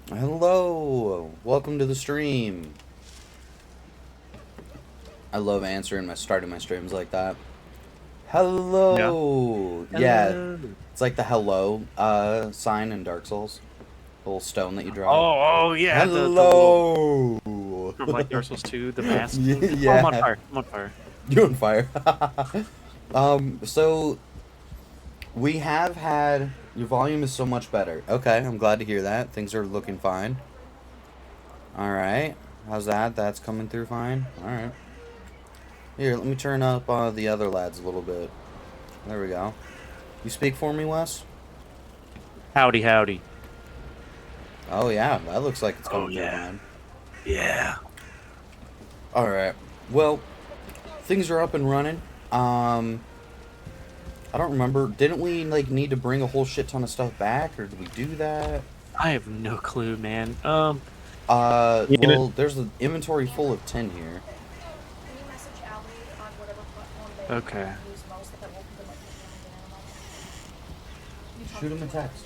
Hello, welcome to the stream. I love starting my streams like that. Yeah. Hello. Yeah, Hello. it's like the hello sign in Dark Souls. The little stone that you drop. Oh yeah, the little Hello. from like Dark Souls 2, the mask thing. Oh, I'm on Yeah, fire. I'm on fire. you're on fire. So we have had your volume is so much better. Okay, I'm glad to hear that. Things are looking fine. All right. How's that? That's coming through fine. All right. Here, let me turn up the other lads a little bit. There we go. You speak for me, Wes? Howdy, howdy. Oh, yeah. That looks like it's Oh coming through yeah. fine. Yeah. Alright. Well, things are up and running. I don't remember. Didn't we, like, need to bring a whole shit ton of stuff back? Or did we do that? I have no clue, man. You know, Well, there's an inventory full of tin here. okay. Shoot him a text.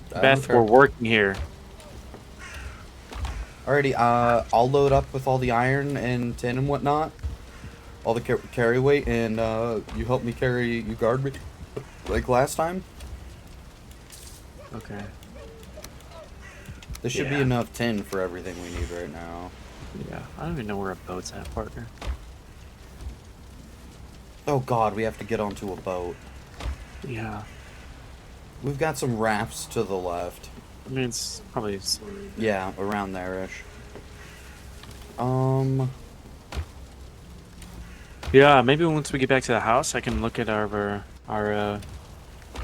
I don't Beth, care. we're working here. Alrighty, I'll load up with all the iron and tin and whatnot. All the carry weight, and you help me carry, you guard me, like last time. Okay. There should be enough tin for everything we need right now. Yeah. I don't even know where a boat's at, partner. Oh god, we have to get onto a boat. Yeah. We've got some rafts to the left. I mean, it's probably. Yeah, around there-ish. Yeah, maybe once we get back to the house, I can look at our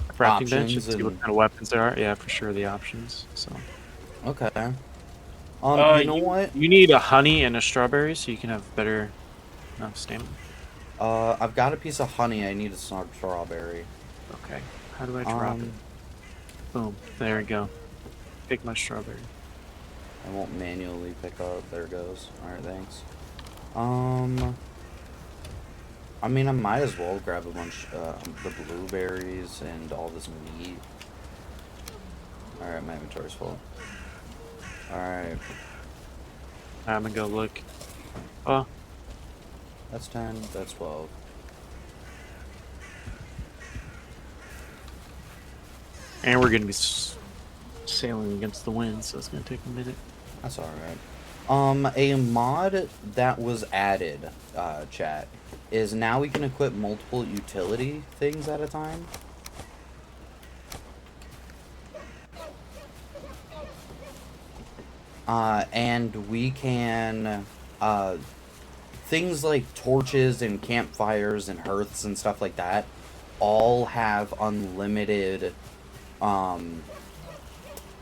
crafting bench and see what kind of weapons there are. Yeah, for sure, the options. So. Okay. You know what? You need a honey and a strawberry so you can have better stamina. I've got a piece of honey. I need a strawberry. Okay. How do I drop it? Boom. There we go. Pick my strawberry. I won't manually pick up. There it goes. Alright, thanks. I mean, I might as well grab a bunch the blueberries and all this meat. Alright, my inventory's full. Alright. I'm gonna go look. Oh. That's 10, that's 12. And we're gonna be sailing against the wind, so it's gonna take a minute. That's alright. A mod that was added, chat, is now we can equip multiple utility things at a time. And we can, things like torches and campfires and hearths and stuff like that all have unlimited,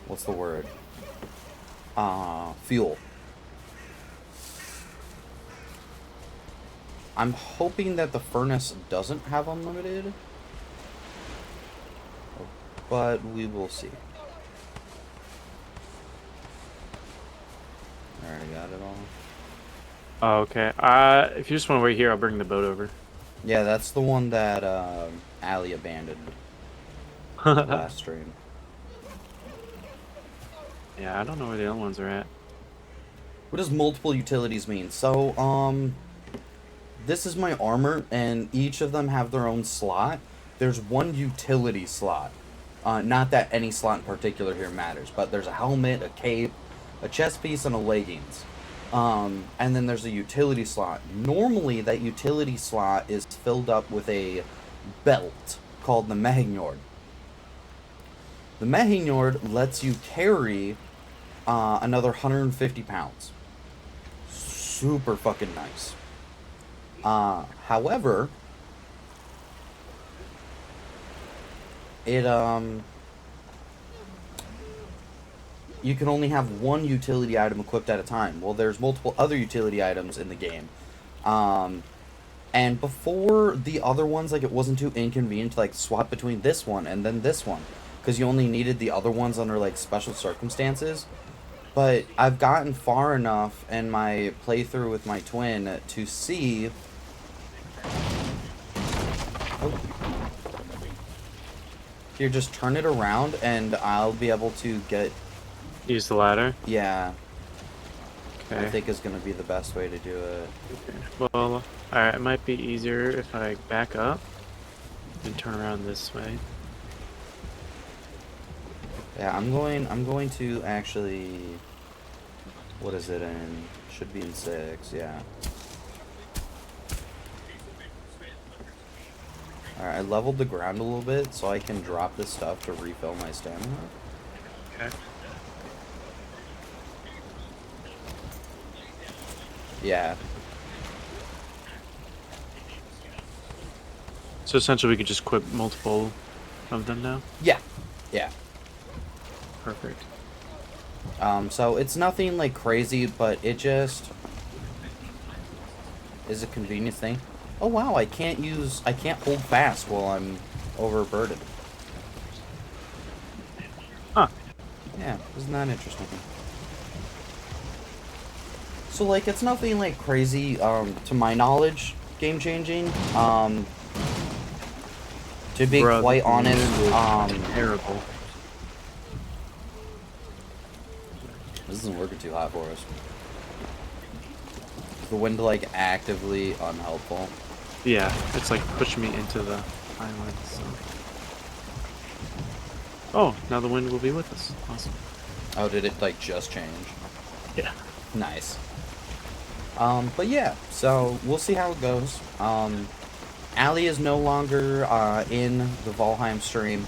what's the word? Fuel. I'm hoping that the furnace doesn't have unlimited, but we will see. I already got it all. Oh, okay. If you just want to wait here, I'll bring the boat over. Yeah, that's the one that Allie abandoned last stream. Yeah, I don't know where the other ones are at. What does multiple utilities mean? So, this is my armor, and each of them have their own slot. There's one utility slot. Not that any slot in particular here matters, but there's a helmet, a cape, a chest piece, and a leggings. And then there's a utility slot. Normally, that utility slot is filled up with a belt called the Mehignord. The Mehignord lets you carry another 150 pounds. Super fucking nice. However, it, you can only have one utility item equipped at a time. Well, there's multiple other utility items in the game. And before the other ones, like, it wasn't too inconvenient to, like, swap between this one and then this one, because you only needed the other ones under, like, special circumstances. But I've gotten far enough in my playthrough with my twin to see Oh. Here, just turn it around, and I'll be able to get... Use the ladder? Yeah. Okay. I think is going to be the best way to do it. Okay. Well, alright, it might be easier if I back up and turn around this way. Yeah, I'm going to actually... What is it in? Should be in 6, yeah. Alright, I leveled the ground a little bit so I can drop this stuff to refill my stamina. Okay. Yeah. So essentially we could just equip multiple of them now? Yeah. Yeah. Perfect. So it's nothing like crazy, but it just is a convenience thing. Oh wow, I can't hold fast while I'm overburdened. Huh. Yeah, isn't that interesting? So like, it's nothing like crazy, to my knowledge, game changing. To be quite honest, terrible. This isn't working too hot for us. The wind, like, actively unhelpful. Yeah, it's like pushing me into the island, so... Oh, now the wind will be with us. Awesome. Oh, did it, like, just change? Yeah. Nice. But yeah, so we'll see how it goes. Allie is no longer, in the Valheim stream.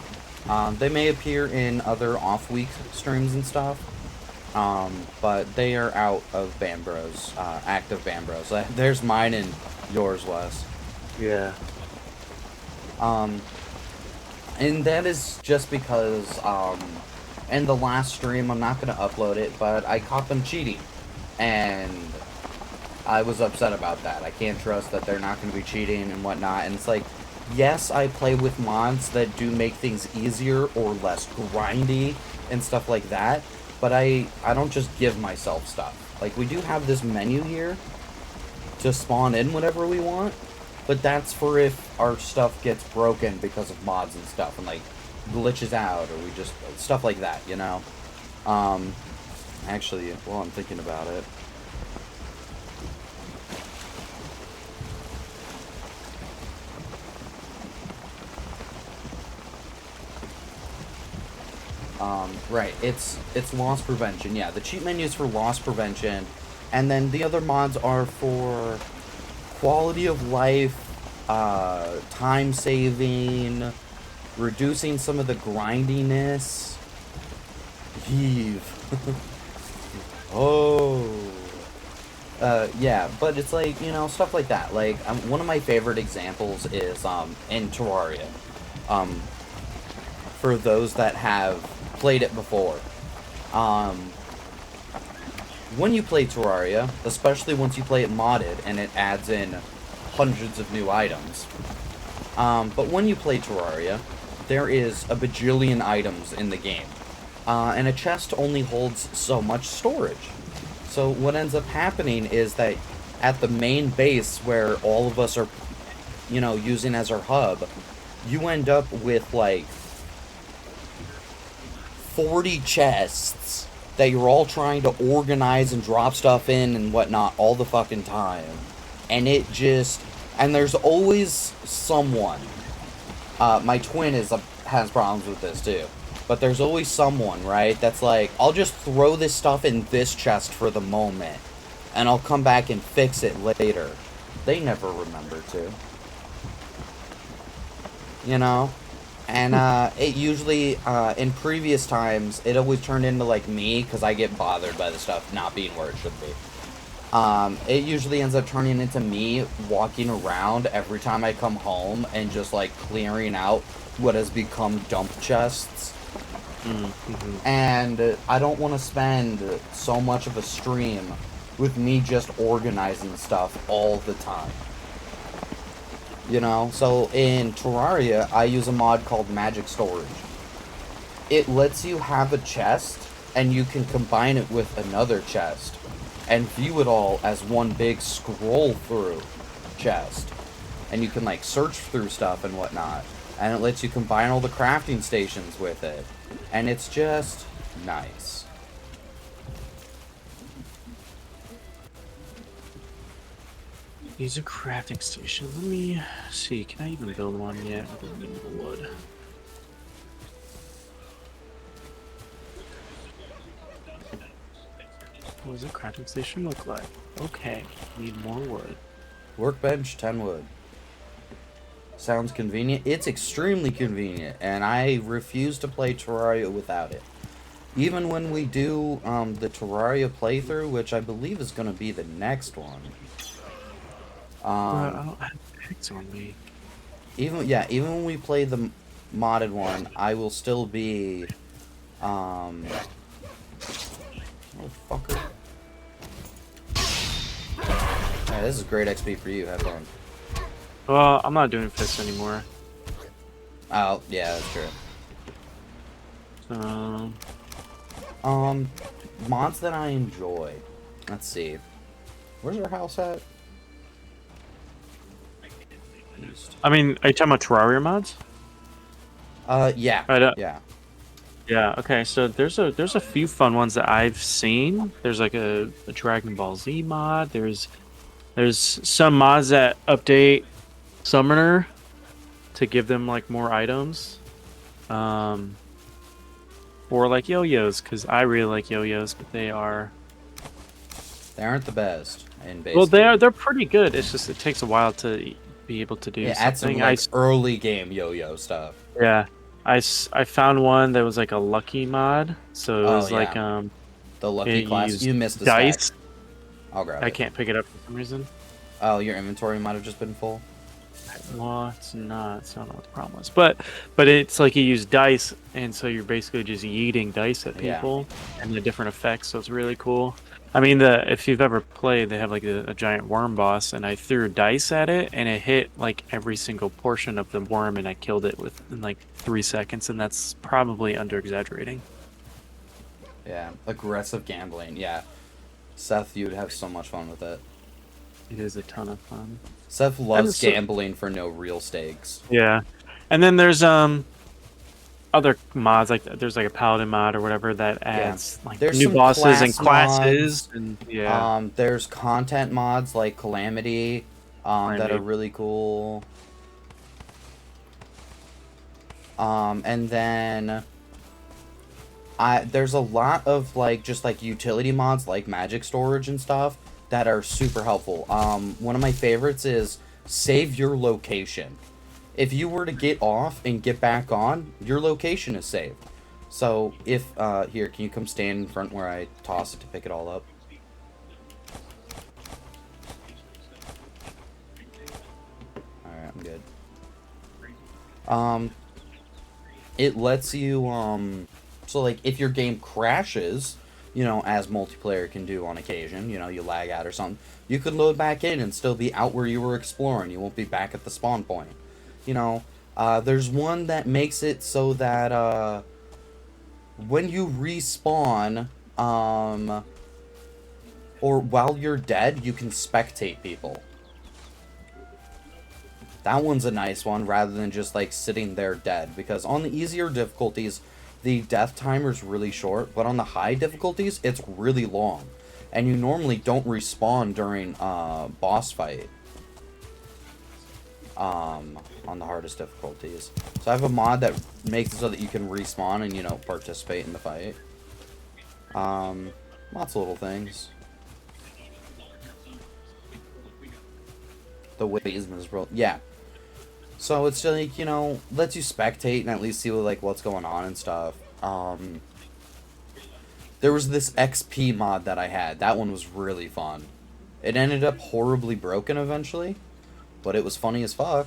They may appear in other off-week streams and stuff. But they are out of Bambros, active Bambros. There's mine and yours, Wes. Yeah. And that is just because, in the last stream, I'm not going to upload it, but I caught them cheating. And I was upset about that. I can't trust that they're not going to be cheating and whatnot. And it's like, yes, I play with mods that do make things easier or less grindy and stuff like that. But I don't just give myself stuff. Like, we do have this menu here to spawn in whatever we want, but that's for if our stuff gets broken because of mods and stuff, and, like, glitches out, or we just... stuff like that, you know? Actually, while I'm thinking about it... right, it's loss prevention. Yeah, the cheat menu is for loss prevention, and then the other mods are for quality of life, time saving, reducing some of the grindiness. Heave. Oh. Yeah, but it's like, you know, stuff like that. Like, one of my favorite examples is in Terraria. For those that have played it before. When you play Terraria, especially once you play it modded and it adds in hundreds of new items, but when you play Terraria, there is a bajillion items in the game, and a chest only holds so much storage. So what ends up happening is that at the main base where all of us are, you know, using as our hub, you end up with like 40 chests that you're all trying to organize and drop stuff in and whatnot all the fucking time. And it just... and there's always someone... my twin has problems with this too. But there's always someone, right, that's like, I'll just throw this stuff in this chest for the moment, and I'll come back and fix it later. They never remember to. You know? And, it usually, in previous times, it always turned into, like, me, because I get bothered by the stuff not being where it should be. It usually ends up turning into me walking around every time I come home and just, like, clearing out what has become dump chests. Mm-hmm. And I don't want to spend so much of a stream with me just organizing stuff all the time. You know, so in Terraria, I use a mod called Magic Storage. It lets you have a chest, and you can combine it with another chest, and view it all as one big scroll-through chest. and you can like search through stuff and whatnot, and it lets you combine all the crafting stations with it, and it's just nice. Use a crafting station. Let me see. Can I even build one yet? I don't need the wood. What does a crafting station look like? Okay, need more wood. Workbench, 10 wood. Sounds convenient. It's extremely convenient, and I refuse to play Terraria without it. Even when we do the Terraria playthrough, which I believe is going to be the next one. Bro, I don't have picks on me. Even when we play the modded one, I will still be oh fucker. Yeah, this is great XP for you. Have fun. Well, I'm not doing fists anymore. Oh, yeah, that's true. Mods that I enjoy. Let's see. Where's our house at? I mean, are you talking about Terraria mods? Yeah. Yeah. Yeah, okay, so there's a few fun ones that I've seen. There's like a Dragon Ball Z mod. There's some mods that update Summoner to give them like more items. Or like yo-yos, because I really like yo-yos, but they aren't the best in base. Well, they're pretty good. It's just it takes a while to be able to do something. Add some like early game yo-yo stuff. Yeah. I found one that was like a lucky mod, so it was like the lucky class. You missed the dice. stack. I'll grab it. I can't pick it up for some reason. Oh, your inventory might have just been full. Well, it's not. So I don't know what the problem was. But it's like you use dice, and so you're basically just yeeting dice at people and the different effects. So it's really cool. I mean, if you've ever played, they have like a giant worm boss, and I threw dice at it, and it hit like every single portion of the worm, and I killed it in like 3 seconds, and that's probably under exaggerating. Yeah, aggressive gambling. Yeah, Seth, you'd have so much fun with it. It is a ton of fun. Seth loves gambling for no real stakes. Yeah, and then there's other mods, like there's like a paladin mod or whatever that adds like there's new bosses and classes mods. And there's content mods like Calamity that are really cool. And then there's a lot of like just like utility mods like magic storage and stuff that are super helpful. One of my favorites is save your location. If you were to get off and get back on, your location is saved. So if here, can you come stand in front where I toss it to pick it all up? Alright, I'm good. It lets you so like if your game crashes, you know, as multiplayer can do on occasion, you know, you lag out or something, you could load back in and still be out where you were exploring. You won't be back at the spawn point. You know, there's one that makes it so that when you respawn, or while you're dead, you can spectate people. That one's a nice one, rather than just like sitting there dead, because on the easier difficulties, the death timer's really short, but on the high difficulties, it's really long, and you normally don't respawn during boss fight. On the hardest difficulties. So I have a mod that makes it so that you can respawn and, you know, participate in the fight. Lots of little things. The ways miserable. Yeah. So it's just like, you know, lets you spectate and at least see like what's going on and stuff. There was this XP mod that I had. That one was really fun. It ended up horribly broken eventually, but it was funny as fuck.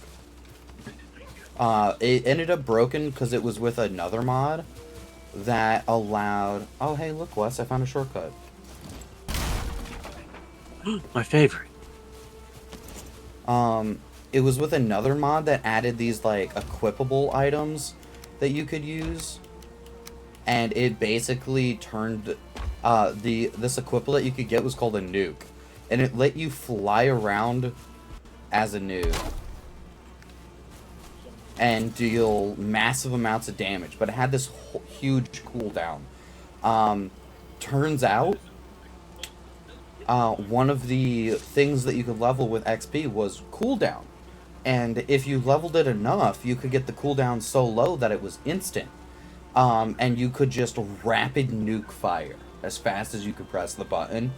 It ended up broken because it was with another mod that allowed... Oh, hey, look, Wes, I found a shortcut. My favorite. It was with another mod that added these, like, equipable items that you could use. And it basically turned... this equipable that you could get was called a nuke. And it let you fly around as a nuke. and deal massive amounts of damage, but it had this huge cooldown. Turns out, one of the things that you could level with XP was cooldown. And if you leveled it enough, you could get the cooldown so low that it was instant. And you could just rapid nuke fire as fast as you could press the button.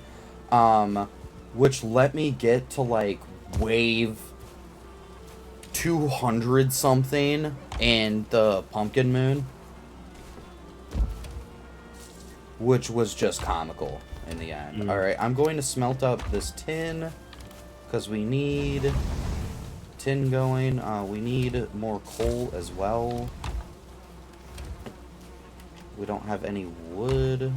Which let me get to, like, wave 200 something in the Pumpkin Moon. Which was just comical in the end. Alright, I'm going to smelt up this tin, because we need tin going. We need more coal as well. We don't have any wood.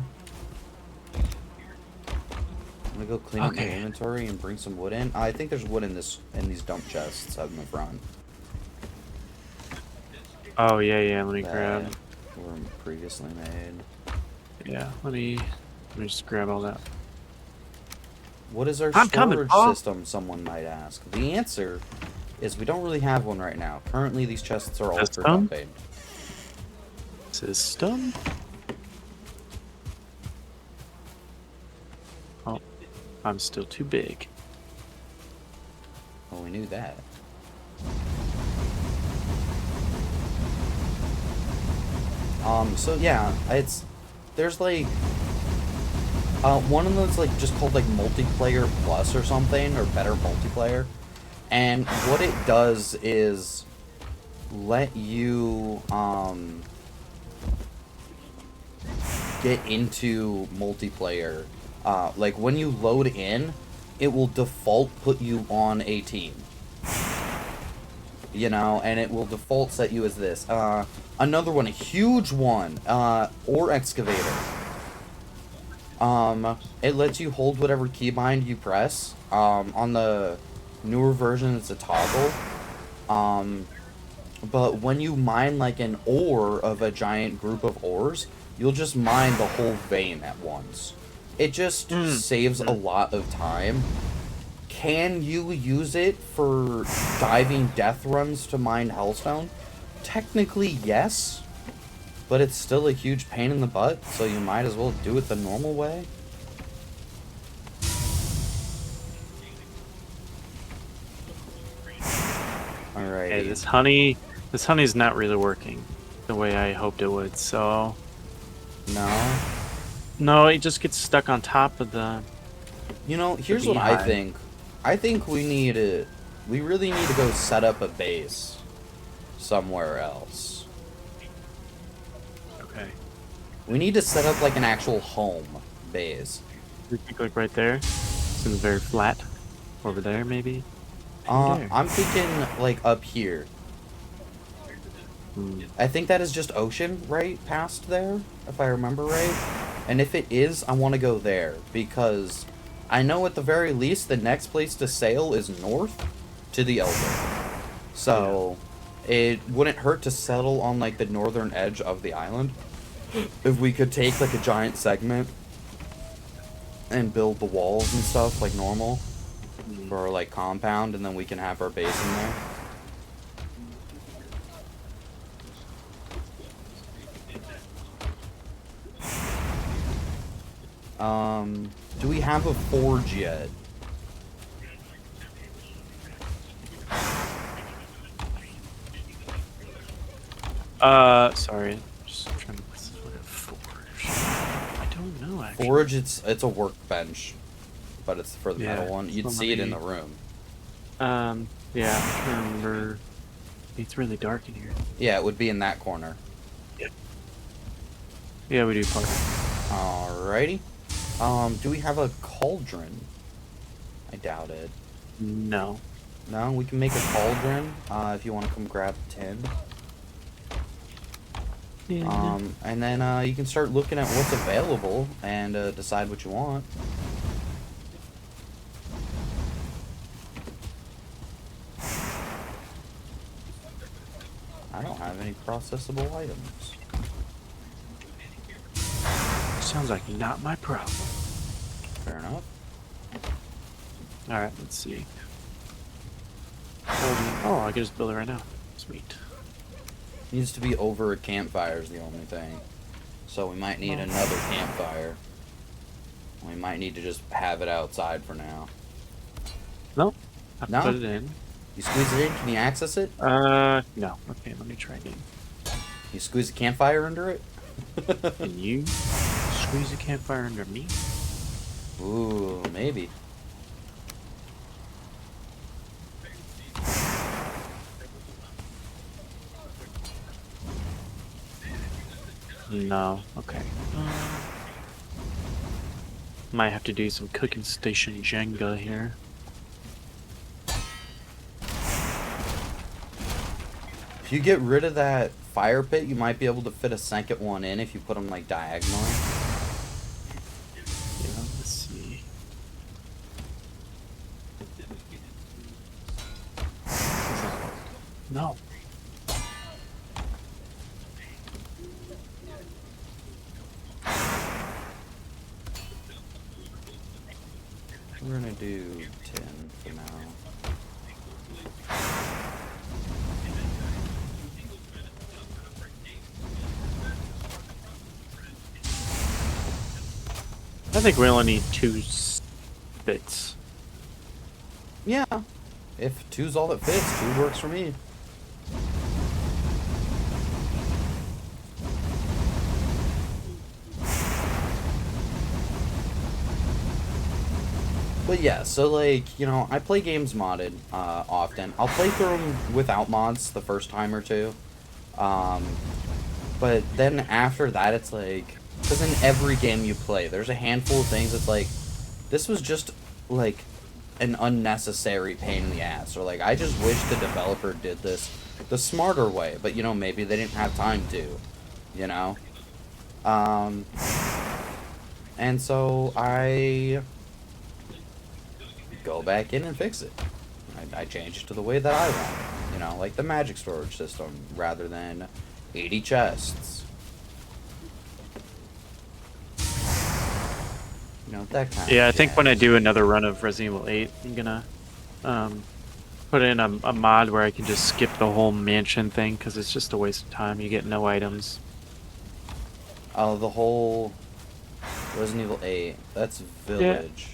I'm gonna go clean up my inventory and bring some wood in. I think there's wood in these dump chests out in the front. Oh yeah. Let me grab. Were previously made. Yeah, let me just grab all that. What is our storage system? Someone might ask. The answer is we don't really have one right now. Currently, these chests are all for dumping. System? Oh, I'm still too big. Well, we knew that. So yeah, there's like, one of them's like just called like multiplayer plus or something, or better multiplayer. And what it does is let you, get into multiplayer. Like when you load in, it will default put you on a team. You know, and it will default set you as this. Another one, a huge one, ore excavator. It lets you hold whatever keybind you press. On the newer version, it's a toggle. But when you mine like an ore of a giant group of ores, you'll just mine the whole vein at once. It just saves a lot of time. Can you use it for diving death runs to mine hellstone? Technically, yes. But it's still a huge pain in the butt, so you might as well do it the normal way. Alright. Hey, this honey's not really working the way I hoped it would, so... No, it just gets stuck on top of the... You know, here's what I think. I think we really need to go set up a base somewhere else. Okay. We need to set up like an actual home base. We think like right there? Seems very flat. Over there, maybe? I'm thinking like up here. I think that is just ocean right past there, if I remember right. And if it is, I want to go there, because I know at the very least the next place to sail is north to the Elder. So it wouldn't hurt to settle on like the northern edge of the island. If we could take like a giant segment and build the walls and stuff like normal for our like compound, and then we can have our base in there. Do we have a forge yet? Sorry. Just trying to look at forge. I don't know, actually. Forge, it's a workbench, but it's for the metal one. You'd see it in the room. Yeah, I'm trying to remember. It's really dark in here. Yeah, it would be in that corner. Yeah, we do park. Alrighty. Do we have a cauldron? I doubt it. No. No, we can make a cauldron, if you want to come grab tin. Yeah. And then, you can start looking at what's available and, decide what you want. I don't have any processable items. Sounds like not my problem. Fair enough. Alright, let's see. Oh, I can just build it right now. Sweet. Needs to be over a campfire is the only thing. So we might need another campfire. We might need to just have it outside for now. No. I No? put it in. You squeeze it in, can you access it? No. Okay, let me try again. You squeeze a campfire under it? Can you squeeze a campfire under me? Ooh, maybe. No. Okay. Might have to do some cooking station Jenga here. If you get rid of that fire pit, you might be able to fit a second one in if you put them like diagonally. Yeah, let's see. No. We're gonna do 10 for now. I think we only need 2 spits. Yeah. If 2's all that fits, 2 works for me. But yeah, so like, you know, I play games modded often. I'll play through them without mods the first time or two. But then after that, it's like, because in every game you play, there's a handful of things that's like, this was just like an unnecessary pain in the ass. Or like, I just wish the developer did this the smarter way. But, you know, maybe they didn't have time to, you know? And so I go back in and fix it. I change it to the way that I want it. You know, like the magic storage system rather than 80 chests. You know, that kind of Yeah, I think when I do another run of Resident Evil 8, I'm gonna put in a mod where I can just skip the whole mansion thing, because it's just a waste of time. You get no items. Oh, the whole Resident Evil 8. That's Village.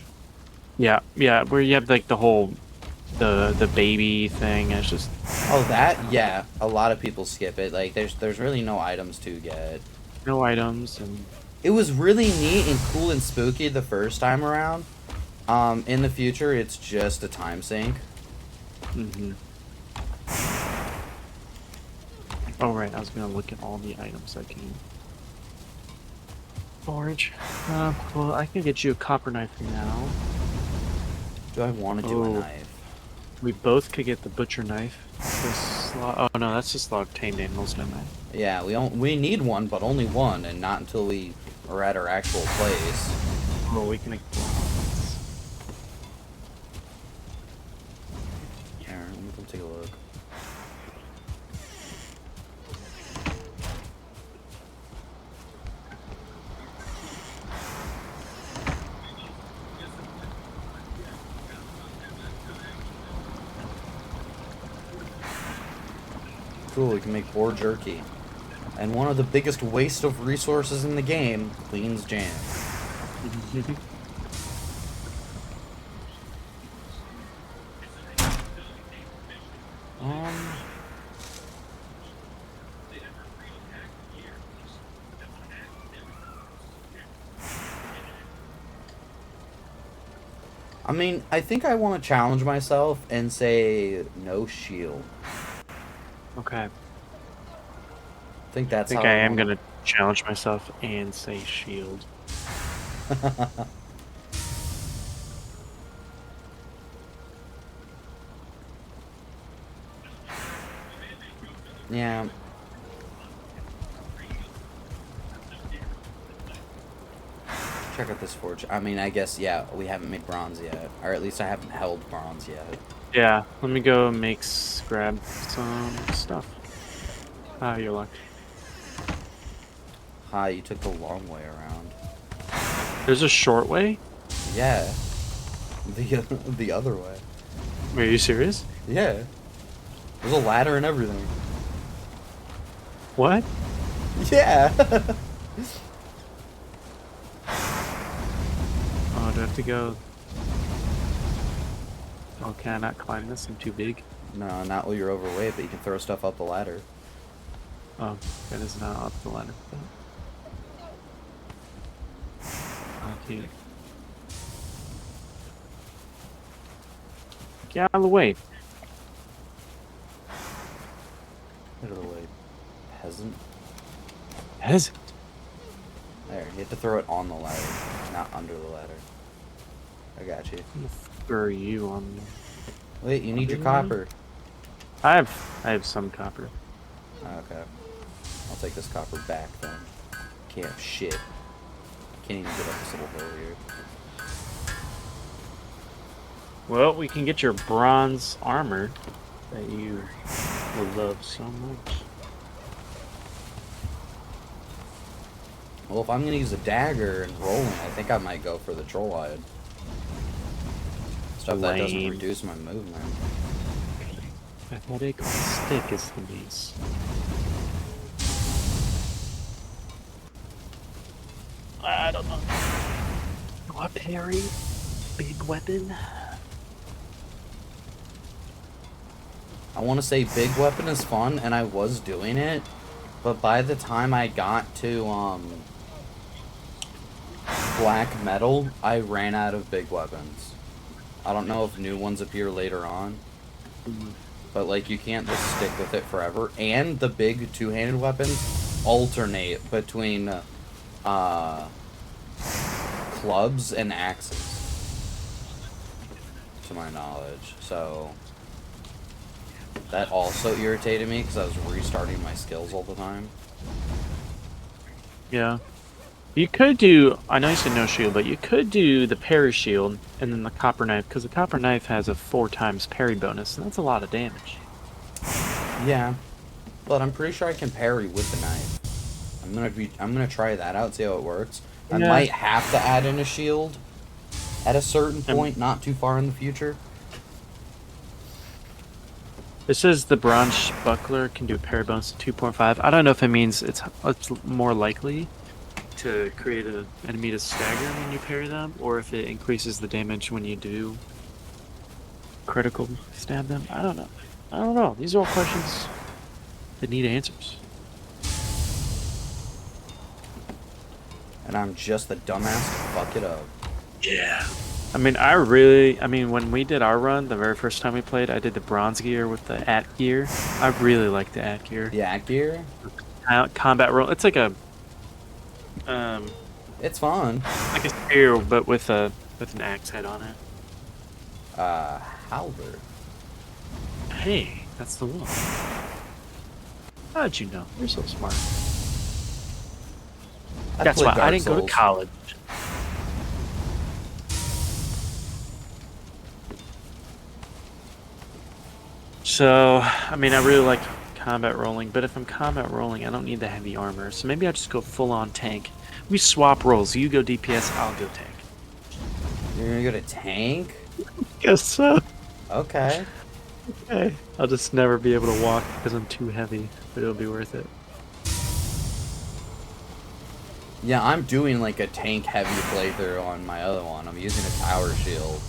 Yeah, where you have like the whole the baby thing. It's just Oh, that? Yeah, a lot of people skip it. Like, there's really no items to get. no items, and It was really neat and cool and spooky the first time around. In the future, it's just a time sink. Oh right, I was gonna look at all the items I can forage. Well, I can get you a copper knife now. Do I want to do a knife? We both could get the butcher knife. Oh no, that's just log tamed animals, never mind. Yeah, we need one, but only one, and not until we are at our actual place. Well, we can make bronze. Here, let me go take a look. Cool, we can make boar jerky. And one of the biggest waste of resources in the game, Queen's Jam. I mean, I think I want to challenge myself and say no shield. Okay. I think that's I think how I am gonna challenge myself and say shield. Yeah. Check out this forge. I mean, I guess, yeah, we haven't made bronze yet. Or at least I haven't held bronze yet. Yeah, let me go grab some stuff. Ah, you're lucky. Hi, you took the long way around. There's a short way? Yeah. The other way. Are you serious? Yeah. There's a ladder and everything. What? Yeah. Oh, do I have to go? Oh, can I not climb this? I'm too big. No, not while you're overweight, but you can throw stuff up the ladder. Oh, that is not up the ladder. Okay. Get out of the way. Get out of the way, peasant. Peasant. There, you have to throw it on the ladder, not under the ladder. I got you. I'm gonna throw you on me. Wait, you need your Under the copper. I have some copper. Okay. I'll take this copper back then. Can't have shit. Can't even get up this little hill here. Well, we can get your bronze armor that you will love so much. Well, if I'm gonna use a dagger and rolling, I think I might go for the trollhide. Stuff that doesn't Lame. reduce my movement. Athletic stick is the beast. I don't know. Do I parry? Big weapon? I want to say big weapon is fun, and I was doing it, but by the time I got to black metal, I ran out of big weapons. I don't know if new ones appear later on, but like you can't just stick with it forever. And the big two-handed weapons alternate between clubs and axes, to my knowledge. So that also irritated me because I was restarting my skills all the time. Yeah. You could do, I know you said no shield, but you could do the parry shield and then the copper knife, because the copper knife has a 4 times parry bonus, and that's a lot of damage. Yeah, but I'm pretty sure I can parry with the knife. I'm gonna try that out, see how it works. I Yeah. might have to add in a shield at a certain point, not too far in the future. It says the bronze buckler can do parry bonus 2.5. I don't know if it means it's more likely to create an enemy to stagger when you parry them, or if it increases the damage when you do critical stab them. I don't know. I don't know. These are all questions that need answers. And I'm just the dumbass to fuck it up. Yeah. I mean, when we did our run, the very first time we played, I did the bronze gear with the at gear. I really like the at gear. The at gear? Combat roll. It's like a, It's fun. like a spear, but with an axe head on it. Halberd. Hey, that's the one. How'd you know? You're so smart. That's why I didn't go to college. So, I mean, I really like combat rolling, but if I'm combat rolling, I don't need the heavy armor. So maybe I just go full-on tank. We swap roles. You go DPS, I'll go tank. You're gonna go to tank? Guess so. Okay. Okay. I'll just never be able to walk because I'm too heavy, but it'll be worth it. Yeah, I'm doing like a tank heavy playthrough on my other one. I'm using a tower shield.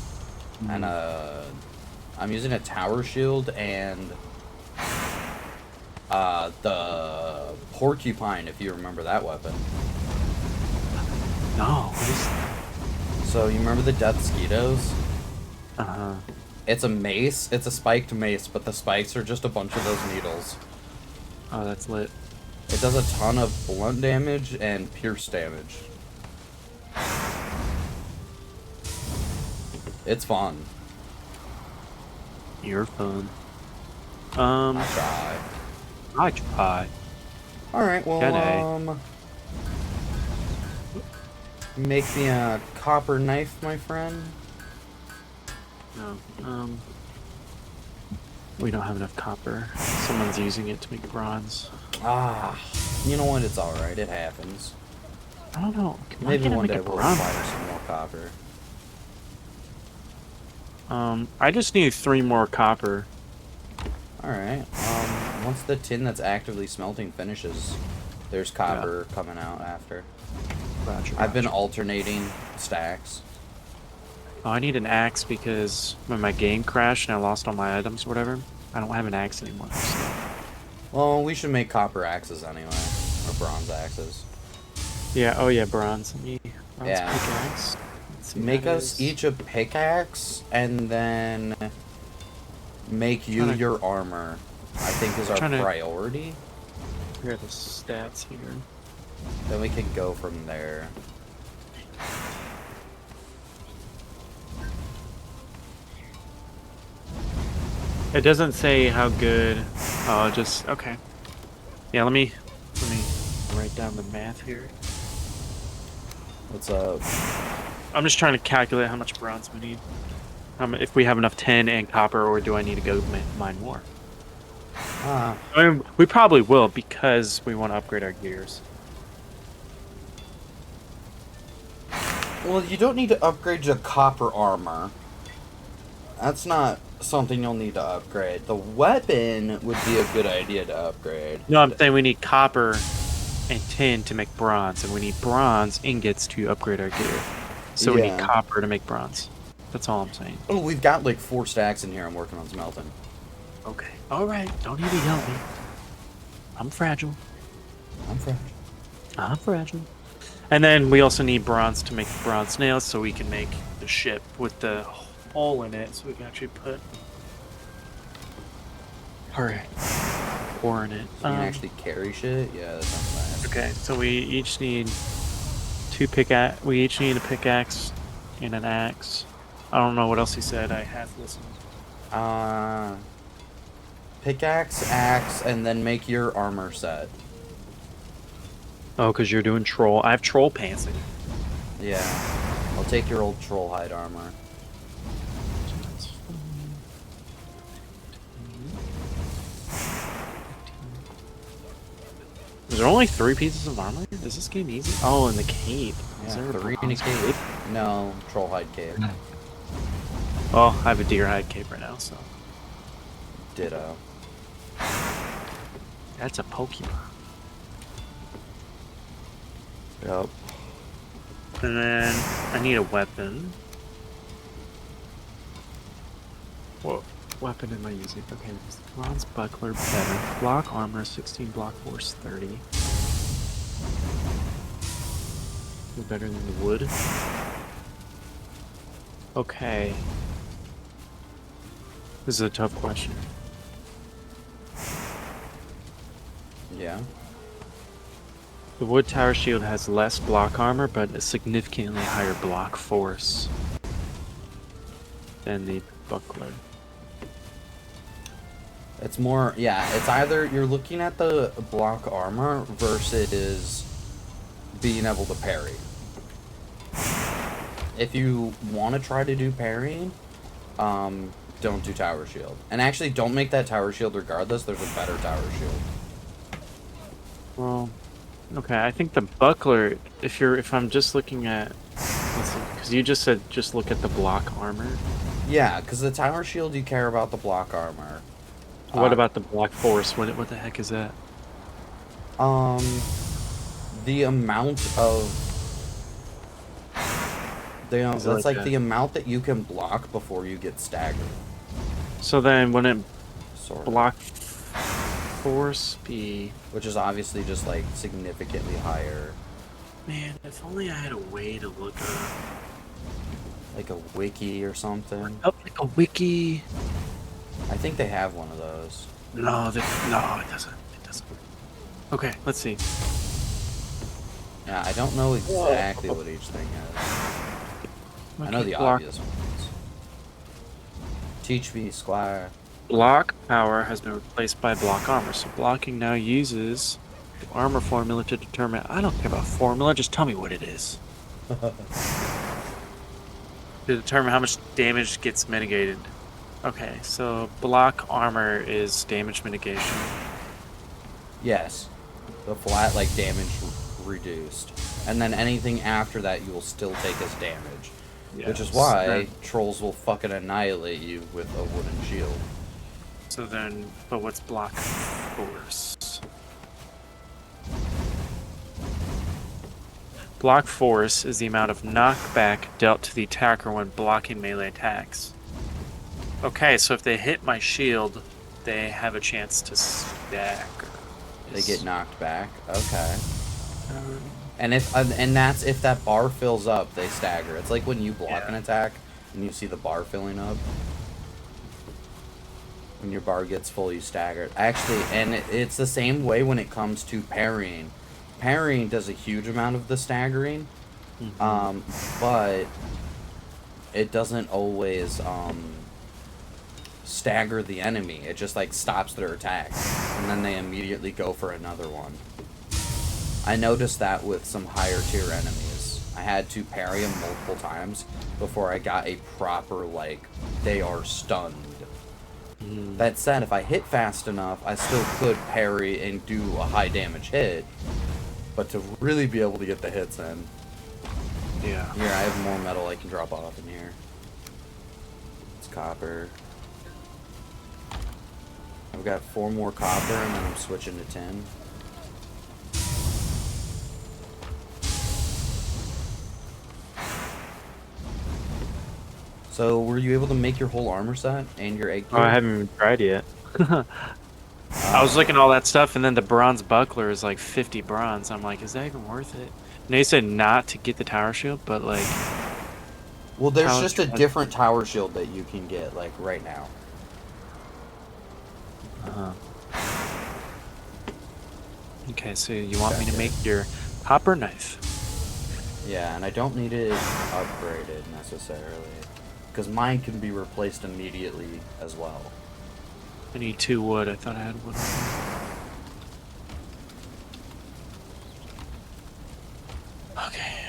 And I'm using a tower shield and the porcupine, if you remember that weapon. No, what is that? So you remember the death skeetos? Uh-huh. It's a mace. It's a spiked mace, but the spikes are just a bunch of those needles. Oh, that's lit. It does a ton of blunt damage and pierce damage. It's fun. You're fun. I try. I try. Alright, well, make me a copper knife, my friend. No. We don't have enough copper. Someone's using it to make bronze. Ah, you know what? It's alright. It happens. I don't know. Maybe one day make a we'll bronze? acquire some more copper. I just need 3 more copper. Alright, Once the tin that's actively smelting finishes, there's copper coming out after. Roger, I've been roger. alternating stacks. Oh, I need an axe because when my game crashed and I lost all my items or whatever, I don't have an axe anymore. So. Well, we should make copper axes anyway, or bronze axes. Yeah, oh yeah, bronze. Let me bronze Yeah. pickaxe. Let's see, Make that us is- each a pickaxe, and then make you Trying to- your armor. I think is our Trying to- priority. Here are the stats here. Then we can go from there. It doesn't say how good. Oh, just okay. Yeah, let me write down the math here. What's up? I'm just trying to calculate how much bronze we need. If we have enough tin and copper, or do I need to go mine more? I mean, we probably will because we want to upgrade our gears. Well, you don't need to upgrade your copper armor. That's not something you'll need to upgrade. The weapon would be a good idea to upgrade. No, I'm saying we need copper and tin to make bronze, and we need bronze ingots to upgrade our gear. So we need Yeah. copper to make bronze. That's all I'm saying. Oh, we've got like 4 stacks in here. I'm working on smelting. Okay. All right. Don't need to yell at me. I'm fragile. I'm fresh. I'm fragile. And then we also need bronze to make bronze nails, so we can make the ship with the hole in it, so we can actually put ore in it. You can actually carry shit? Yeah, that sounds nice. Okay, so we each need 2 pickaxe. We each need a pickaxe and an axe. I don't know what else he said. I half listened. Pickaxe, axe, and then make your armor set. Oh, because you're doing troll. I have troll pants. Yeah. I'll take your old troll hide armor. Is there only 3 pieces of armor? Is this game easy? Oh, and the cape. Is Yeah, there 3 in a bronze cape. No, troll hide cape. Oh, I have a deer hide cape right now, so. Ditto. That's a Pokemon. Yep. And then I need a weapon. What weapon am I using? Okay, bronze buckler better. Block armor 16, block force 30. Better than the wood. Okay. This is a tough question. Yeah. The wood tower shield has less block armor, but a significantly higher block force than the buckler. It's more, yeah, it's either you're looking at the block armor versus being able to parry. If you want to try to do parrying, don't do tower shield. And actually, don't make that tower shield regardless. There's a better tower shield. Well, okay, I think the buckler, if I'm just looking at, because you just said just look at the block armor. Yeah, because the tower shield, you care about the block armor. What about the block force? What the heck is that? The amount of... Is it that's like like a- the amount that you can block before you get staggered. So then wouldn't Sort of. block force be... Which is obviously just like significantly higher. Man, if only I had a way to look up. Like a wiki or something. Up like a wiki. I think they have one of those. No, it doesn't. It doesn't. Okay, let's see. Yeah, I don't know exactly what each thing is. I know the obvious ones. Teach me, Squire. Block power has been replaced by block armor, so blocking now uses the armor formula to determine. I don't care about formula, just tell me what it is. To determine how much damage gets mitigated. Okay, so block armor is damage mitigation. Yes. The flat, like, damage reduced. And then anything after that you will still take as damage. Which is Yes. why trolls will fucking annihilate you with a wooden shield. So then, but what's block force? Block force is the amount of knockback dealt to the attacker when blocking melee attacks. Okay, so if they hit my shield, they have a chance to stagger. They get knocked back. Okay. Um, And that's if that bar fills up, they stagger. It's like when you block an Yeah. attack and you see the bar filling up. When your bar gets full, you stagger. Actually, and it's the same way when it comes to parrying. Parrying does a huge amount of the staggering, but it doesn't always stagger the enemy. It just like stops their attack, and then they immediately go for another one. I noticed that with some higher tier enemies. I had to parry them multiple times before I got a proper, like, they are stunned. That said, if I hit fast enough, I still could parry and do a high damage hit. But to really be able to get the hits in. Yeah. Here, I have more metal I can drop off in here. It's copper. I've got 4 more copper, and then I'm switching to tin. So, were you able to make your whole armor set and your egg Oh, I gear? haven't even tried yet. I was looking at all that stuff, and then the bronze buckler is like 50 bronze. I'm like, is that even worth it? And they said not to get the tower shield, but like... Well, there's Tower just a shield. different tower shield that you can get, like, right now. Okay, so you want me to Okay. make your copper knife. Yeah, and I don't need it upgraded, necessarily. Because mine can be replaced immediately, as well. I need 2 wood. I thought I had wood. Okay.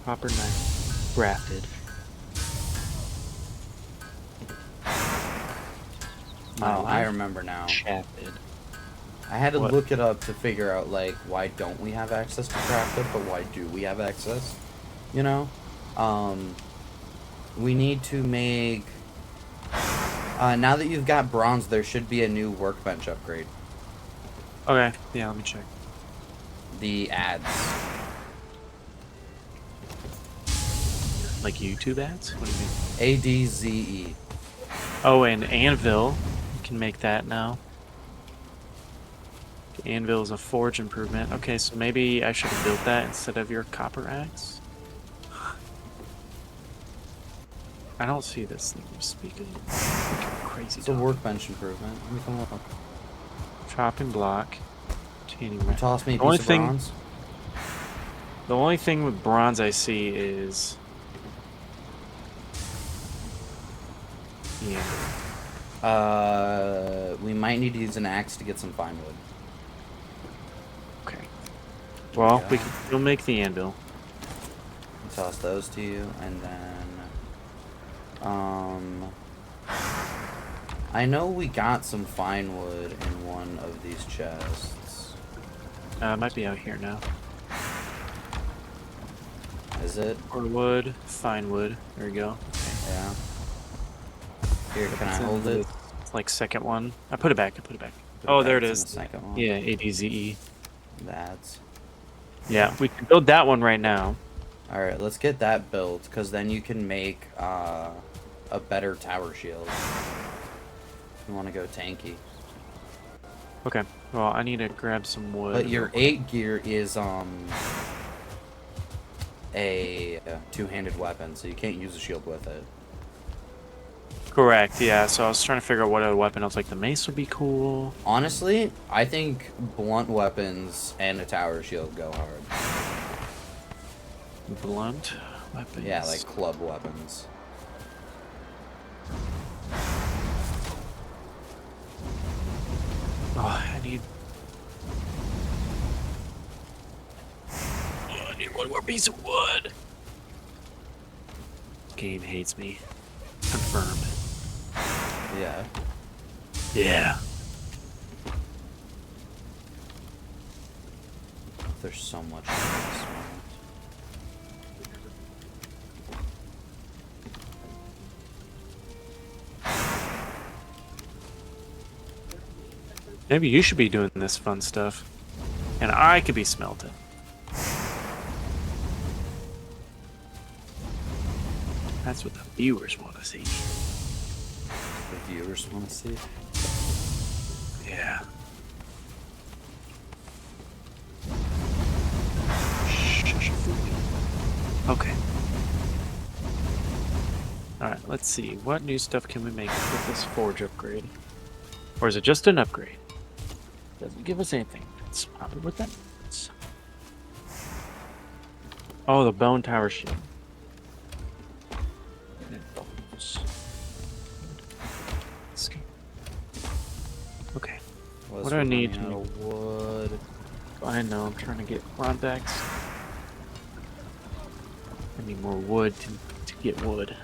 Copper knife. Grafted. Oh, I remember now. Shafted. I had to What? look it up to figure out, like, why don't we have access to crafted, but why do we have access? You know? We need to make... now that you've got bronze, there should be a new workbench upgrade. Okay, yeah, let me check. The ads. Like YouTube ads? What do you mean? ADZE. Oh, and anvil. You can make that now. Anvil is a forge improvement. Okay, so maybe I should have built that instead of your copper axe. I don't see this thing you're speaking. Crazy. It's a workbench improvement. Let me come look. Chopping block. Toss me a The only piece of thing- bronze. The only thing with bronze I see is... Yeah. We might need to use an axe to get some fine wood. Okay. Well, Yeah. we can still make the anvil. Toss those to you, and then, I know we got some fine wood in one of these chests. It might be out here now. Is it? Or wood, fine wood. There we go. Yeah. Here, can I It's in hold the, it? like, second one. I put it back. Put Oh, back, there it it's in is. the second one. Yeah, ADZE. That's... Yeah, we can build that one right now. Alright, let's get that built, because then you can make, a better tower shield. You want to go tanky. Okay. Well, I need to grab some wood. But your 8 gear is, a two-handed weapon, so you can't use a shield with it. Correct, yeah. So I was trying to figure out what other weapon. I was like, the mace would be cool. Honestly, I think blunt weapons and a tower shield go hard. Blunt weapons. Yeah, like club weapons. Oh, I need one more piece of wood. Game hates me. Confirmed. Yeah. Yeah. There's so much in this one. Maybe you should be doing this fun stuff. And I could be smelting. That's what the viewers want to see. The viewers want to see. Yeah. Okay. Alright, let's see. What new stuff can we make with this forge upgrade? Or is it just an upgrade? Doesn't give us anything. That's probably what that means. Oh, the bone tower shield. Okay. Well, what do I need to out of wood? I know, I'm trying to get contacts. I need more wood to get wood.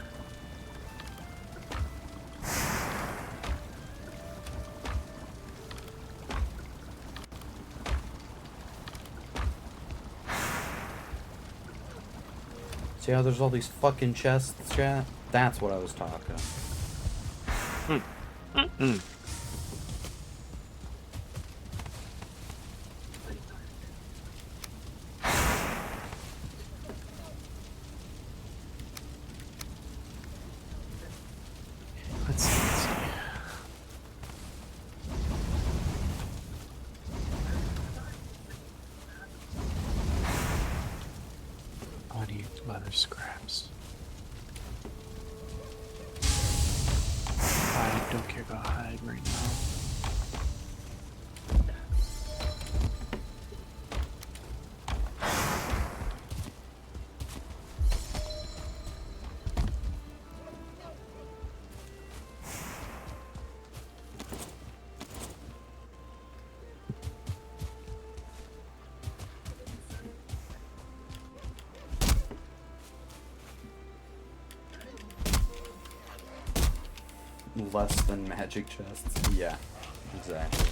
See how there's all these fucking chests, chat? That's what I was talking. Let's see. I need leather scraps. I don't care about hide right now. Less than magic chests. Yeah, exactly.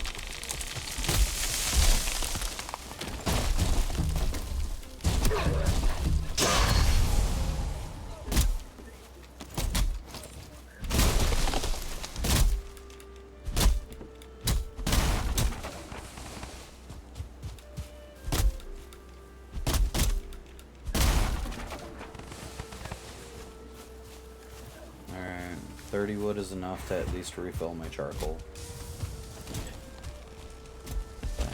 Alright, 30 wood is enough to at least refill my charcoal. Dang.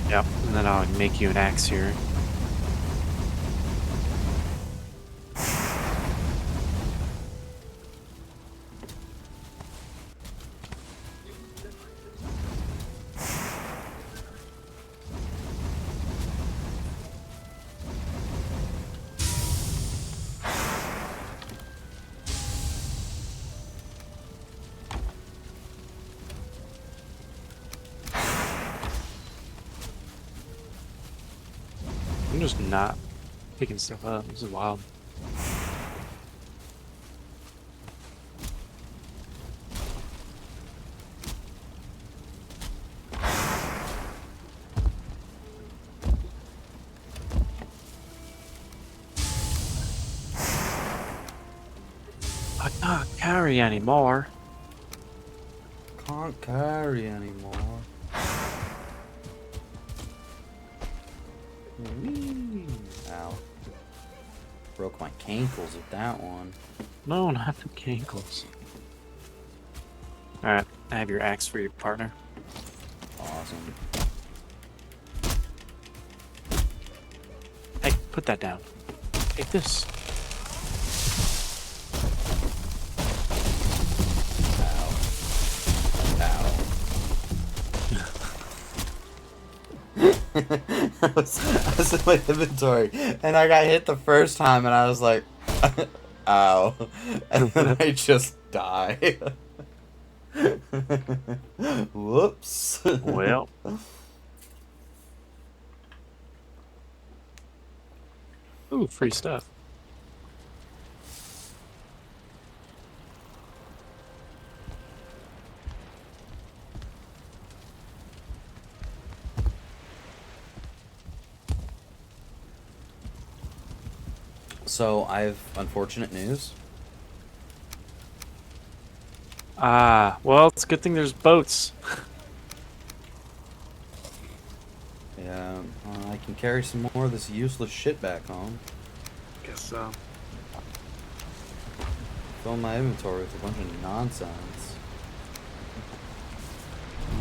Yep, and then I'll make you an axe here. I'm just not picking stuff up. This is wild. I can't carry anymore. Can't carry anymore. Ow. Broke my cankles with that one. No, not the cankles. Alright, I have your axe for your partner. Awesome. Hey, put that down. Take this. I was in my inventory and I got hit the first time and I was like, ow. And then I just die. Whoops. Well. Ooh, free stuff. So I have unfortunate news. Ah, well, it's a good thing there's boats. Yeah, I can carry some more of this useless shit back home. Guess so. Fill my inventory with a bunch of nonsense.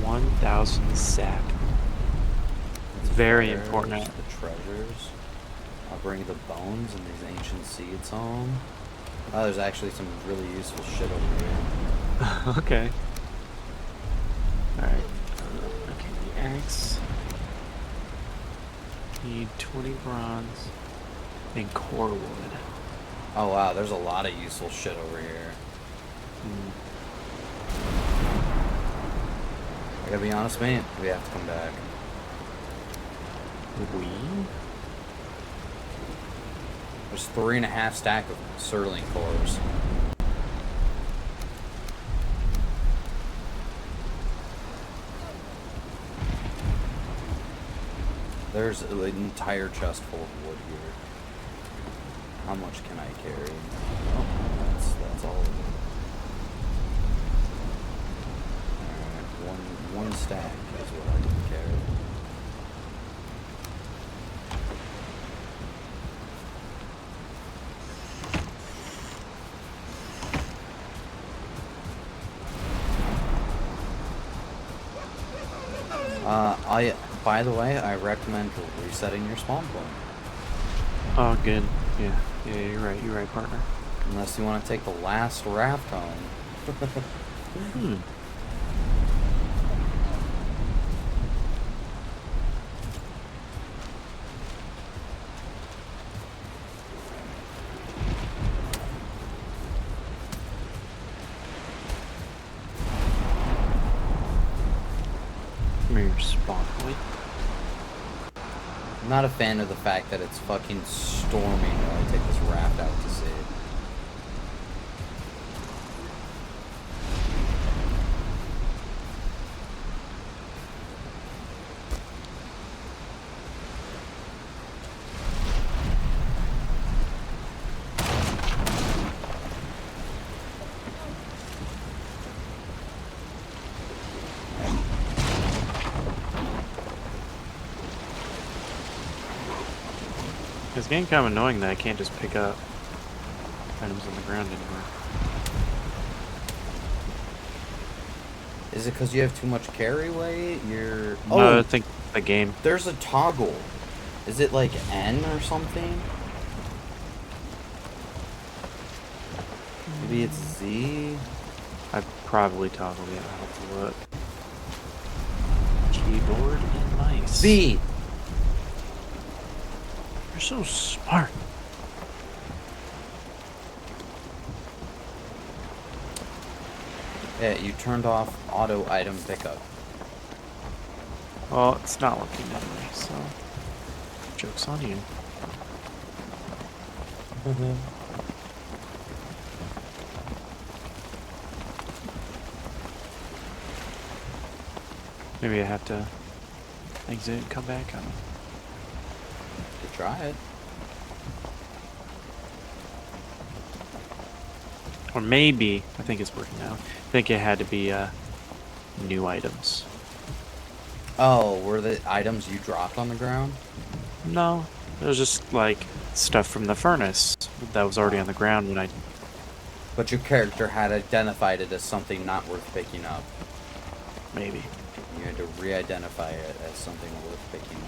1,000 sap. It's very important. The treasures. I'll bring the bones and these ancient seeds home. Oh, there's actually some really useful shit over here. Okay. Alright. Okay, the axe. Need 20 bronze and core wood. Oh wow, there's a lot of useful shit over here. I gotta be honest, mate. We have to come back. We? There's 3.5 stack of Serling cores. There's an entire chest full of wood here. How much can I carry? Oh, that's all of it. Alright, one stack is what I can carry. By the way, I recommend resetting your spawn point. Oh, good. Yeah, you're right, partner. Unless you want to take the last raft home. Come here, spawn point. I'm not a fan of the fact that it's fucking storming while I take this raft out to sea. It's getting kind of annoying that I can't just pick up items on the ground anymore. Is it because you have too much carry weight? No, I think the game. There's a toggle. Is it like N or something? Maybe it's Z? I probably toggled it. I'll have to look. Keyboard and mice. Z! You're so smart. Yeah, you turned off auto item pickup. Well, it's not working anyway, so joke's on you. Maybe I have to exit and come back on. You try it. Or maybe, I think it's working now. I think it had to be new items. Oh, were the items you dropped on the ground? No, it was just like stuff from the furnace that was already on the ground when I... But your character had identified it as something not worth picking up. Maybe. You had to re-identify it as something worth picking up.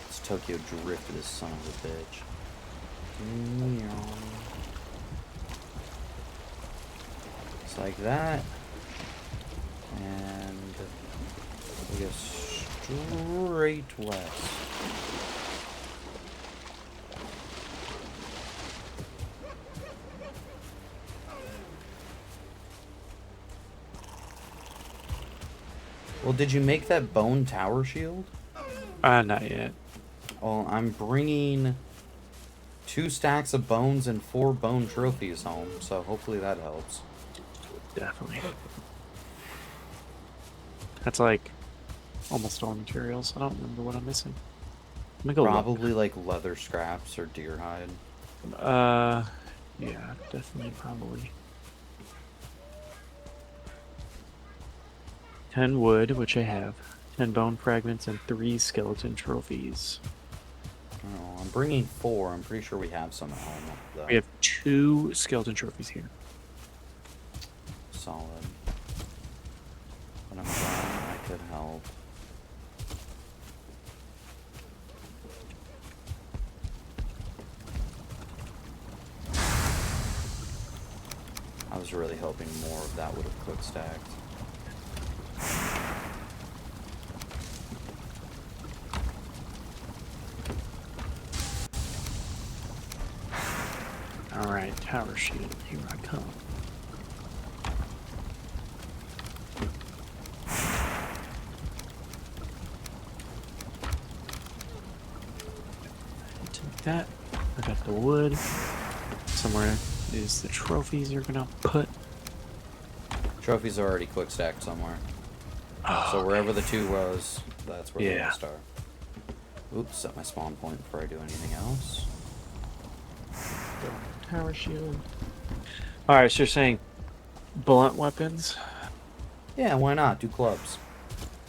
It's Tokyo Drift, this son of a bitch. It's like that. And we go straight west. Well, did you make that bone tower shield? Not yet. Well, I'm bringing 2 stacks of bones and 4 bone trophies home, so hopefully that helps. Definitely. That's like almost all materials. I don't remember what I'm missing. Let me go Probably like leather scraps or deer hide. look. Yeah, definitely, probably. 10 wood, which I have. 10 bone fragments and 3 skeleton trophies. Oh, I'm bringing 4. I'm pretty sure we have some at home, though. We have 2 skeleton trophies here. Solid. But I'm glad I could help. I was really hoping more of that would have quick stacked. Alright, tower shield, here I come. Take that. I got the wood. Somewhere is the trophies you're gonna put. Trophies are already quick stacked somewhere. Oh, So wherever the 2 was, that's where the Yeah. rest are. Oops, set my spawn point before I do anything else. tower shield. Alright, so you're saying blunt weapons? Yeah, why not? Do clubs.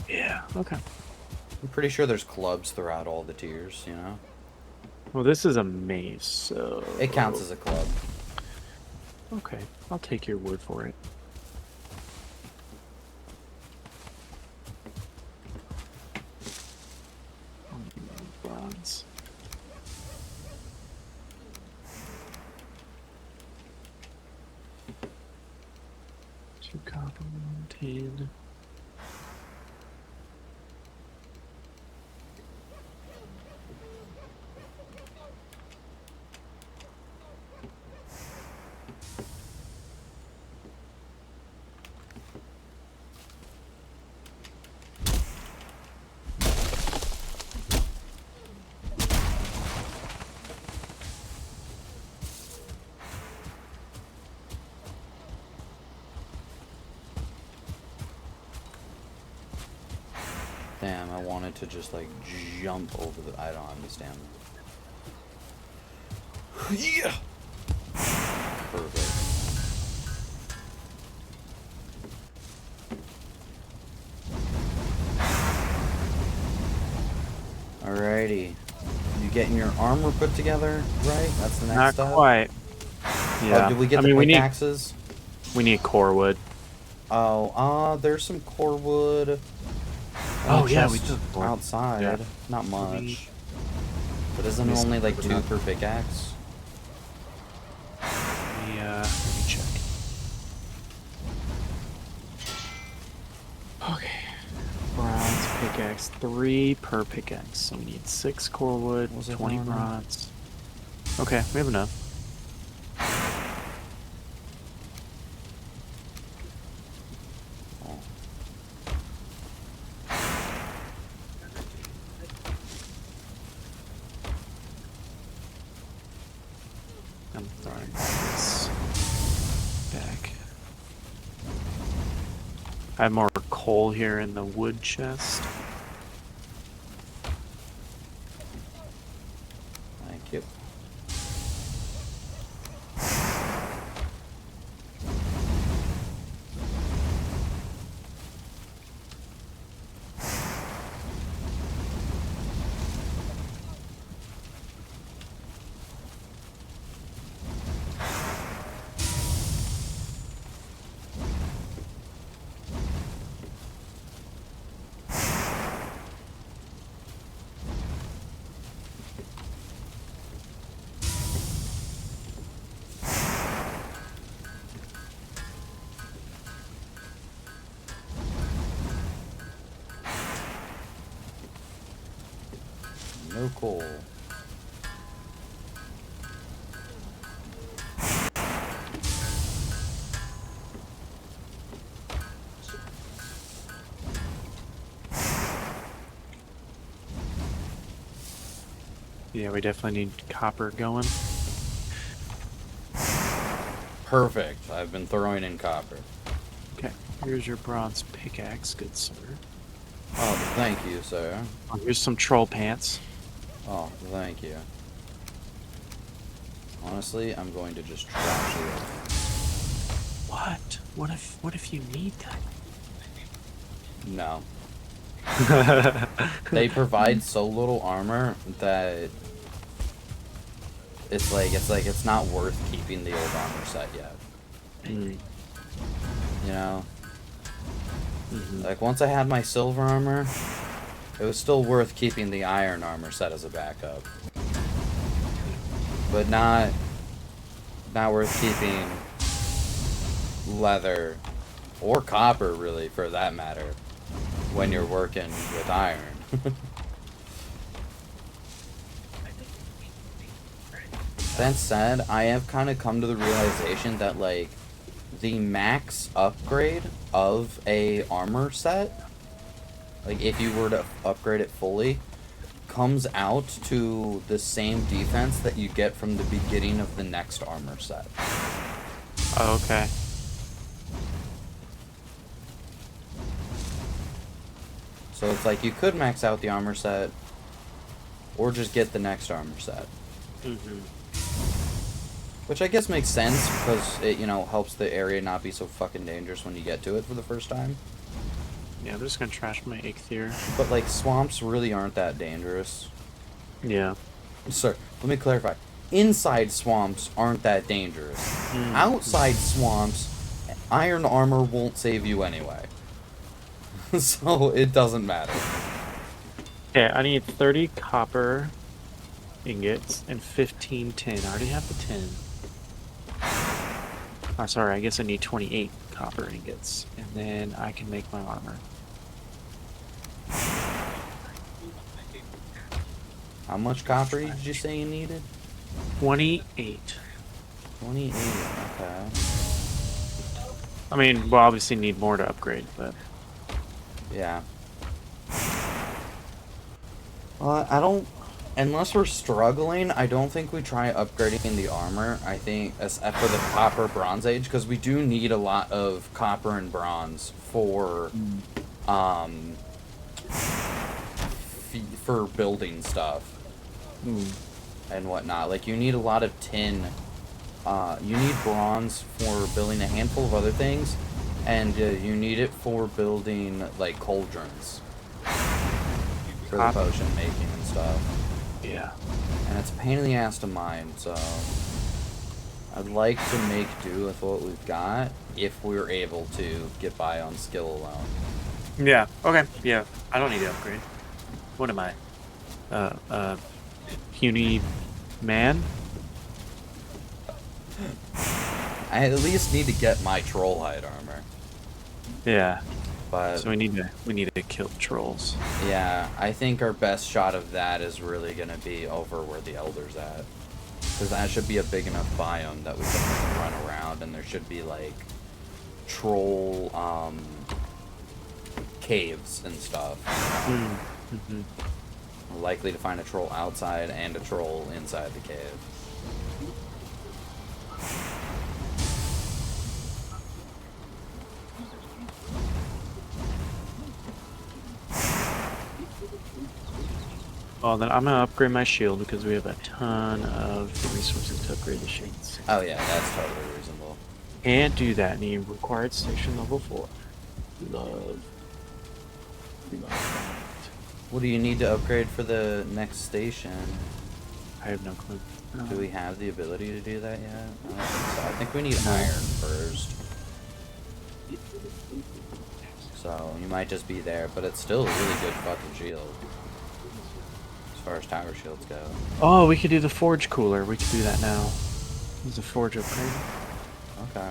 Yeah, okay. I'm pretty sure there's clubs throughout all the tiers, you know? Well, this is a maze, so... It counts as a club. Okay, I'll take your word for it. Bronze. Two copper, 1 tin. Damn, I wanted to just like jump over the. I don't understand. Yeah! Perfect. Alrighty. You getting your armor put together, right? That's the next Not step? quite. Yeah. Oh, did we get the pickaxes? We need core wood. Oh, there's some core wood. Oh, yeah, we just took core. outside. Yeah. Not much. We- But isn't it we only like split 2 it up. per pickaxe? Let me check. Okay. Bronze pickaxe, 3 per pickaxe. So we need 6 core wood, Was it 20 on there? bronze. Okay, we have enough. Oh. I'm throwing this back. I have more coal here in the wood chest. Thank you. No coal. Yeah, we definitely need copper going. Perfect. I've been throwing in copper. Okay, here's your bronze pickaxe, good sir. Oh, thank you, sir. Oh, here's some troll pants. Oh, thank you. Honestly, I'm going to just trash you. What? What if you need that? No. They provide so little armor that it's not worth keeping the old armor set yet. Mm. You know? Mm-hmm. Like, once I had my silver armor, it was still worth keeping the iron armor set as a backup. But not worth keeping leather or copper, really, for that matter, when you're working with iron. That said, I have kind of come to the realization that, like, the max upgrade of a armor set, like, if you were to upgrade it fully, comes out to the same defense that you get from the beginning of the next armor set. Oh, okay. So it's like you could max out the armor set, or just get the next armor set. Mm-hmm. Which I guess makes sense, because it, helps the area not be so fucking dangerous when you get to it for the first time. Yeah, I'm just gonna trash my Ichthir. But, like, swamps really aren't that dangerous. Yeah. Sir, let me clarify. Inside swamps aren't that dangerous. Mm. Outside swamps, iron armor won't save you anyway. So it doesn't matter. Okay, I need 30 copper ingots and 15 tin. I already have the tin. Oh, sorry, I guess I need 28 copper ingots, and then I can make my armor. How much copper did you say you needed? 28. 28, okay. I mean, we'll obviously need more to upgrade, but... Yeah. I don't... Unless we're struggling, I don't think we try upgrading the armor. I think, except for the copper bronze age, because we do need a lot of copper and bronze for, for building stuff. And whatnot. Like, you need a lot of tin. You need bronze for building a handful of other things, and you need it for building, like, cauldrons. For the potion making and stuff. Yeah. And it's a pain in the ass to mine, so I'd like to make do with what we've got if we're able to get by on skill alone. Yeah, okay, yeah. I don't need to upgrade. What am I? Puny man? I at least need to get my troll hide armor. Yeah. But so we need to kill the trolls. Yeah, I think our best shot of that is really gonna be over where the Elder's at. Because that should be a big enough biome that we can run around, and there should be, like, troll, caves and stuff. Mm-hmm. We're likely to find a troll outside and a troll inside the cave. Well, then I'm gonna upgrade my shield because we have a ton of resources to upgrade the shields. Oh yeah, that's totally reasonable. Can't do that. Need required station level 4. Love. What do you need to upgrade for the next station? I have no clue. Do we have the ability to do that yet? I don't think so. I think we need iron first. So you might just be there, but it's still a really good fucking shield. As far as tower shields go. Oh, we could do the forge cooler. We could do that now. Use the forge upgrade. Okay.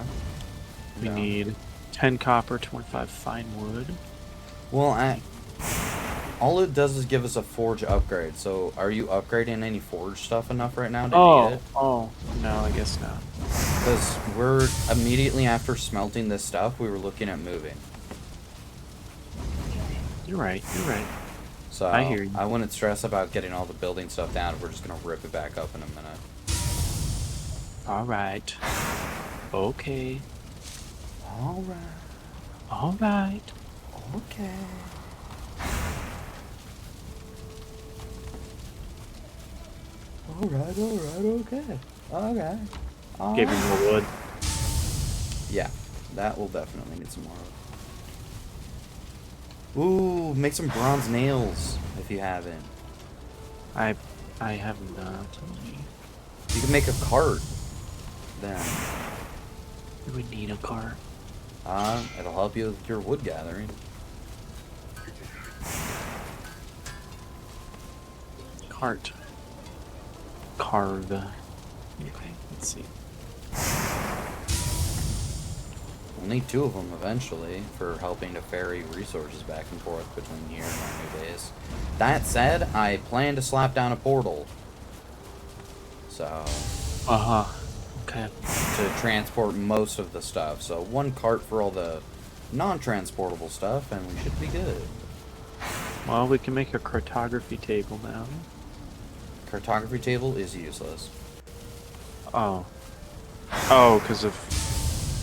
We need 10 copper, 25 fine wood. Well, all it does is give us a forge upgrade. So are you upgrading any forge stuff enough right now to need it? Oh, no, I guess not. Because we're immediately after smelting this stuff, we were looking at moving. You're right. So I hear you. I wouldn't stress about getting all the building stuff down. We're just gonna rip it back up in a minute. All right. Okay. All right. All right. Okay. All right. Okay. Okay. Give me more wood. Yeah, that will definitely need some more. Ooh, make some bronze nails if you haven't. I have not. You can make a cart then. You would need a cart. It'll help you with your wood gathering. Cart. Carve. Okay, let's see. We'll need 2 of them eventually for helping to ferry resources back and forth between here and our new base. That said, I plan to slap down a portal. So... Okay. to transport most of the stuff. So 1 cart for all the non-transportable stuff, and we should be good. Well, we can make a cartography table now. Cartography table is useless. Oh. Oh, because of...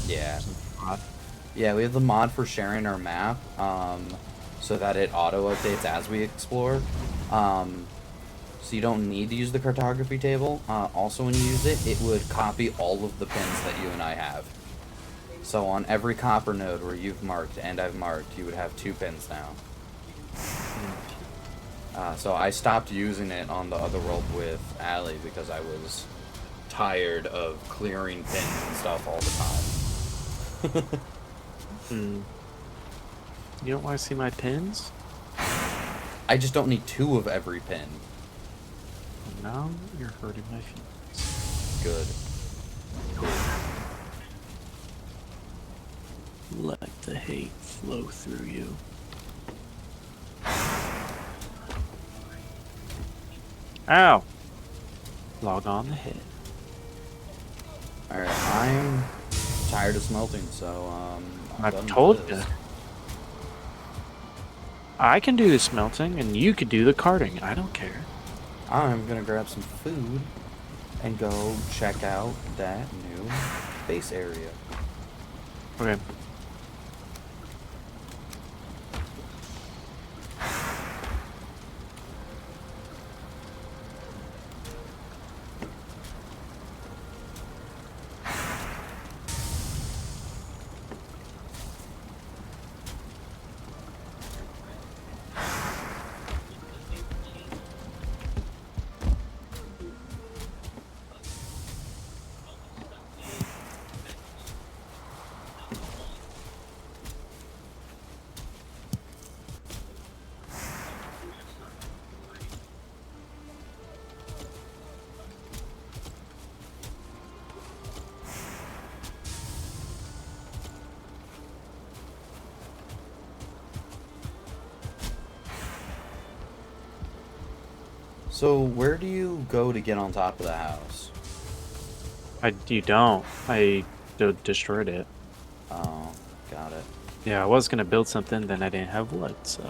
Yeah. mod. Yeah, we have the mod for sharing our map, so that it auto-updates as we explore. So you don't need to use the cartography table. Also, when you use it, it would copy all of the pins that you and I have. So on every copper node where you've marked and I've marked, you would have 2 pins now. So I stopped using it on the other world with Allie because I was tired of clearing pins and stuff all the time. You don't want to see my pins? I just don't need 2 of every pin. Now you're hurting my feelings. Good. Let the hate flow through you. Ow! Log on the head. Alright, I'm tired of smelting, so, I've told you. I can do the smelting, and you could do the carting. I don't care. I'm gonna grab some food and go check out that new base area. Okay. So, where do you go to get on top of the house? You don't. I destroyed it. Oh, got it. Yeah, I was gonna build something, then I didn't have wood, so.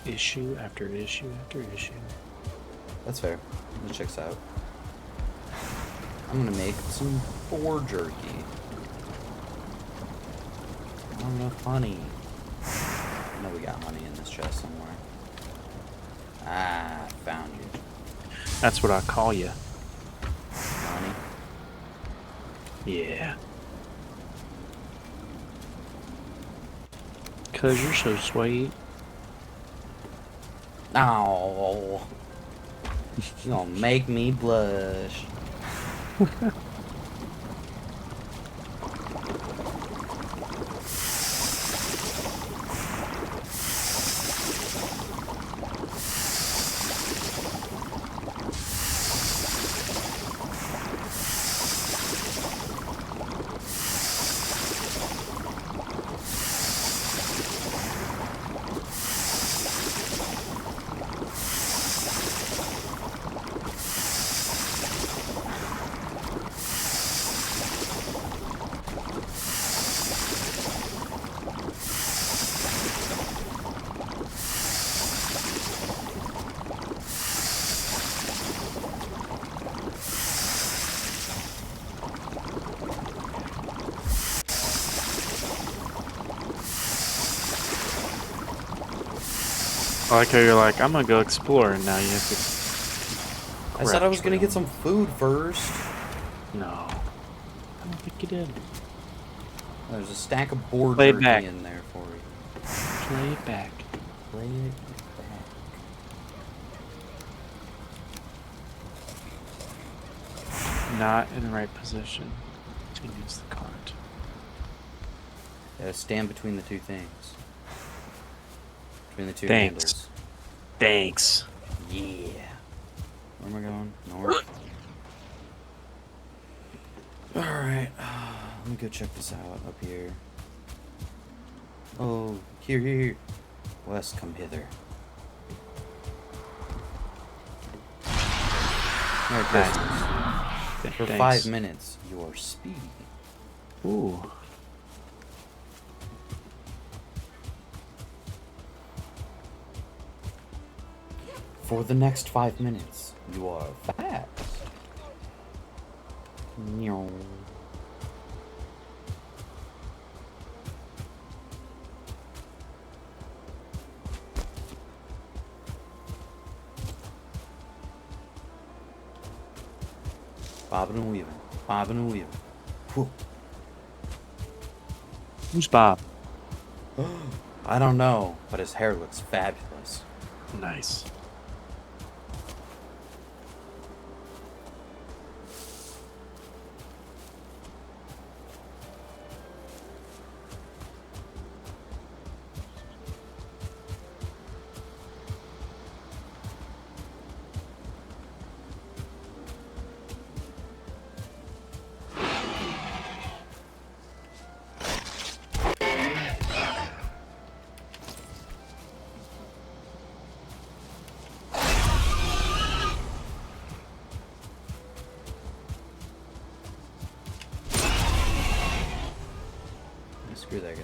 Issue after issue after issue. That's fair. That checks out. I'm gonna make some boar jerky. Not enough honey. I know we got honey in this chest somewhere. Ah, found you. That's what I call you. Honey? Yeah. 'Cause you're so sweet. Oh, you gonna make me blush. I like how you're like, I'm gonna go explore, and now you have to. I said I was gonna trail. get some food first. No, I don't think you did. There's a stack of board Play it jerky back. in there for you. Play it back. Play it back. Not in the right position to use the cart. Stand between the two things. Between the two Thanks. handles. Thanks. Yeah. Where am I going? North. Alright. Let me go check this out up here. Oh, here. West, come hither. Merry Christmas. For Thanks. 5 minutes, you are speedy. Ooh. For the next 5 minutes, you are fast. Meow. Bobbing and weaving. Bobbing and weaving. Whew. Who's Bob? I don't know, but his hair looks fabulous. Nice. Screw that guy.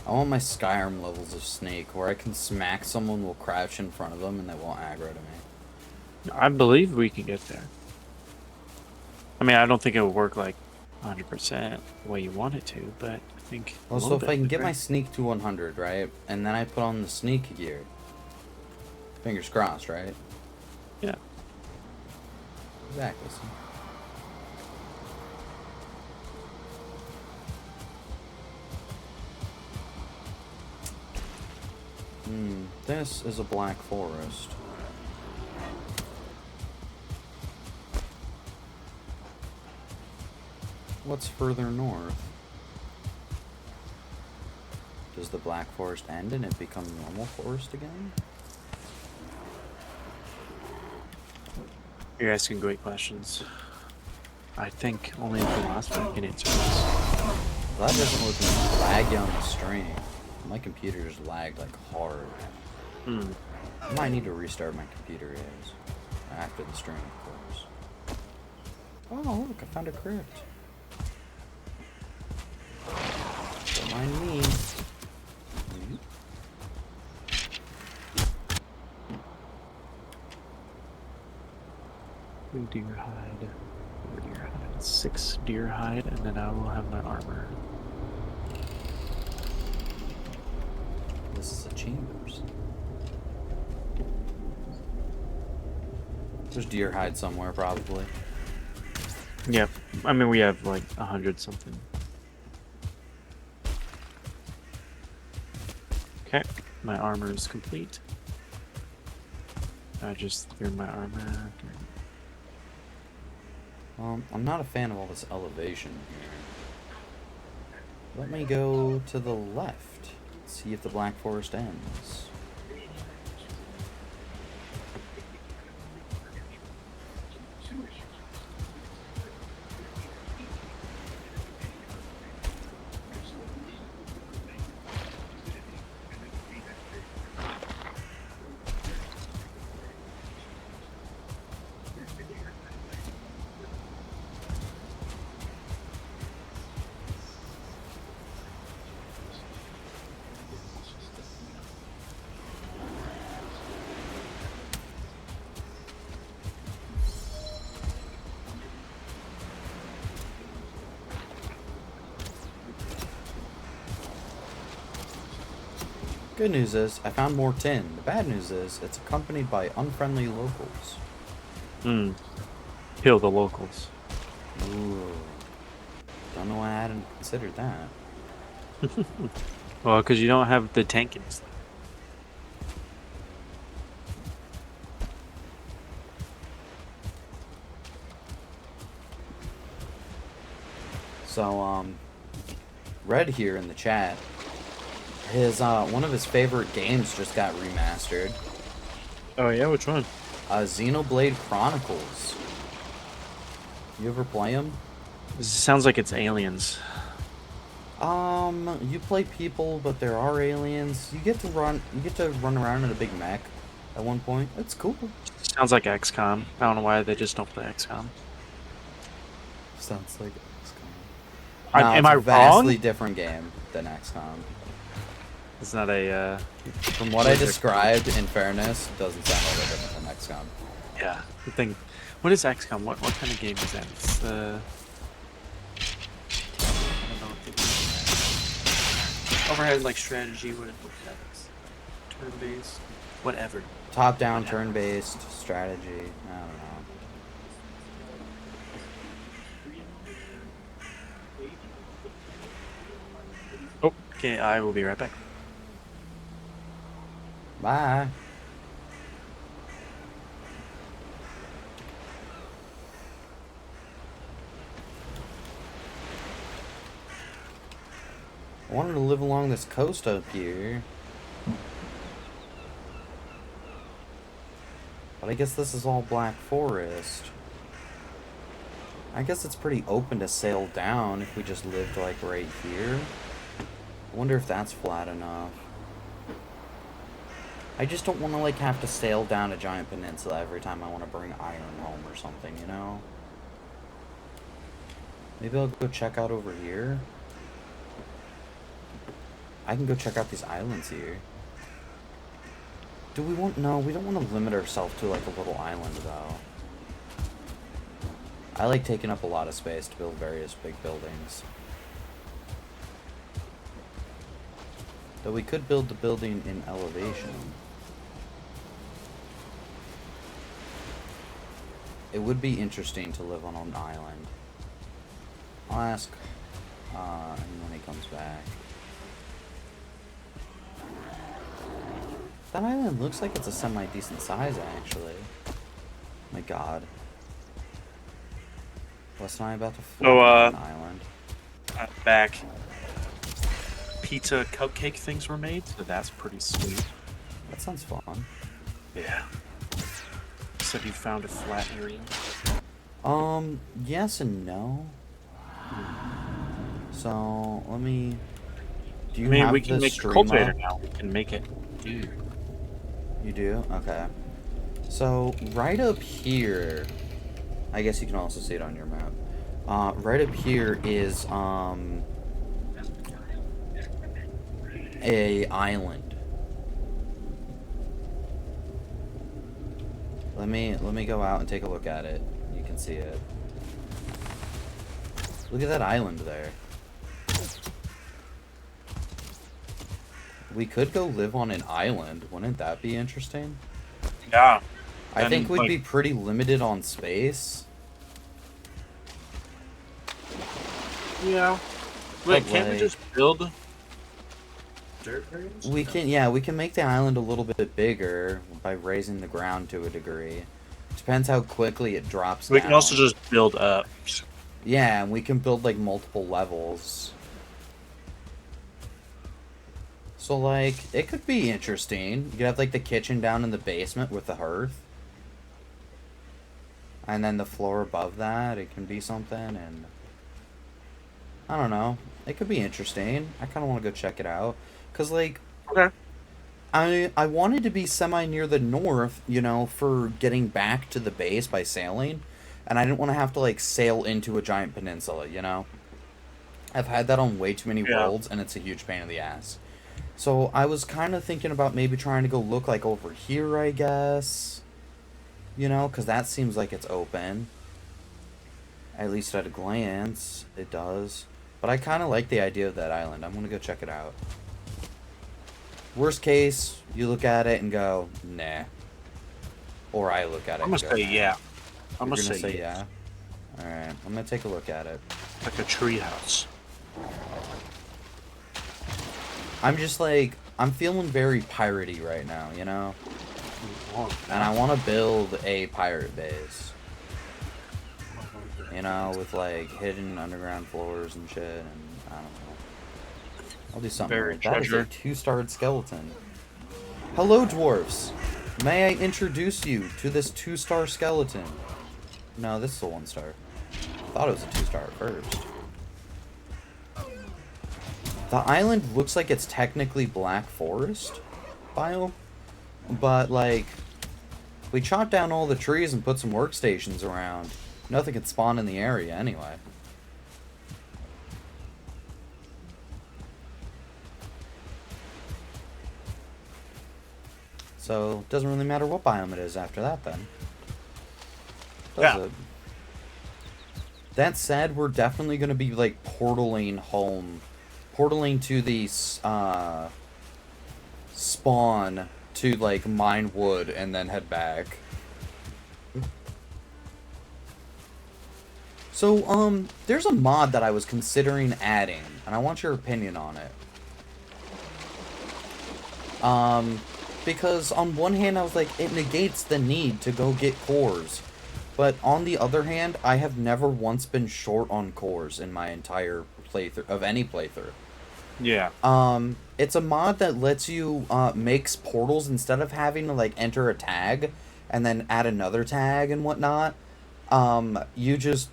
I want my Skyrim levels of Snake, where I can smack someone while crouch in front of them and they won't aggro to me. I believe we can get there. I mean, I don't think it will work like 100% the way you want it to, but I think. Also, if I can get my Sneak to 100, right, and then I put on the Sneak gear, fingers crossed, right? Yeah. Exactly. This is a black forest. What's further north? Does the black forest end and it become normal forest again? You're asking great questions. I think only the last one can answer this. Well, that doesn't look laggy on the stream. My computer just lagged like hard. I might need to restart my computer after the stream, of course. Oh, look, I found a crypt. Don't mind me. Deer hide. 6 deer hide, and then I will have my armor. This is a chambers. There's deer hide somewhere, probably. Yep. I mean, we have like 100 something. Okay, my armor is complete. I just threw my armor. I'm not a fan of all this elevation here. Let me go to the left. See if the Black Forest ends. Good news is, I found more tin. The bad news is, it's accompanied by unfriendly locals. Hmm. Kill the locals. Ooh. Don't know why I hadn't considered that. Well, because you don't have the tankins. So, Red here in the chat, his one of his favorite games just got remastered. Oh yeah, which one? Xenoblade Chronicles. You ever play them? This sounds like it's aliens. You play people, but there are aliens. You get to run around in a big mech at one point. It's cool. Sounds like XCOM. I don't know why they just don't play XCOM. Sounds like XCOM. No, Am it's I a vastly wrong? different game than XCOM. It's not a. From what I described, in fairness, doesn't sound all that different than XCOM. Yeah. The thing. What is XCOM? What kind of game is that? It's I don't know what they do. Overhead like strategy. What that's turn based. Whatever. Top-down, turn-based strategy. I don't know. Oh, okay. I will be right back. Bye. I wanted to live along this coast up here. But I guess this is all Black Forest. I guess it's pretty open to sail down if we just lived like right here. I wonder if that's flat enough. I just don't want to like have to sail down a giant peninsula every time I want to bring iron home or something, you know? Maybe I'll go check out over here. I can go check out these islands here. Do we want... No, we don't want to limit ourselves to like a little island though. I like taking up a lot of space to build various big buildings. Though we could build the building in elevation. It would be interesting to live on an island. I'll ask when he comes back. That island looks like it's a semi-decent size, actually. My god. Wes and I about to fly on an island. Back. Pizza cupcake things were made, so that's pretty sweet. That sounds fun. Yeah. Said you found a flat area. Yes and no. So, let me... Do you have we can the make a stream cultivator up? now. We can make it. Dude. You do? Okay. So, right up here... I guess you can also see it on your map. Right up here is, a island. Let me go out and take a look at it. You can see it. Look at that island there. We could go live on an island. Wouldn't that be interesting? Yeah. I think we'd be pretty limited on space. Yeah. Wait, can't we just build dirt areas? We can, yeah, we can make the island a little bit bigger by raising the ground to a degree. Depends how quickly it drops down. We can also just build up. Yeah, and we can build like multiple levels. So like, it could be interesting. You could have like the kitchen down in the basement with the hearth. And then the floor above that, it can be something, and... I don't know. It could be interesting. I kind of want to go check it out. Because, like... Okay. I wanted to be semi-near the north, you know, for getting back to the base by sailing. And I didn't want to have to, like, sail into a giant peninsula, you know? I've had that on way too many worlds, and it's a huge pain in the ass. So, I was kind of thinking about maybe trying to go look, like, over here, I guess. You know, because that seems like it's open. At least at a glance, it does. But I kind of like the idea of that island. I'm going to go check it out. Worst case, you look at it and go, nah. Or I look at it I'm and gonna go, say nah. yeah. I'm You're gonna gonna say say yes. yeah? Alright, I'm gonna take a look at it. Like a tree house. I'm just like, I'm feeling very piratey right now, you know? Oh, And I want to build a pirate base. You know, with like hidden underground floors and shit, and I don't know. I'll do something Buried weird. That is a treasure. 2-starred skeleton. Hello, dwarfs! May I introduce you to this 2-star skeleton? No, this is a 1-star. Thought it was a 2-star at first. The island looks like it's technically Black Forest biome, but like, we chopped down all the trees and put some workstations around. Nothing could spawn in the area anyway. So, it doesn't really matter what biome it is after that then. Does it? That said, we're definitely going to be like portaling home. Portaling to the spawn to like mine wood and then head back. So, there's a mod that I was considering adding, and I want your opinion on it. Because on one hand I was like, it negates the need to go get cores. But on the other hand, I have never once been short on cores in my entire playthrough, of any playthrough. Yeah. It's a mod that lets you, makes portals instead of having to, like, enter a tag and then add another tag and whatnot. You just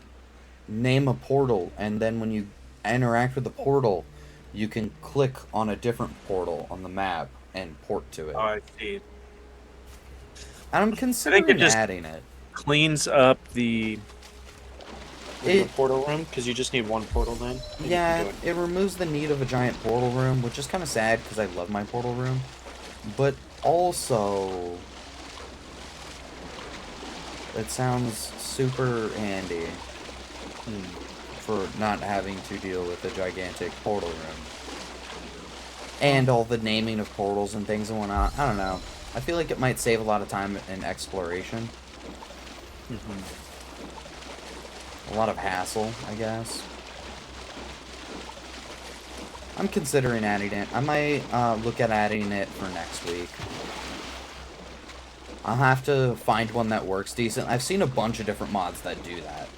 name a portal, and then when you interact with the portal, you can click on a different portal on the map and port to it. Oh, I see. And I'm considering just adding it. Cleans up the portal room because you just need one portal then. Yeah, it removes the need of a giant portal room, which is kind of sad because I love my portal room. But also, it sounds super handy for not having to deal with a gigantic portal room. And all the naming of portals and things and whatnot. I don't know. I feel like it might save a lot of time in exploration. A lot of hassle, I guess. I'm considering adding it. I might look at adding it for next week. I'll have to find one that works decent. I've seen a bunch of different mods that do that.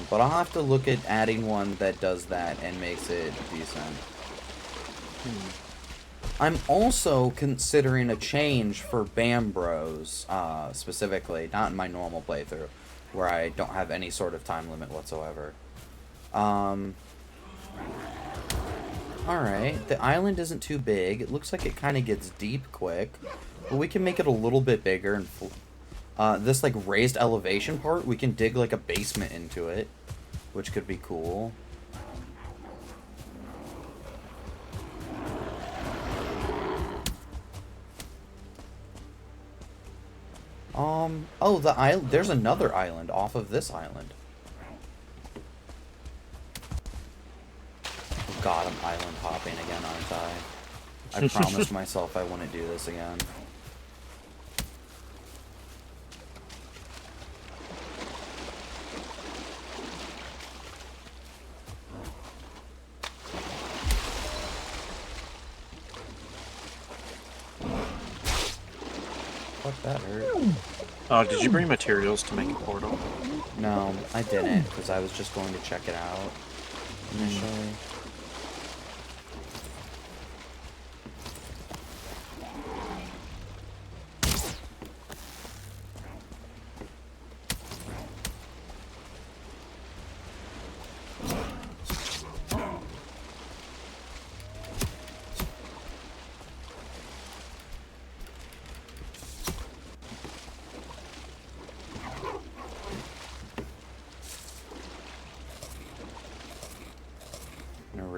But I'll have to look at adding one that does that and makes it decent. I'm also considering a change for Bambros, specifically, not in my normal playthrough, where I don't have any sort of time limit whatsoever. Alright, the island isn't too big. It looks like it kind of gets deep quick, but we can make it a little bit bigger. And this, like, raised elevation part, we can dig, like, a basement into it, which could be cool. Oh, the island. There's another island off of this island. Oh God, I'm island hopping again, aren't I? I promised myself I wouldn't do this again. Fuck, that hurt. Oh, did you bring materials to make a portal? No, I didn't, because I was just going to check it out initially.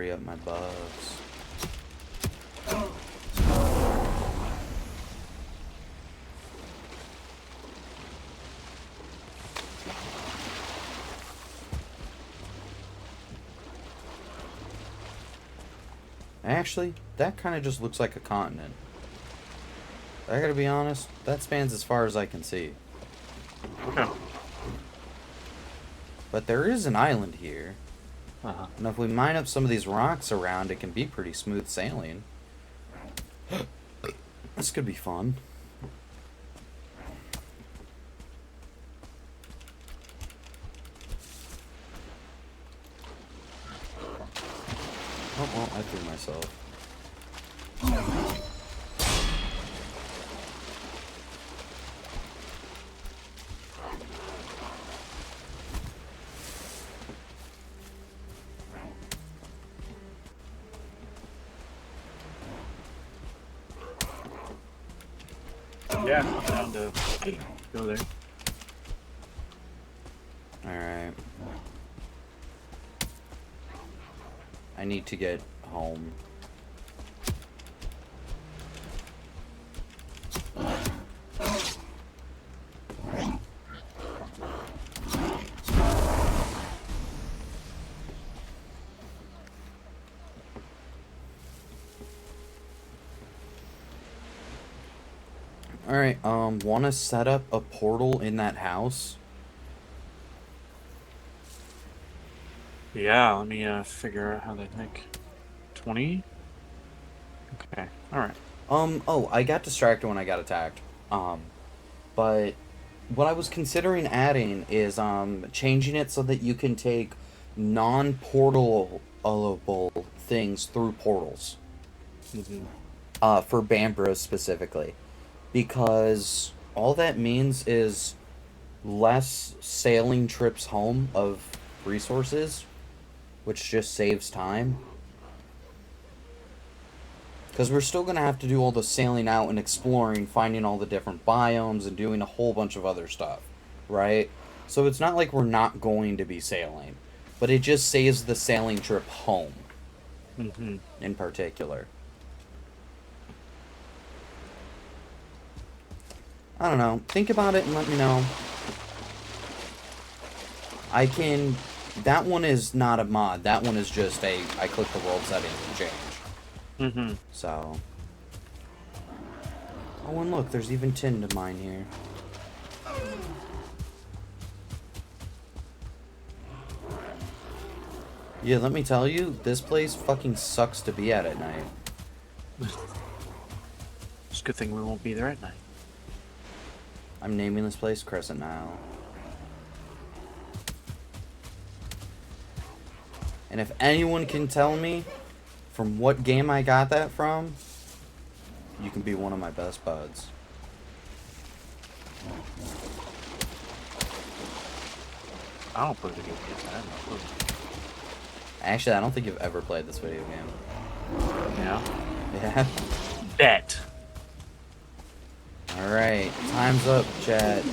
Up my bugs. Actually, that kind of just looks like a continent. I gotta be honest, that spans as far as I can see. Okay. But there is an island here. Uh-huh. And if we mine up some of these rocks around, it can be pretty smooth sailing. This could be fun. Oh, well, I threw myself. Yeah, I'm down to go there. Alright. I need to get home. Alright, want to set up a portal in that house? Yeah, let me figure out how they think. 20? Okay, alright. Oh, I got distracted when I got attacked. But what I was considering adding is, changing it so that you can take non-portalable things through portals. Mm-hmm. For Bambros specifically. Because all that means is less sailing trips home of resources, which just saves time. Because we're still going to have to do all the sailing out and exploring, finding all the different biomes, and doing a whole bunch of other stuff, right? So it's not like we're not going to be sailing, but it just saves the sailing trip home, in particular. I don't know. Think about it and let me know. I can... That one is not a mod. That one is just a... I click the world settings and change. Mm-hmm. So... Oh, and look, there's even tin to mine here. Yeah, let me tell you, this place fucking sucks to be at night. It's a good thing we won't be there at night. I'm naming this place Crescent now. And if anyone can tell me from what game I got that from, you can be one of my best buds. I don't play video games. I have no clue. Actually, I don't think you've ever played this video game. Yeah. Yeah? Bet. Alright, time's up, chat.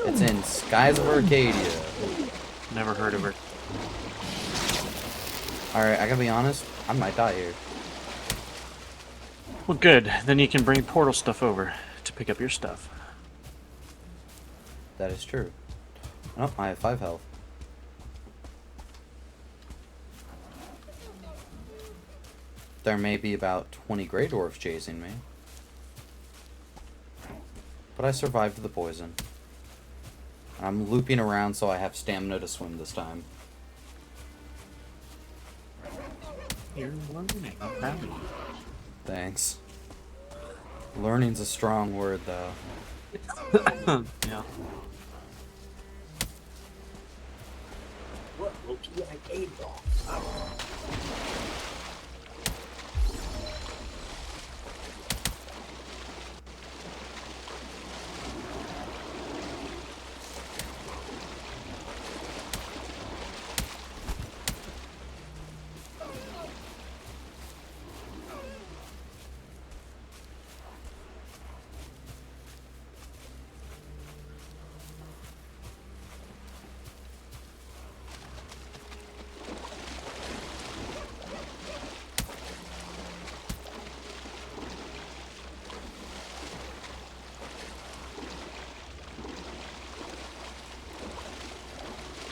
It's in Skies of Arcadia. Never heard of her. Alright, I gotta be honest, I might die here. Well, good. Then you can bring portal stuff over to pick up your stuff. That is true. Oh, I have 5 health. There may be about 20 Grey Dwarfs chasing me. But I survived the poison. I'm looping around so I have stamina to swim this time. You're learning. I'm proud of you. Thanks. Learning's a strong word, though. Yeah. What looks like a dog?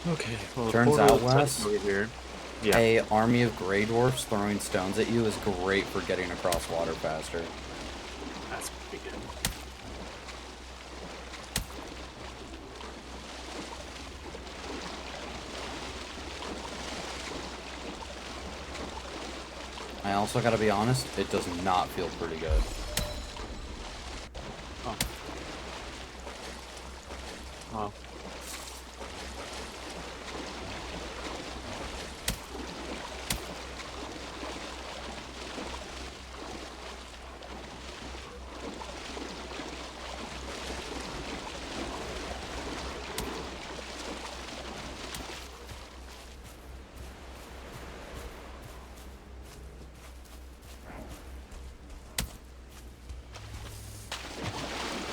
Okay. Well, the Turns portal out, is Wes, over here. Yeah. a army of Grey Dwarfs throwing stones at you is great for getting across water faster. That's pretty good. I also gotta be honest, it does not feel pretty good. Oh. Well.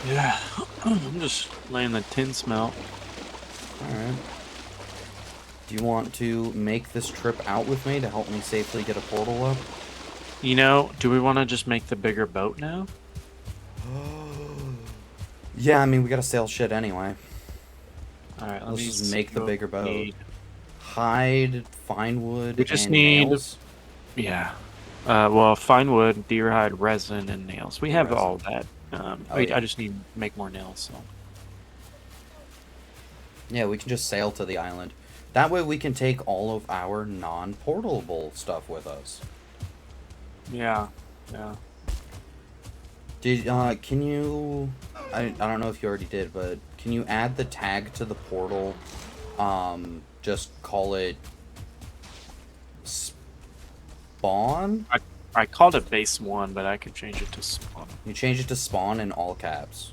Yeah, I'm just laying the tin smelt. Alright. Do you want to make this trip out with me to help me safely get a portal up? You know, do we want to just make the bigger boat now? Yeah, I mean, we gotta sail shit anyway. Alright, Let's just make the bigger boat. Hide, fine wood, We just and need... nails. Yeah. Well, fine wood, deer hide, resin, and nails. We have Resin. all that. Oh, yeah. I just need to make more nails, so... Yeah, we can just sail to the island. That way we can take all of our non-portable stuff with us. Yeah, yeah. Can you... I don't know if you already did, but can you add the tag to the portal? Just call it... Spawn? I called it base 1, but I could change it to spawn. You change it to spawn in all caps.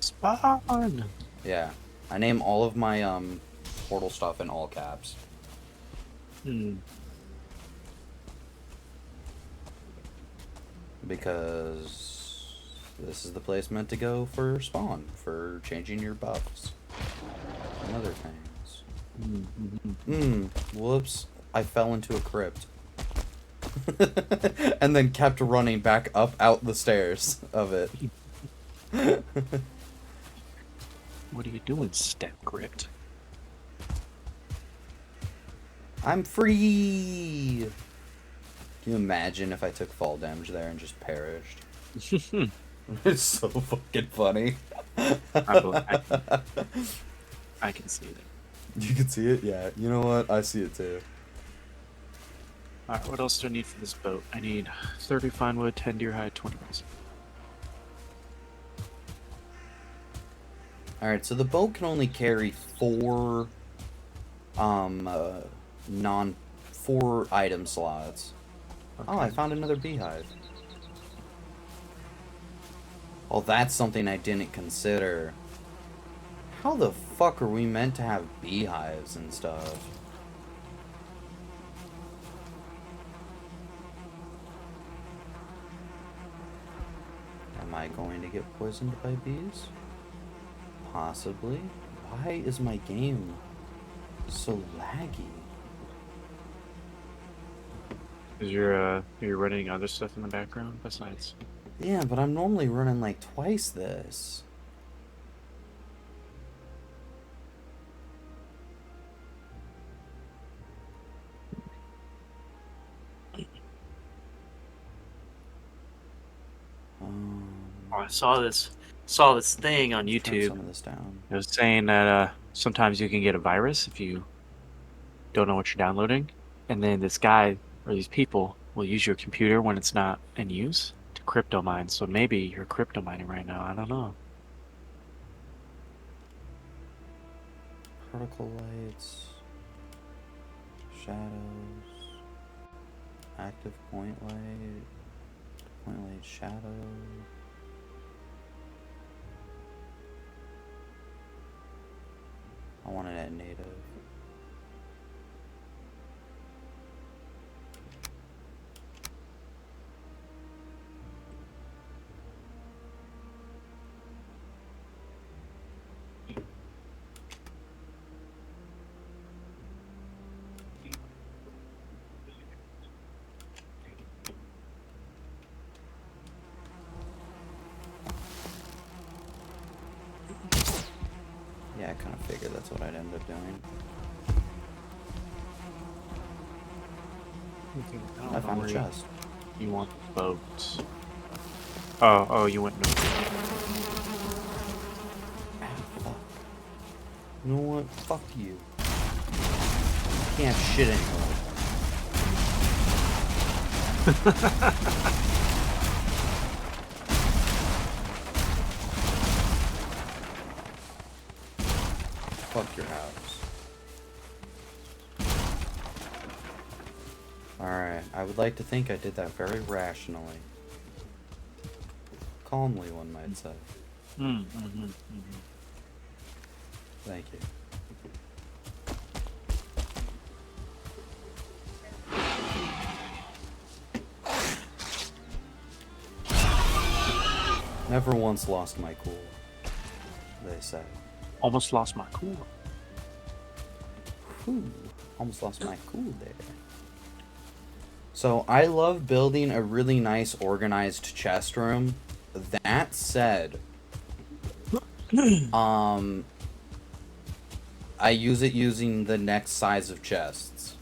Spawn! Yeah. I name all of my, portal stuff in all caps. Because this is the place meant to go for spawn, for changing your buffs and other things. Whoops. I fell into a crypt. And then kept running back up out the stairs of it. What are you doing, step crypt? I'm free! Can you imagine if I took fall damage there and just perished? It's so fucking funny. I can see it. You can see it? Yeah. You know what? I see it too. Alright, what else do I need for this boat? I need 30 fine wood, 10 deer hide, 20 resin. Alright, so the boat can only carry 4 item slots. Okay. Oh, I found another beehive. Oh, that's something I didn't consider. How the fuck are we meant to have beehives and stuff? Am I going to get poisoned by bees? Possibly. Why is my game so laggy? Is you're running other stuff in the background besides? Yeah, but I'm normally running like twice this. Oh, I saw this thing on YouTube. Turn some of this down. It was saying that sometimes you can get a virus if you don't know what you're downloading, and then this guy or these people will use your computer when it's not in use to crypto mine. So maybe you're crypto mining right now. I don't know. Particle lights, shadows, active point light shadow. I want it at native. Yeah, I kind of figured that's what I'd end up doing. I found a chest. You want the boat. Oh, you went no. Ah, fuck. You know what? Fuck you. Can't have shit anymore. Fuck your house. Alright, I would like to think I did that very rationally. Calmly, one might say. Thank you. Never once lost my cool, they say. Almost lost my cool. Whew, almost lost my cool there. So I love building a really nice organized chest room. That said, I use it using the next size of chests.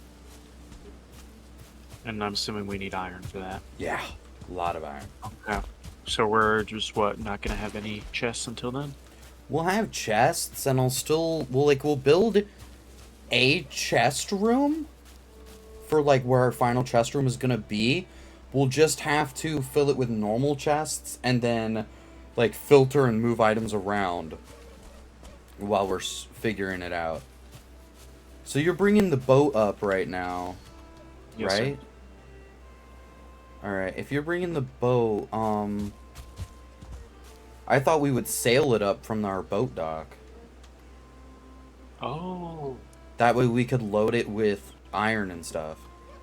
And I'm assuming we need iron for that. Yeah, a lot of iron. Okay. So we're just not gonna have any chests until then? We'll have chests, and we'll build a chest room for like where our final chest room is gonna be. We'll just have to fill it with normal chests, and then like filter and move items around while we're figuring it out. So you're bringing the boat up right now, Yes, right? sir. All right. If you're bringing the boat, I thought we would sail it up from our boat dock. Oh. That way we could load it with iron and stuff.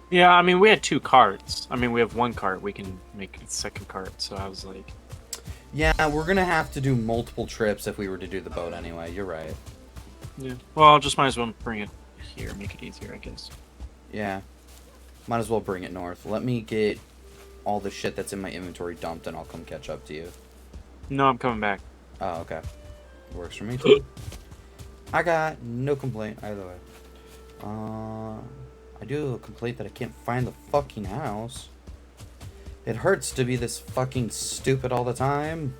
Yeah, I mean, we had 2 carts. I mean, we have 1 cart. We can make a second cart. So I was like... Yeah, we're gonna have to do multiple trips if we were to do the boat anyway. You're right. Yeah. Well, just might as well bring it here. Make it easier, I guess. Yeah. Might as well bring it north. Let me get all the shit that's in my inventory dumped, and I'll come catch up to you. No, I'm coming back. Oh, okay. Works for me, too. I got no complaint either way. I do have a complaint that I can't find the fucking house. It hurts to be this fucking stupid all the time.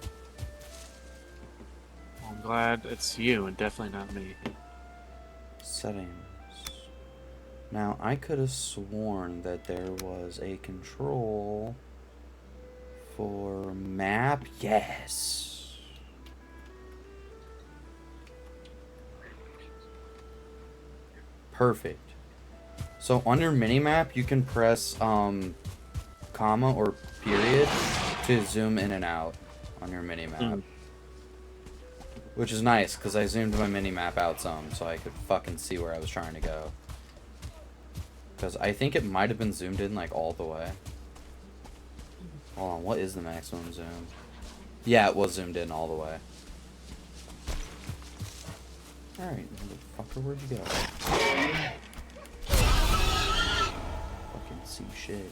I'm glad it's you and definitely not me. Settings. Now, I could have sworn that there was a control for map. Yes. Perfect. So under minimap, you can press comma or period to zoom in and out on your minimap. Which is nice, because I zoomed my minimap out some, so I could fucking see where I was trying to go. Because I think it might have been zoomed in, like, all the way. Hold on, what is the maximum zoom? Yeah, it was zoomed in all the way. Alright, motherfucker, where'd you go? Fucking see shit.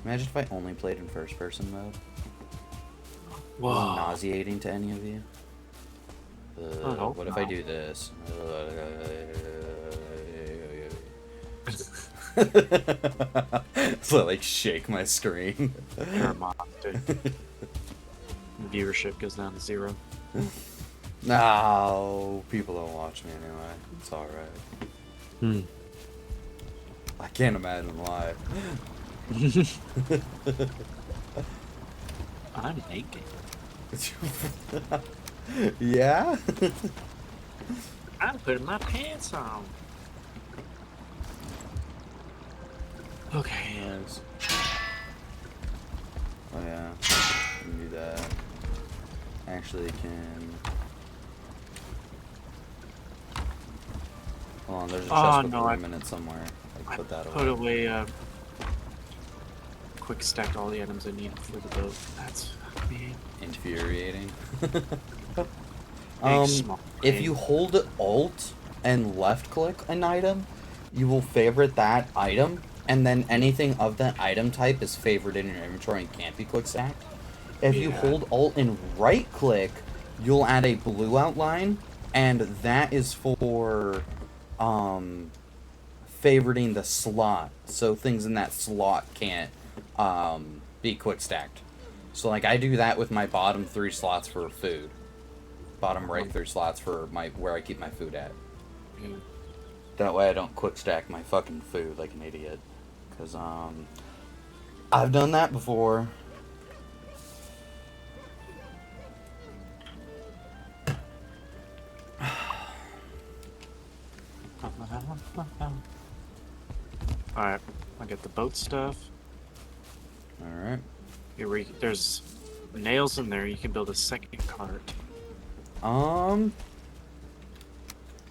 Imagine if I only played in first person mode. Whoa. Was it nauseating to any of you? What if I do this? So like shake my screen. You're a monster. Viewership goes down to 0. No, people don't watch me anyway. It's alright. I can't imagine why. I'm naked. Yeah? I'm putting my pants on. Okay. Nice. Oh yeah, can do that. Actually can... Hold on, there's a chest with ornament somewhere. I put that away. Put away, quick stacked all the items I need for the boat. That's Infuriating. small If thing. you hold Alt and left click an item, you will favorite that item, and then anything of that item type is favored in your inventory and can't be quick stacked. If you hold Alt and right click, you'll add a blue outline, and that is for favoriting the slot, so things in that slot can't be quick stacked. So like I do that with my bottom 3 slots for food. Bottom right 3 slots for where I keep my food at. Yeah. That way I don't quick stack my fucking food like an idiot. Cause I've done that before. Alright, I got the boat stuff. Alright. Here there's nails in there. You can build a second cart. I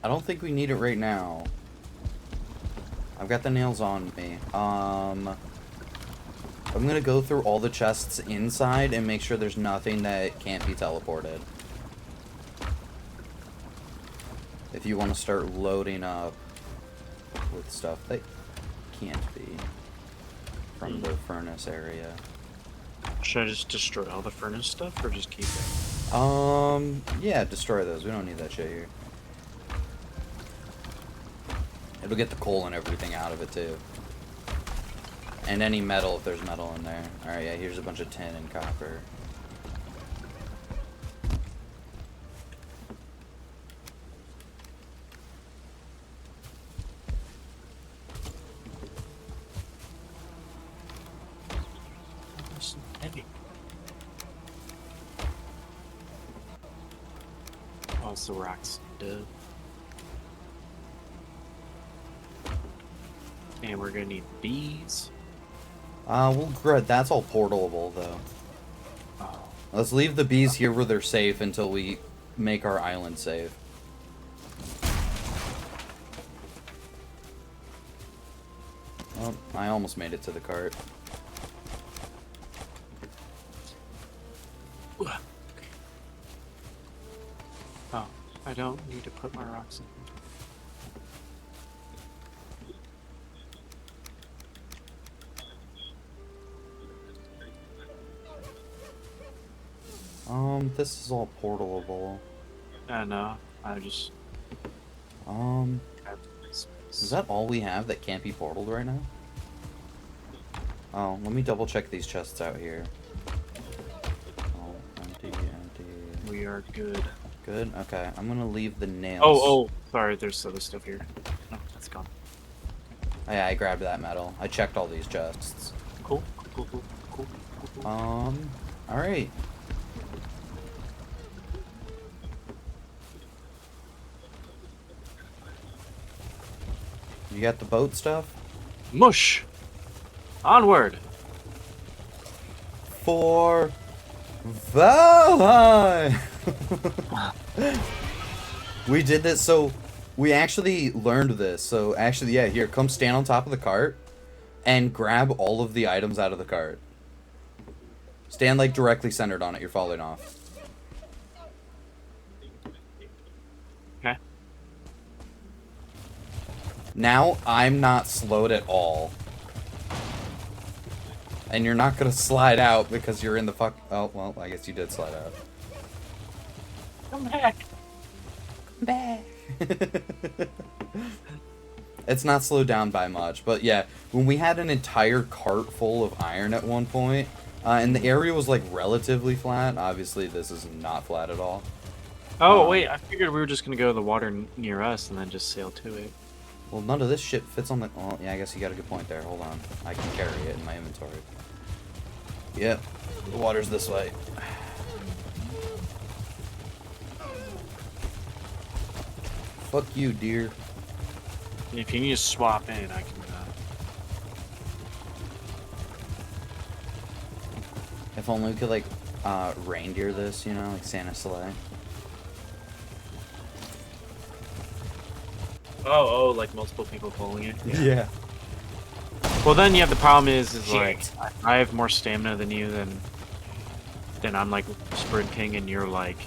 don't think we need it right now. I've got the nails on me. I'm gonna go through all the chests inside and make sure there's nothing that can't be teleported. If you want to start loading up with stuff that can't be from the furnace area. Should I just destroy all the furnace stuff or just keep it? Yeah, destroy those. We don't need that shit here. It'll get the coal and everything out of it too. And any metal if there's metal in there. Alright, yeah, here's a bunch of tin and copper. Heavy. Also rocks. Duh. And we're gonna need bees. That's all portable though. Oh. Let's leave the bees here where they're safe until we make our island safe. Oh, I almost made it to the cart. Oh, I don't need to put my rocks in. This is all portable. No, I just... Is that all we have that can't be portaled right now? Oh, let me double check these chests out here. Oh, empty. We are good. Good? Okay, I'm gonna leave the nails. Oh, sorry, there's other stuff here. No, that's gone. Oh, yeah, I grabbed that metal. I checked all these chests. Cool. Alright. You got the boat stuff? Mush! Onward! For Valheim! We did this, so we actually learned this. So actually, yeah, here, come stand on top of the cart and grab all of the items out of the cart. Stand like directly centered on it, you're falling off. Okay. Now I'm not slowed at all. And you're not gonna slide out because you're in the fuck. Oh, well, I guess you did slide out. Come back! Come back! It's not slowed down by much, but yeah, when we had an entire cart full of iron at one point, and the area was like relatively flat, obviously this is not flat at all. Oh, wait, I figured we were just gonna go to the water near us and then just sail to it. Well, none of this shit fits on the... Well, yeah, I guess you got a good point there. Hold on. I can carry it in my inventory. Yep. The water's this way. Fuck you, dear. If you need to swap in, I can... If only we could, like, reindeer this, you know? Like Santa sleigh. Oh, like multiple people pulling it? Yeah. Well, then you have the problem is Shit. like, I have more stamina than you, then I'm like sprinting and you're like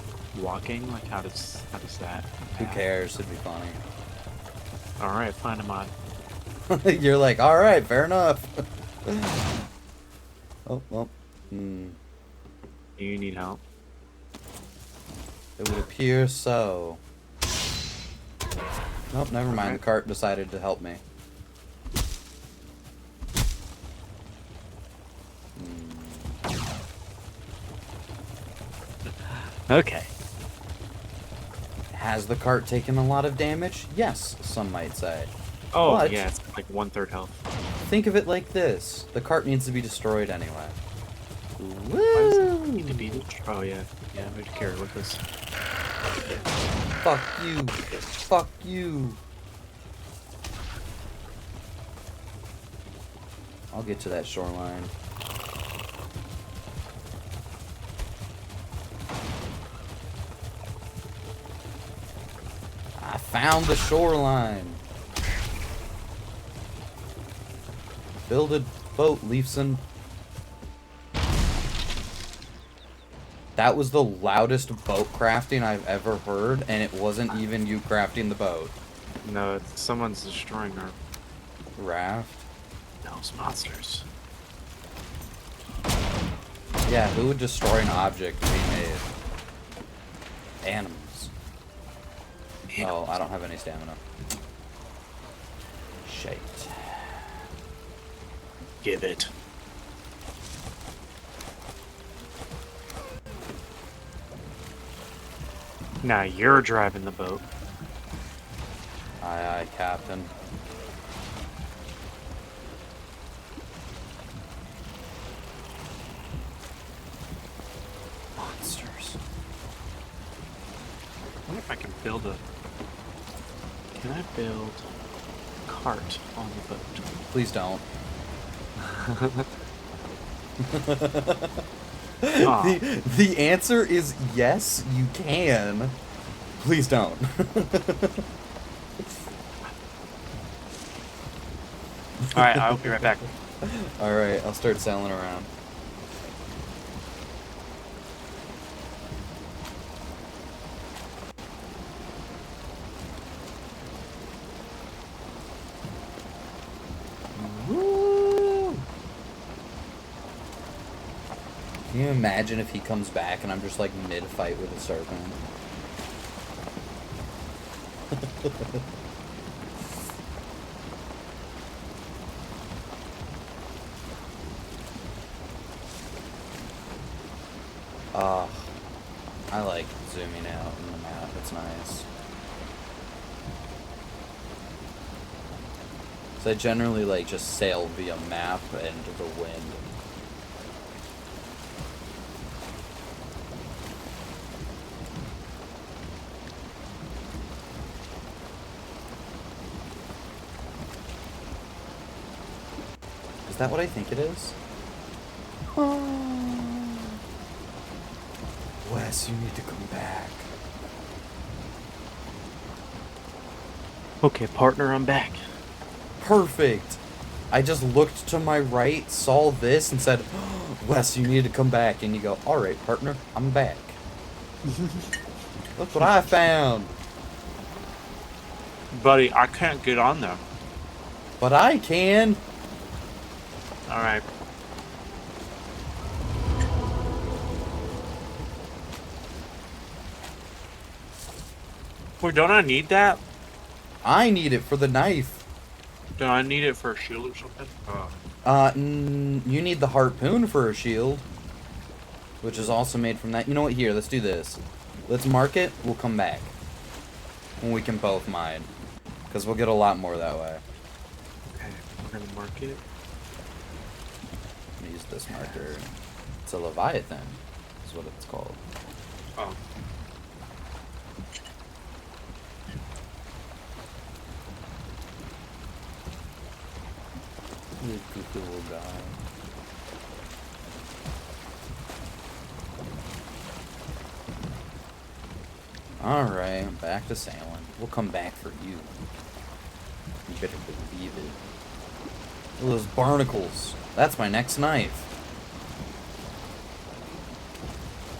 walking. Like, how does that Who happen? cares? It'd be funny. Alright, find a mod. You're like, alright, fair enough. Oh, well. You need help. It would appear so. Nope, never mind. The cart decided to help me. Okay. Has the cart taken a lot of damage? Yes, some might say. Oh, But yeah, it's like 1/3 health. think of it like this. The cart needs to be destroyed anyway. Why does it Woo! need to be Oh, yeah. Yeah, we have to carry it with us. Fuck you. Fuck you. I'll get to that shoreline. I found the shoreline. Build a boat, Leafson. That was the loudest boat crafting I've ever heard, and it wasn't even you crafting the boat. No, someone's destroying our Raft? those monsters. Yeah, who would destroy an object we made? Animals. Oh, I don't have any stamina. Shit. Give it. Now you're driving the boat. Aye, aye, Captain. Monsters. I wonder if I can build a... Can I build a cart on the boat? Please don't. Aw. The answer is yes, you can. Please don't. Alright, I'll be right back. Alright, I'll start sailing around. Woo! Can you imagine if he comes back and I'm just like mid-fight with a serpent? I like zooming out in the map, it's nice. So I generally like just sail via map and the wind. Is that what I think it is? Wes, you need to come back. Okay, partner, I'm back. Perfect. I just looked to my right, saw this, and said, Wes, you need to come back. And you go, alright, partner, I'm back. Look what I found. Buddy, I can't get on there. But I can. Alright. Wait, don't I need that? I need it for the knife. Do I need it for a shield or something? You need the harpoon for a shield. Which is also made from that. You know what? Here, let's do this. Let's mark it. We'll come back. And we can both mine. Because we'll get a lot more that way. Okay, we're gonna mark it. I'm gonna use this marker. It's a Leviathan, is what it's called. Oh. You goofy little guy. Alright, back to sailing. We'll come back for you. You better believe it. Look at those barnacles. That's my next knife.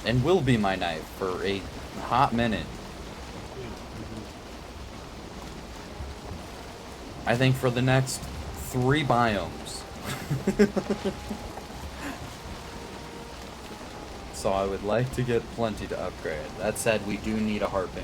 And will be my knife for a hot minute. I think for the next 3 biomes. So I would like to get plenty to upgrade. That said, we do need a harpoon.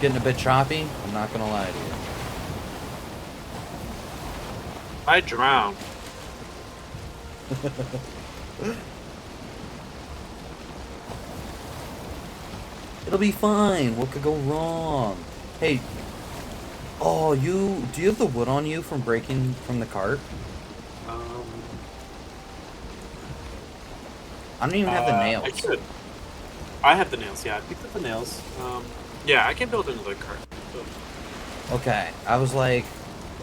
getting a bit choppy. I'm not gonna lie to you. I drowned. It'll be fine. What could go wrong? Hey. Oh, do you have the wood on you from breaking from the cart? I don't even have the nails. I could. I have the nails. Yeah, I picked up the nails. Yeah, I can build another cart. Okay, I was like,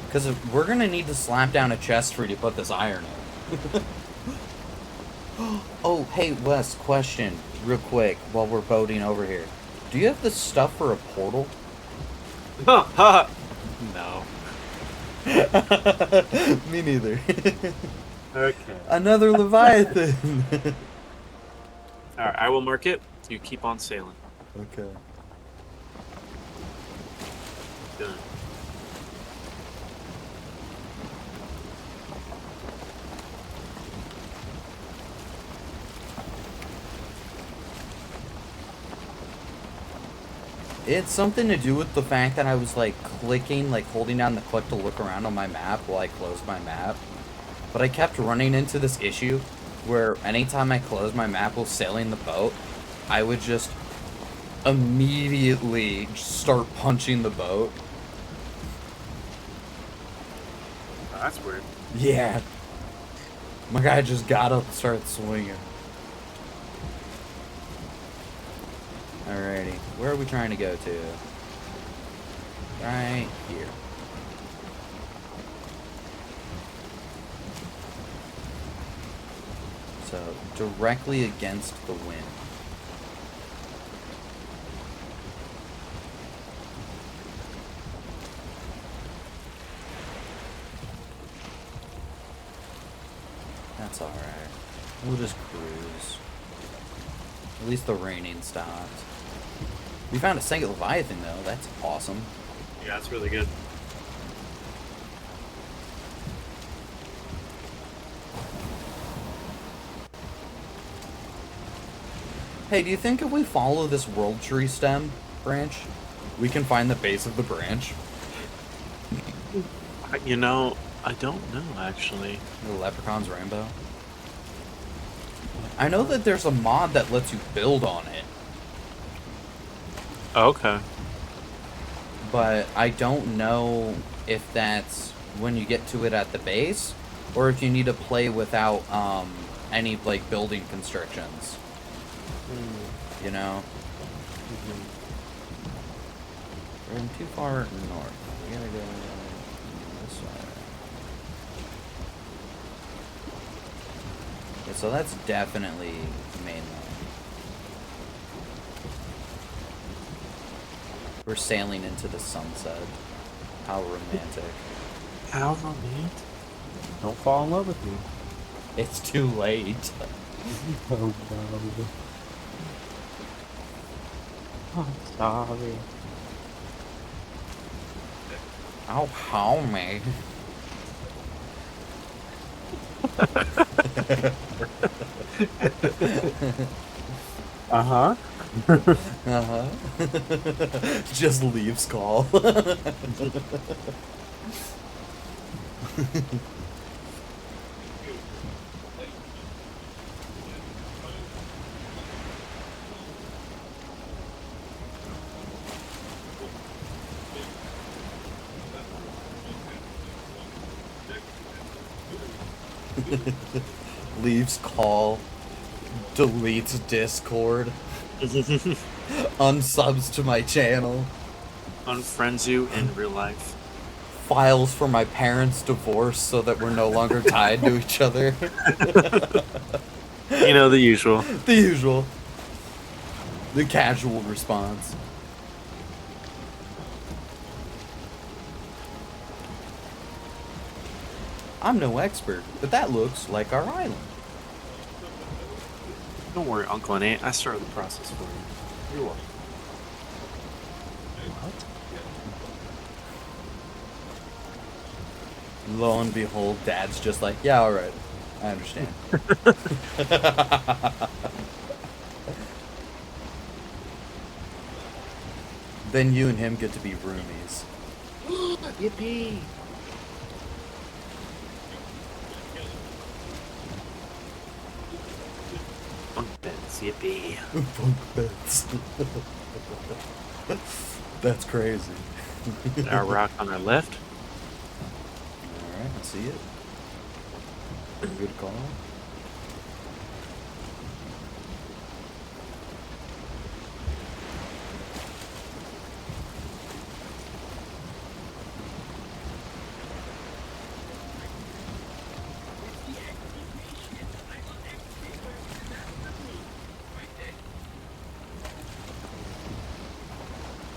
because we're gonna need to slap down a chest for you to put this iron in. Oh, hey Wes, question, real quick, while we're boating over here. Do you have the stuff for a portal? No. Me neither. Okay. Another Leviathan. All right, I will mark it. You keep on sailing. Okay. Done. It's something to do with the fact that I was like clicking, like holding down the click to look around on my map while I closed my map. But I kept running into this issue where anytime I closed my map while sailing the boat, I would just immediately start punching the boat. Oh, that's weird. Yeah. My guy just got up and started swinging. Alrighty. Where are we trying to go to? Right here. So, directly against the wind. That's alright. We'll just cruise. At least the raining stopped. We found a second Leviathan, though. That's awesome. Yeah, that's really good. Hey, do you think if we follow this world tree stem branch, we can find the base of the branch? You know, I don't know actually. The Leprechaun's Rainbow? I know that there's a mod that lets you build on it, Okay. but I don't know if that's when you get to it at the base, or if you need to play without any like building constrictions. You know? We're in too far north. We gotta go this way. Yeah, so that's definitely mainland. We're sailing into the sunset. How romantic. How romantic. Don't fall in love with me. It's too late. Oh no. I'm sorry. Oh, homie. Uh-huh. Uh-huh. Just leaves call. Leaves call. Deletes Discord. Unsubs to my channel. Unfriends you in real life. Files for my parents' divorce so that we're no longer tied to each other. You know, the usual. The usual. The casual response. I'm no expert, but that looks like our island. Don't worry, Uncle and Aunt. I started the process for you. You're welcome. Lo and behold, Dad's just like, yeah, alright. I understand. Then you and him get to be roomies. Yippee! Bunk beds, yippee. Bunk beds. That's crazy. Our rock on our left. Alright, I see it. Good call.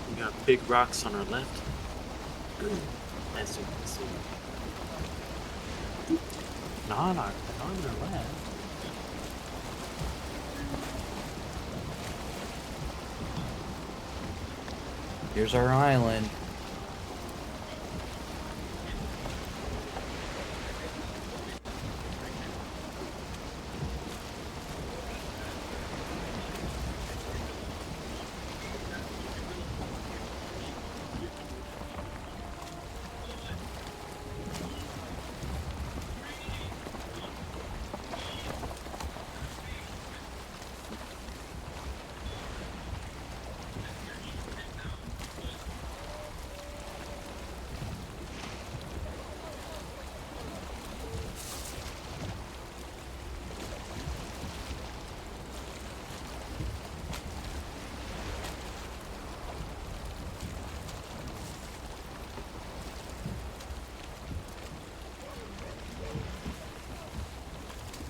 We got big rocks on our left. As you can see. Not on our left. Here's our island.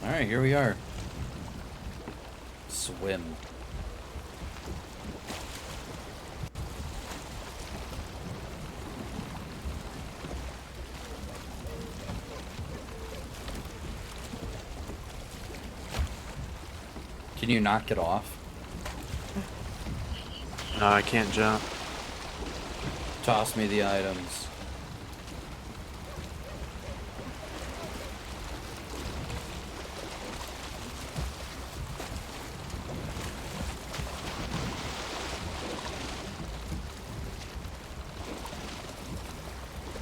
Alright, here we are. Swim. Can you not get off? No, I can't jump. Toss me the items.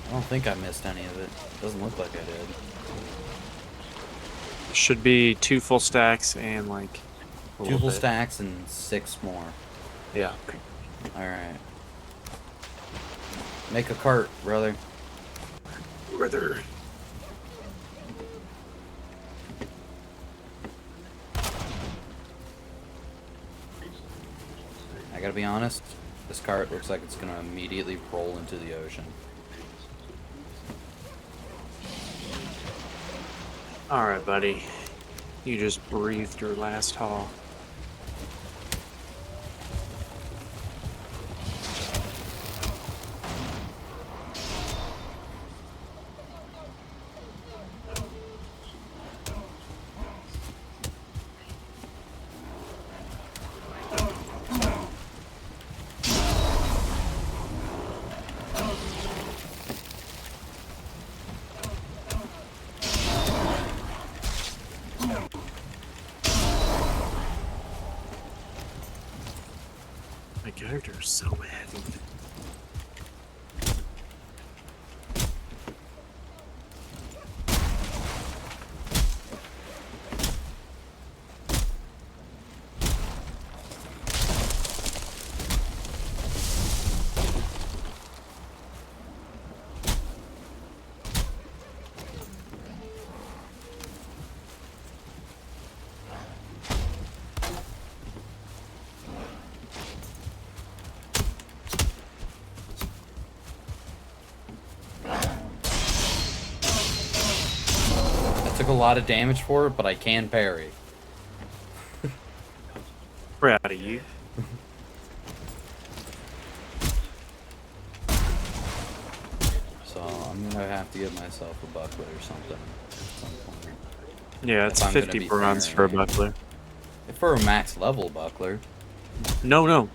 I don't think I missed any of it. Doesn't look like I did. Should be 2 full stacks and like a 2 little full bit. stacks and 6 more. Yeah. Alright. Make a cart, brother. Brother. I gotta be honest, this cart looks like it's gonna immediately roll into the ocean. Alright, buddy. You just breathed your last haul. My character is so heavy. Took a lot of damage for it, but I can parry. Proud of you. So I'm gonna have to give myself a buckler or something at some point. Yeah, it's If I'm gonna 50 be bronze for a parrying. buckler. For a max level buckler, No.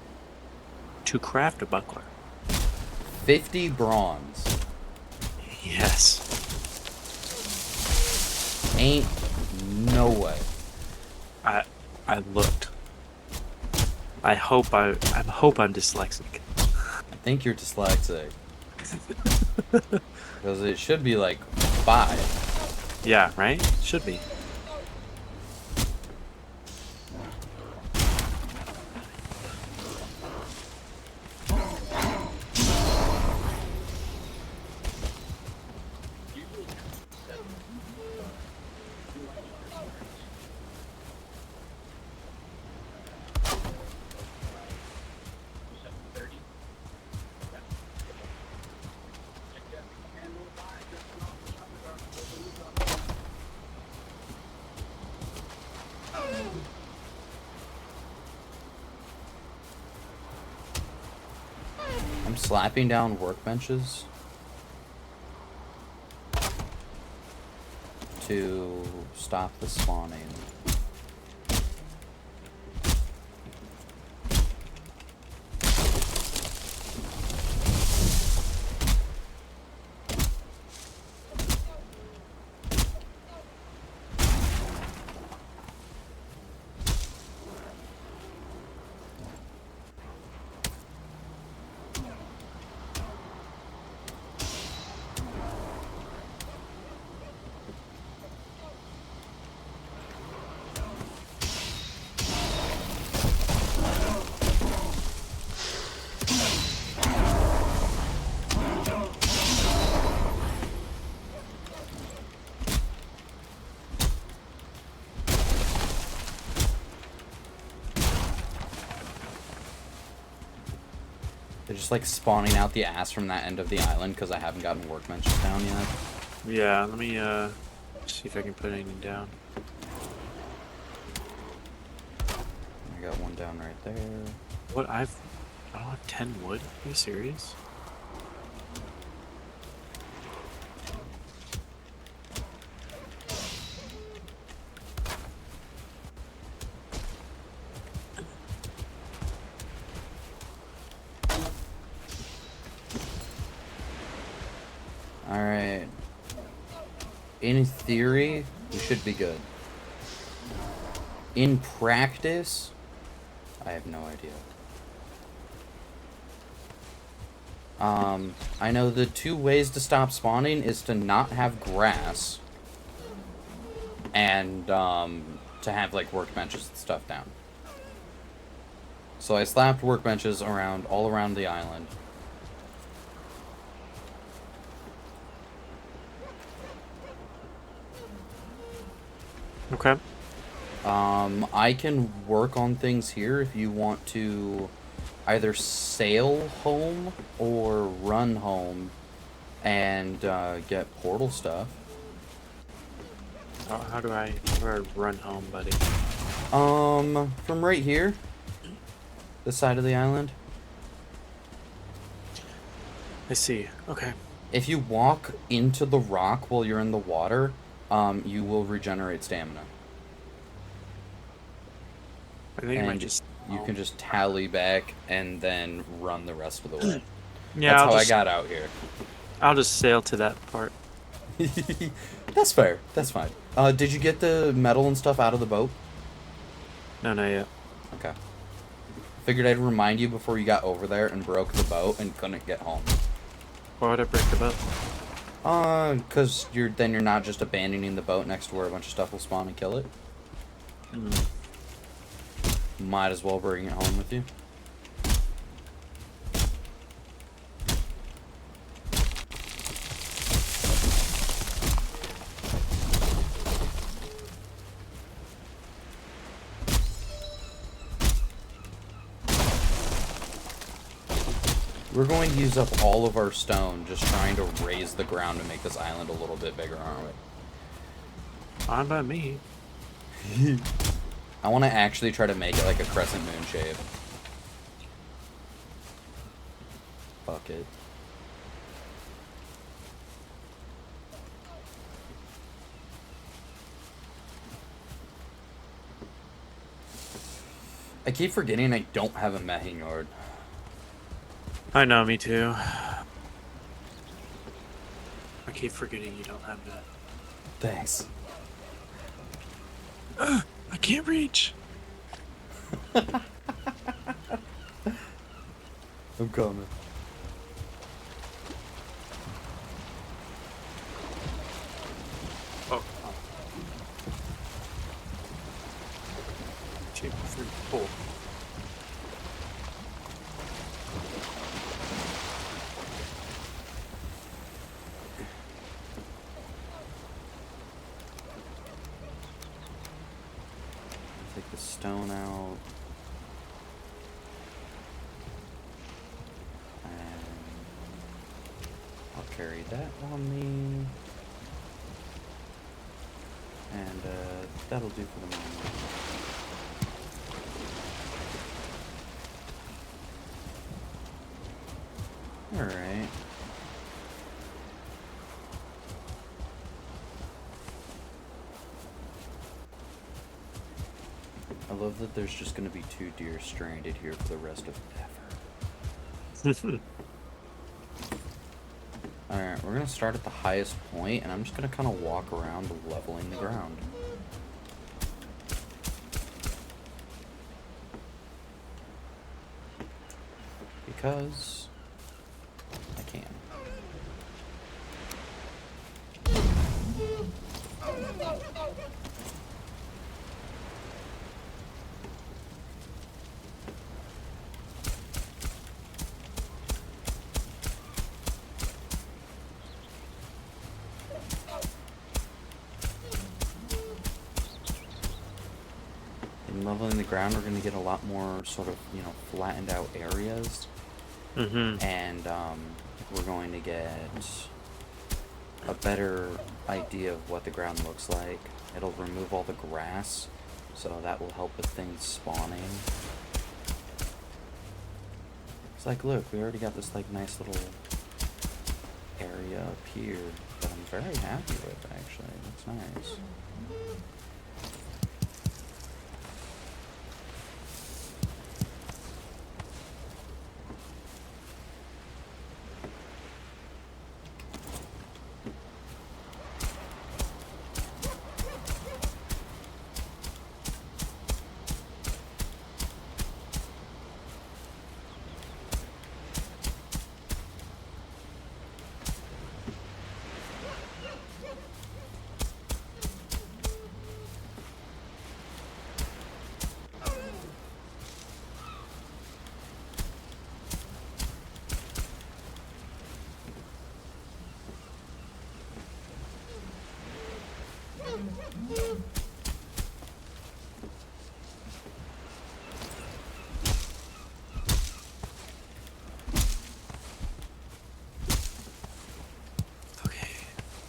To craft a buckler. 50 bronze. Yes. Ain't no way. I looked. I hope I'm dyslexic. think you're dyslexic. Because it should be like 5. Yeah, right? Should be. I'm slapping down workbenches to stop the spawning. They're just like spawning out the ass from that end of the island because I haven't gotten workbenches down yet. Yeah, let me see if I can put anything down. I got one down right there. What I don't have 10 wood. Are you serious? Alright. In theory, we should be good. In practice, I have no idea. I know the 2 ways to stop spawning is to not have grass and to have like workbenches and stuff down. So I slapped workbenches all around the island. Okay. I can work on things here if you want to either sail home or run home and get portal stuff. How do I run home, buddy? From right here, this side of the island. I see. Okay. If you walk into the rock while you're in the water, you will regenerate stamina. I think I might And just. you can just tally back and then run the rest of the way. Yeah, That's I'll how just, I got out here. I'll just sail to that part. That's fair. That's fine. Did you get the metal and stuff out of the boat? No, not yet. Okay. Figured I'd remind you before you got over there and broke the boat and couldn't get home. Why would I break the boat? Cause you're not just abandoning the boat next to where a bunch of stuff will spawn and kill it. Might as well bring it home with you. We're going to use up all of our stone just trying to raise the ground to make this island a little bit bigger, aren't we? Fine by me. I want to actually try to make it like a crescent moon shape. Fuck it. I keep forgetting I don't have a meshing yard. I know, me too. I keep forgetting you don't have that. Thanks. I can't reach. I'm coming. stone out. And I'll carry that on me. And that'll do for the moment. Alright. I love that there's just going to be 2 deer stranded here for the rest of ever. Alright, we're going to start at the highest point, and I'm just going to kind of walk around leveling the ground. Because I can. In leveling the ground, we're going to get a lot more sort of, you know, flattened out areas. And we're going to get a better idea of what the ground looks like. It'll remove all the grass, so that will help with things spawning. It's like, look, we already got this like nice little area up here that I'm very happy with, actually. That's nice.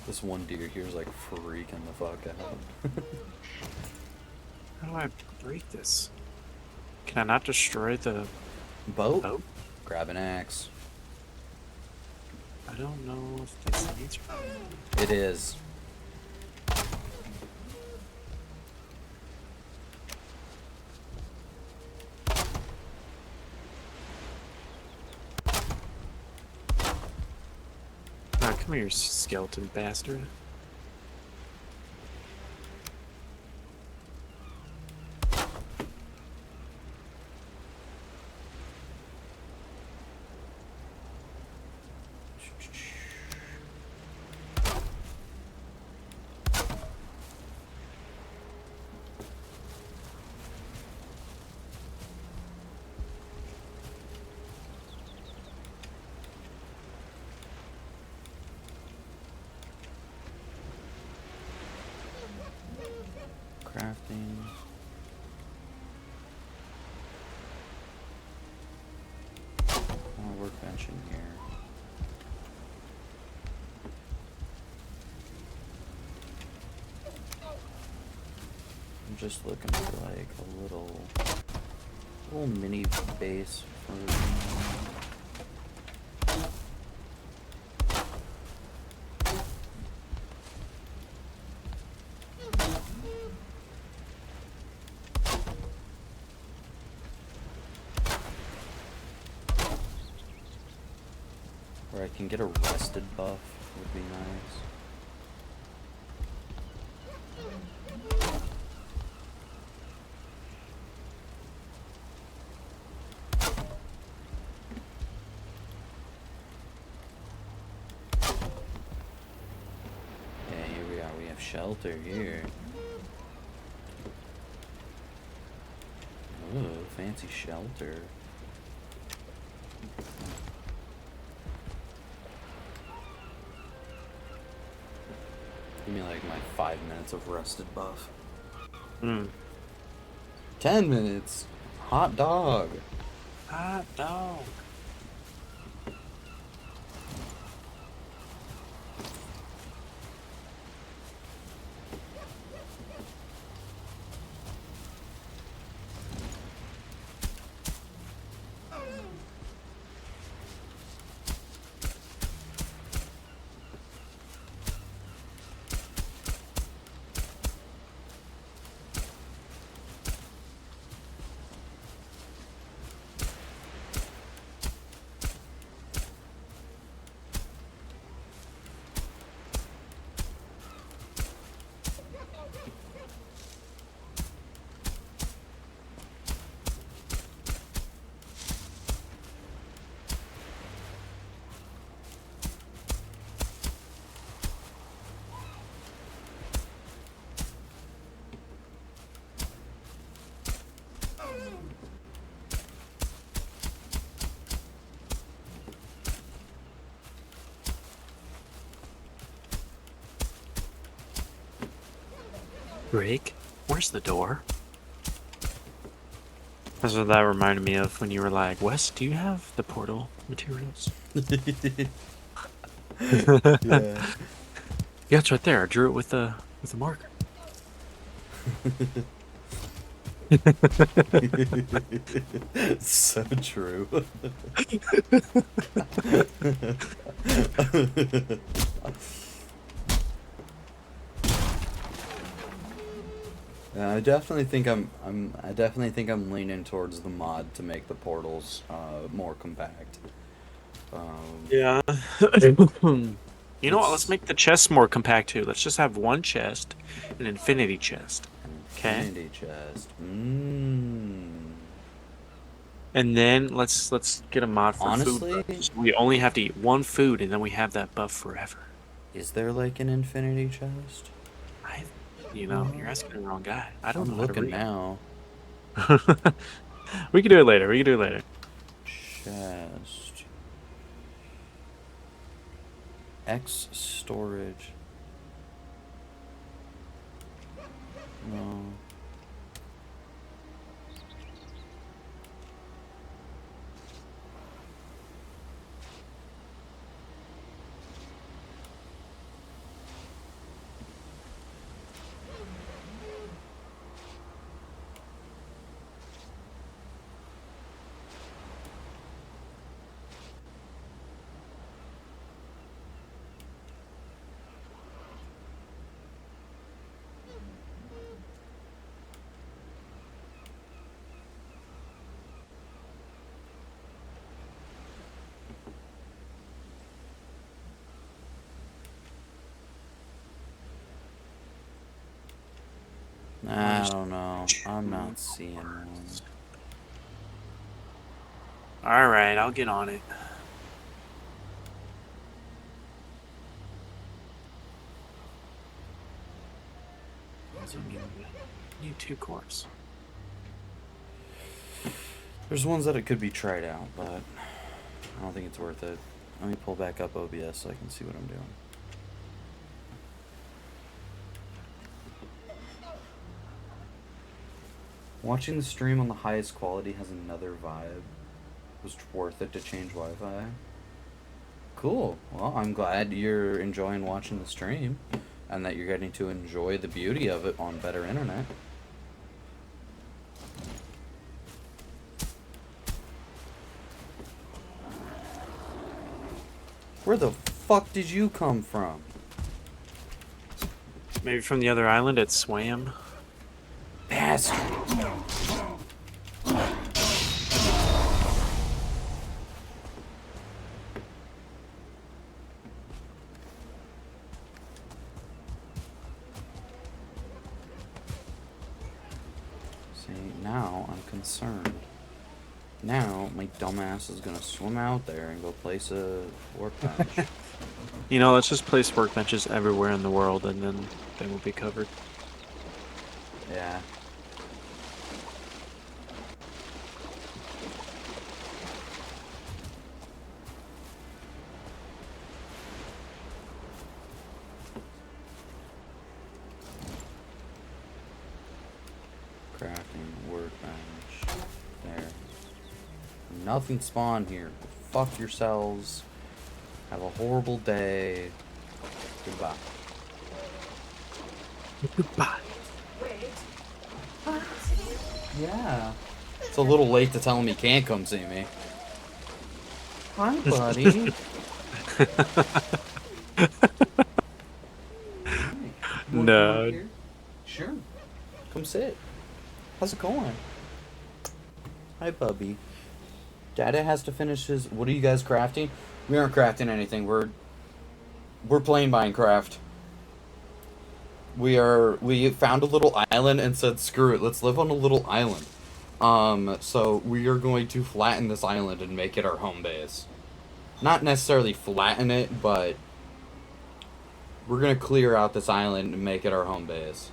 This one deer here is like freaking the fuck out. How do I break this? Can I not destroy the Boat? boat? Grab an axe. I don't know if this needs. It is. Ah, come here, skeleton bastard. Crafting. Workbench in here. I'm just looking for like a little mini base for. Where I can get a rested buff would be nice. Yeah, here we are. We have shelter here. Ooh, fancy shelter. Give me like my 5 minutes of rested buff. Hmm. 10 minutes. Hot dog. Hot dog. Rick, where's the door? That's what that reminded me of when you were like, Wes, do you have the portal materials? Yeah. Yeah, it's right there. I drew it with a marker. So true. I definitely think I'm leaning towards the mod to make the portals more compact. Yeah. You know what? Let's It's make the chests more compact too. Let's just have one chest, an infinity chest. Okay. Infinity chest. Mmm. And then let's get a mod for Honestly, food. So we only have to eat one food, and then we have that buff forever. is there like an infinity chest? You're asking the wrong guy. I don't I'm know how to looking read. now. We can do it later. We can do it later. Chest. X storage. No. I don't know. I'm not seeing one. All right, I'll get on it. So need 2 cores. There's ones that it could be tried out, but I don't think it's worth it. Let me pull back up OBS so I can see what I'm doing. Watching the stream on the highest quality has another vibe. Was worth it to change Wi-Fi. Cool. Well, I'm glad you're enjoying watching the stream and that you're getting to enjoy the beauty of it on better internet. Where the fuck did you come from? Maybe from the other island it swam. Bastard. See, now I'm concerned. Now my dumbass is gonna swim out there and go place a workbench. Let's just place workbenches everywhere in the world, and then they will be covered. Yeah. Crafting work. Nothing spawned here. Fuck yourselves. Have a horrible day. Goodbye. Goodbye. Yeah. It's a little late to tell him he can't come see me. Hi, buddy. No. Sure. Come sit. How's it going? Hi, bubby. Dada has to finish his... What are you guys crafting? We aren't crafting anything. We're playing Minecraft. We found a little island and said, screw it, let's live on a little island. So we are going to flatten this island and make it our home base. Not necessarily flatten it, but we're going to clear out this island and make it our home base.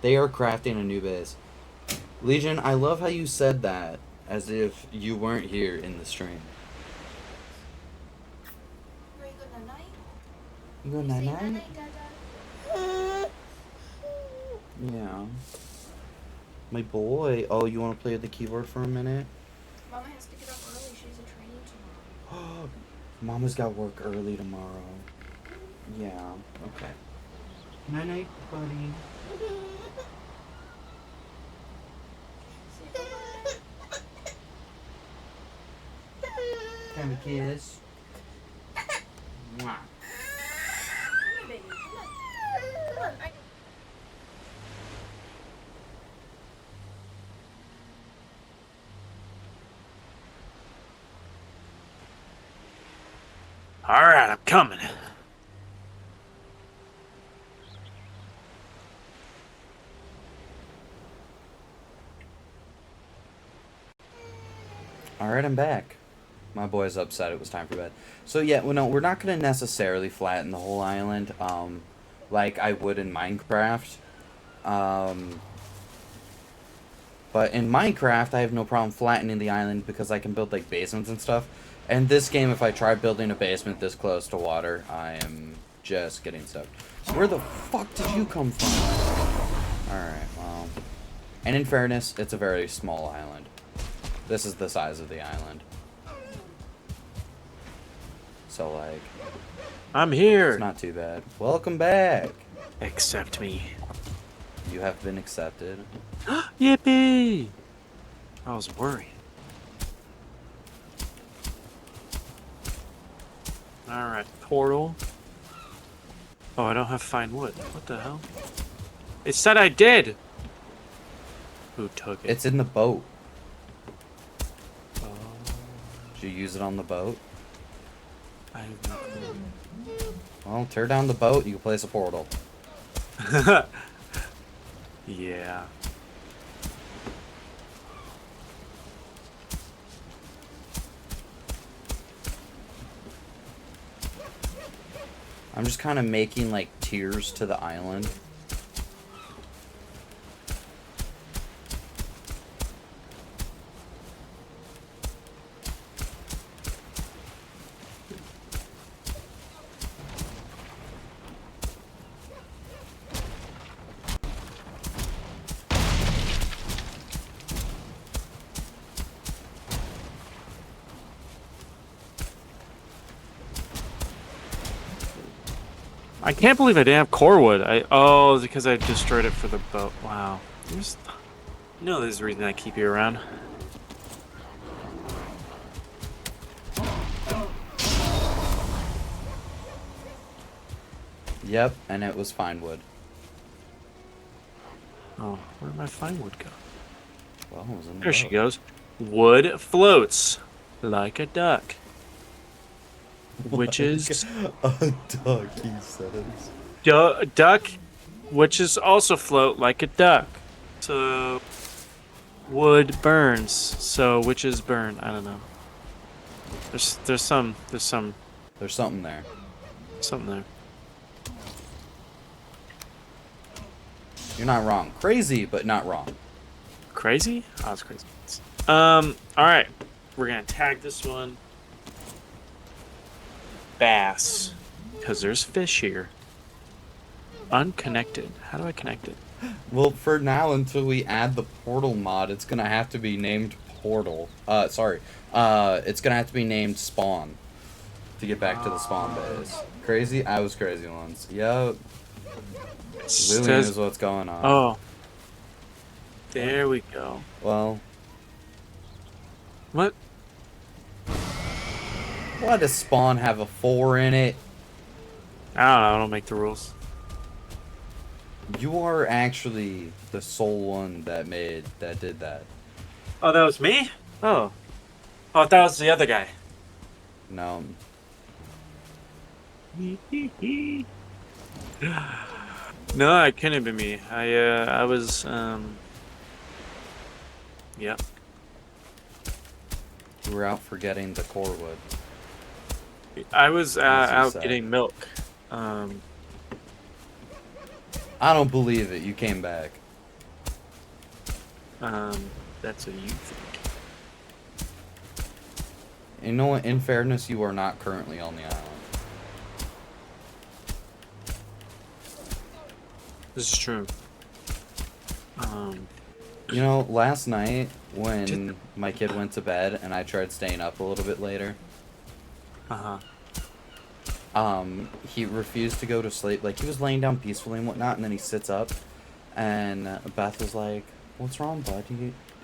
They are crafting a new base. Legion, I love how you said that as if you weren't here in the stream. You go night-night? Yeah. My boy. Oh, you want to play with the keyboard for a minute? Mama has to get up early. She has a training tomorrow. Mama's got work early tomorrow. Yeah, okay. Night-night, buddy. Can we kiss? Mwah. Baby, come on. Come on. All right, I'm coming. Alright, I'm back. My boy's upset it was time for bed. So yeah, well, no, we're not going to necessarily flatten the whole island, like I would in Minecraft. But in Minecraft, I have no problem flattening the island because I can build, like, basements and stuff. And this game, if I try building a basement this close to water, I am just getting stuck. Where the fuck did you come from? Alright, well... And in fairness, it's a very small island. This is the size of the island. So, like... I'm here. It's not too bad. Welcome back! Accept me. You have been accepted. Yippee! I was worried. Alright, portal. Oh, I don't have fine wood. What the hell? It said I did! Who took it? It's in the boat. Oh, Did you use it on the boat? I have no clue. Well, tear down the boat, you can place a portal. Yeah. I'm just kind of making, like, tiers to the island. I can't believe I didn't have core wood. Oh, it's because I destroyed it for the boat. Wow. There's a reason I keep you around. Yep, and it was fine wood. Oh, where'd my fine wood go? Well, it was in the There she boat. goes. Wood floats like a duck. Witches. A duck, he says. Duck. Witches also float like a duck. So wood burns. So witches burn. I don't know. There's something there. something there. You're not wrong. Crazy, but not wrong. Crazy? Oh, it's crazy. Alright. We're gonna tag this one bass. Because there's fish here. Unconnected. How do I connect it? Well, for now, until we add the portal mod, it's gonna have to be named Portal. Sorry. It's gonna have to be named Spawn to get back to the spawn base. Crazy? I was crazy once. Yup. Lillian Says, is what's going on. oh, there we go. Well, What? why does Spawn have a 4 in it? I don't know. I don't make the rules. You are actually the sole one that did that. Oh, that was me? Oh. Oh, that was the other guy. No. No, it couldn't have been me. I was, yeah. You were out for getting the core wood. I was As you out said. getting milk. I don't believe it. You came back. That's what you think. You know what? In fairness, you are not currently on the island. This is true. You know, last night when my kid went to bed and I tried staying up a little bit later, he refused to go to sleep. Like, he was laying down peacefully and whatnot, and then he sits up, and Beth was like, "What's wrong, bud?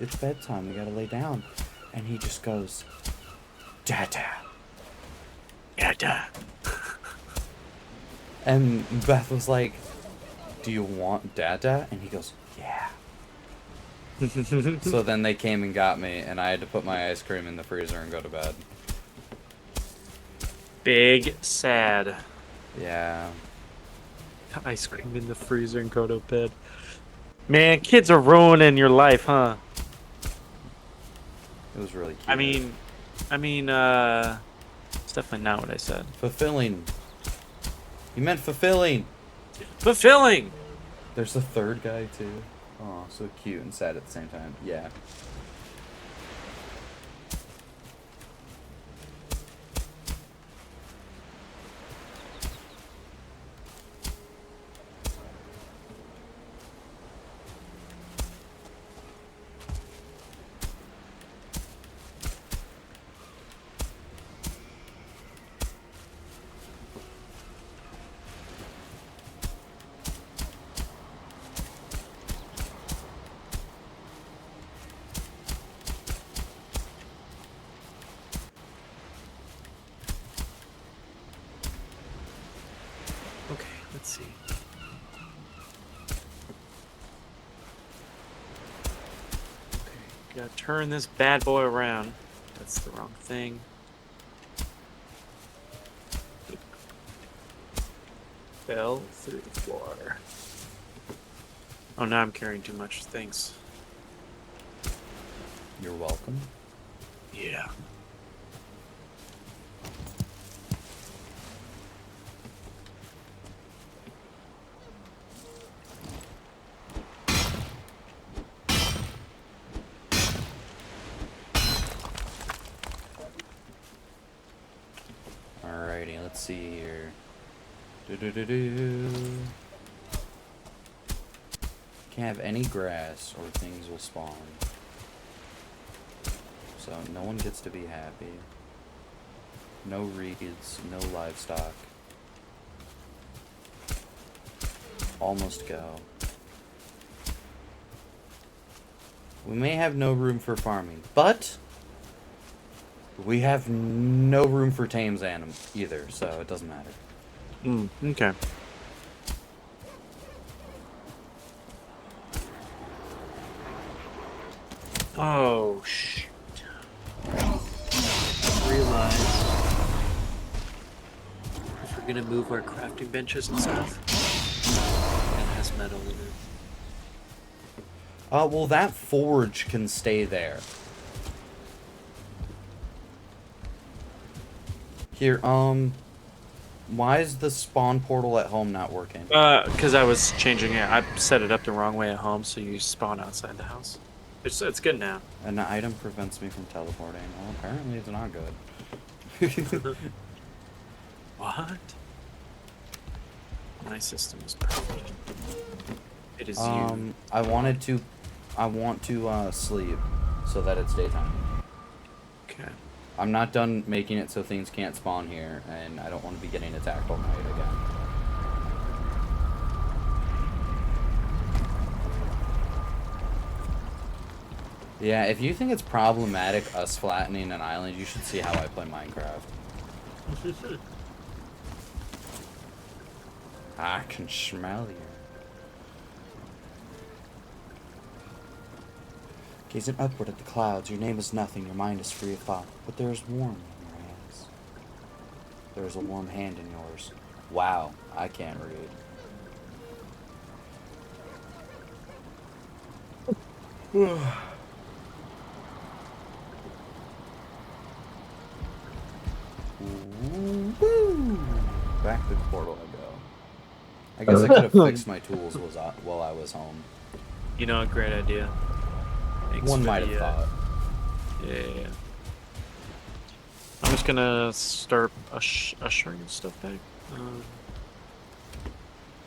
It's bedtime. We gotta lay down." And he just goes, "Dada." Dada. And Beth was like, "Do you want Dada?" And he goes, "Yeah." So then they came and got me, and I had to put my ice cream in the freezer and go to bed. Big sad. Yeah. Ice cream in the freezer and go to bed. Man, kids are ruining your life, huh? It was really cute. I mean, it's definitely not what I said. Fulfilling. You meant fulfilling. Fulfilling! There's a third guy, too. Oh, so cute and sad at the same time. Yeah. Okay, let's see. Okay, gotta turn this bad boy around. That's the wrong thing. Fell through the floor. Oh, now I'm carrying too much. Thanks. You're welcome. Yeah. Alrighty, let's see here. Do-do-do-do. Can't have any grass or things will spawn. So no one gets to be happy. No reeds, no livestock. Almost go. We may have no room for farming, but we have no room for tames animals either, so it doesn't matter. Okay. Oh, shit. Realize if we're gonna move our crafting benches and stuff, it has metal in it. Well, that forge can stay there. Here, why is the spawn portal at home not working? Because I was changing it. I set it up the wrong way at home, so you spawn outside the house. It's good now. An item prevents me from teleporting. Well, apparently it's not good. What? My system is perfect. It is you. I want to sleep so that it's daytime. Okay. I'm not done making it so things can't spawn here, and I don't want to be getting attacked all night again. Yeah, if you think it's problematic us flattening an island, you should see how I play Minecraft. I can smell you. Gazing upward at the clouds, your name is nothing, your mind is free of thought, but there is warmth in your hands. There is a warm hand in yours. Wow, I can't read. Woo! Back to the portal I go. I guess I could have fixed my tools while I was home. You know, a great idea. Thanks One for might have the, thought. Yeah. I'm just gonna start ushering stuff back.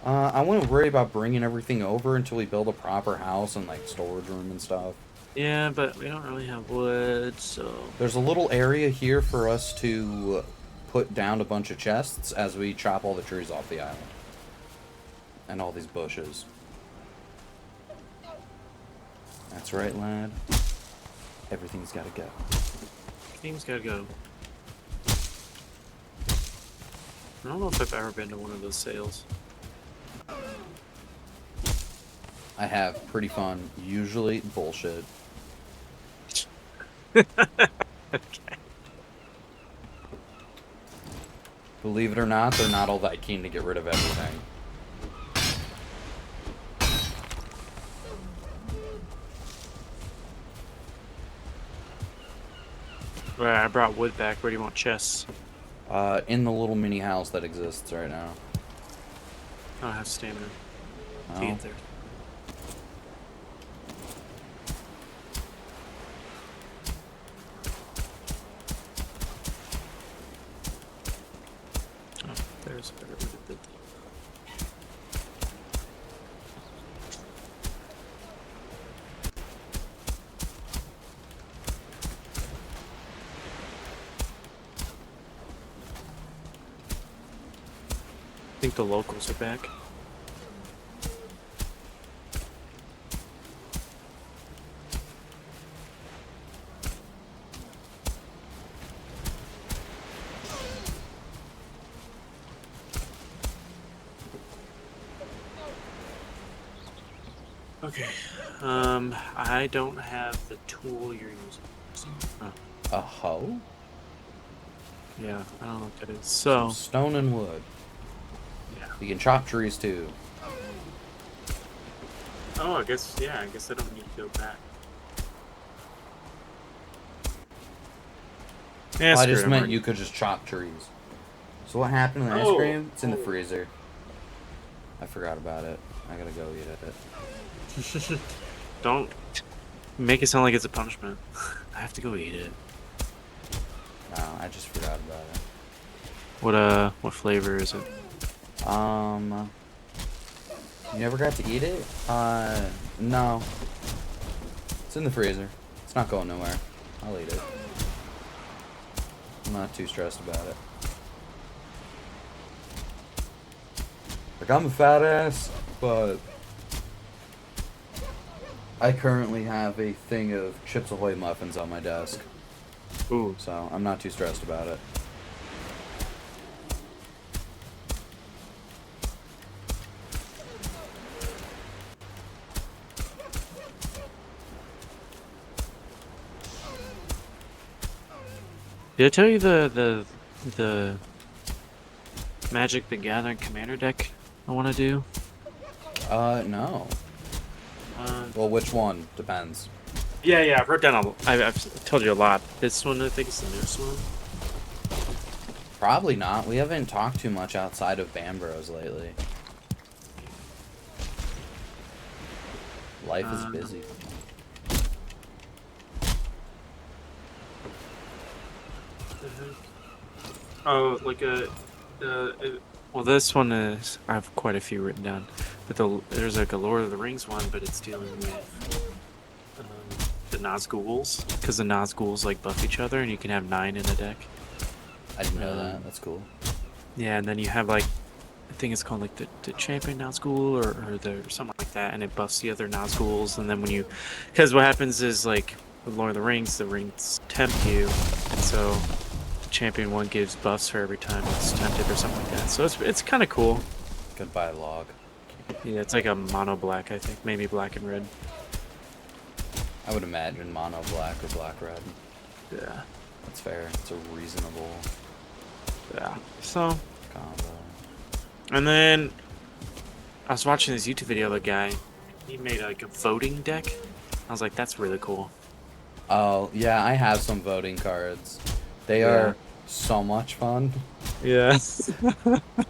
I wouldn't worry about bringing everything over until we build a proper house and like storage room and stuff. Yeah, but we don't really have wood, so... There's a little area here for us to put down a bunch of chests as we chop all the trees off the island. And all these bushes. That's right, lad. Everything's gotta go. Everything's gotta go. I don't know if I've ever been to one of those sales. I have. Pretty fun. Usually bullshit. Okay. Believe it or not, they're not all that keen to get rid of everything. Well, I brought wood back. Where do you want chests? In the little mini house that exists right now. I don't have stamina to Oh. get there. Oh, there's a better way to build it. I think the locals are back. Okay. I don't have the tool you're using. Oh, A hoe? yeah, I don't know what that is. So, Stone and wood. yeah. You can chop trees too. Oh, I guess I don't need to go back. Yeah, I screw just it, I'm meant already- you could just chop trees. So what happened to the ice Oh. cream? It's in the freezer. I forgot about it. I gotta go eat it. Don't make it sound like it's a punishment. I have to go eat it. No, I just forgot about What flavor is it? it. You never got to eat it? No. It's in the freezer. It's not going nowhere. I'll eat it. I'm not too stressed about it. Like, I'm a fat ass, but I currently have a thing of Chips Ahoy muffins on my desk, Ooh, so I'm not too stressed about it. did I tell you the Magic the Gathering Commander deck I want to do? No. Well, which one? Depends. Yeah, I wrote down I've told you a lot. This one, I think, is the newest one. Probably not. We haven't talked too much outside of Bambros lately. Life is busy. Oh, like a Well, this one is I have quite a few written down, but there's like a Lord of the Rings one, but it's dealing with the Nazguls because the Nazguls like buff each other, and you can have 9 in a deck. I didn't know that. That's cool. Yeah, and then you have like I think it's called like the champion Nazgul or something like that, and it buffs the other Nazguls, and then because what happens is like with Lord of the rings tempt you, and so the champion one gives buffs for every time it's tempted or something like that. So it's kind of cool. Goodbye, log. Yeah, it's like a mono black, I think, maybe black and red. I would imagine mono black or black red. Yeah. That's fair. It's a reasonable Yeah. So, combo. and then I was watching this YouTube video of a guy. He made like a voting deck. I was like, that's really cool. Oh, yeah, I have some voting cards. They are so much fun. Yeah.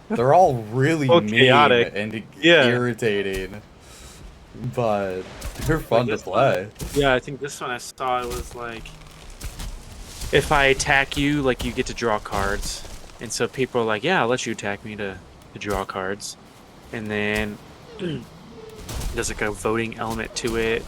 They're all really Well, mean chaotic. and Yeah. irritating. But they're fun to this play. Yeah, I think this one I saw it was like, if I attack you, like you get to draw cards, and so people are like, yeah, I'll let you attack me to draw cards, and then there's like a voting element to it,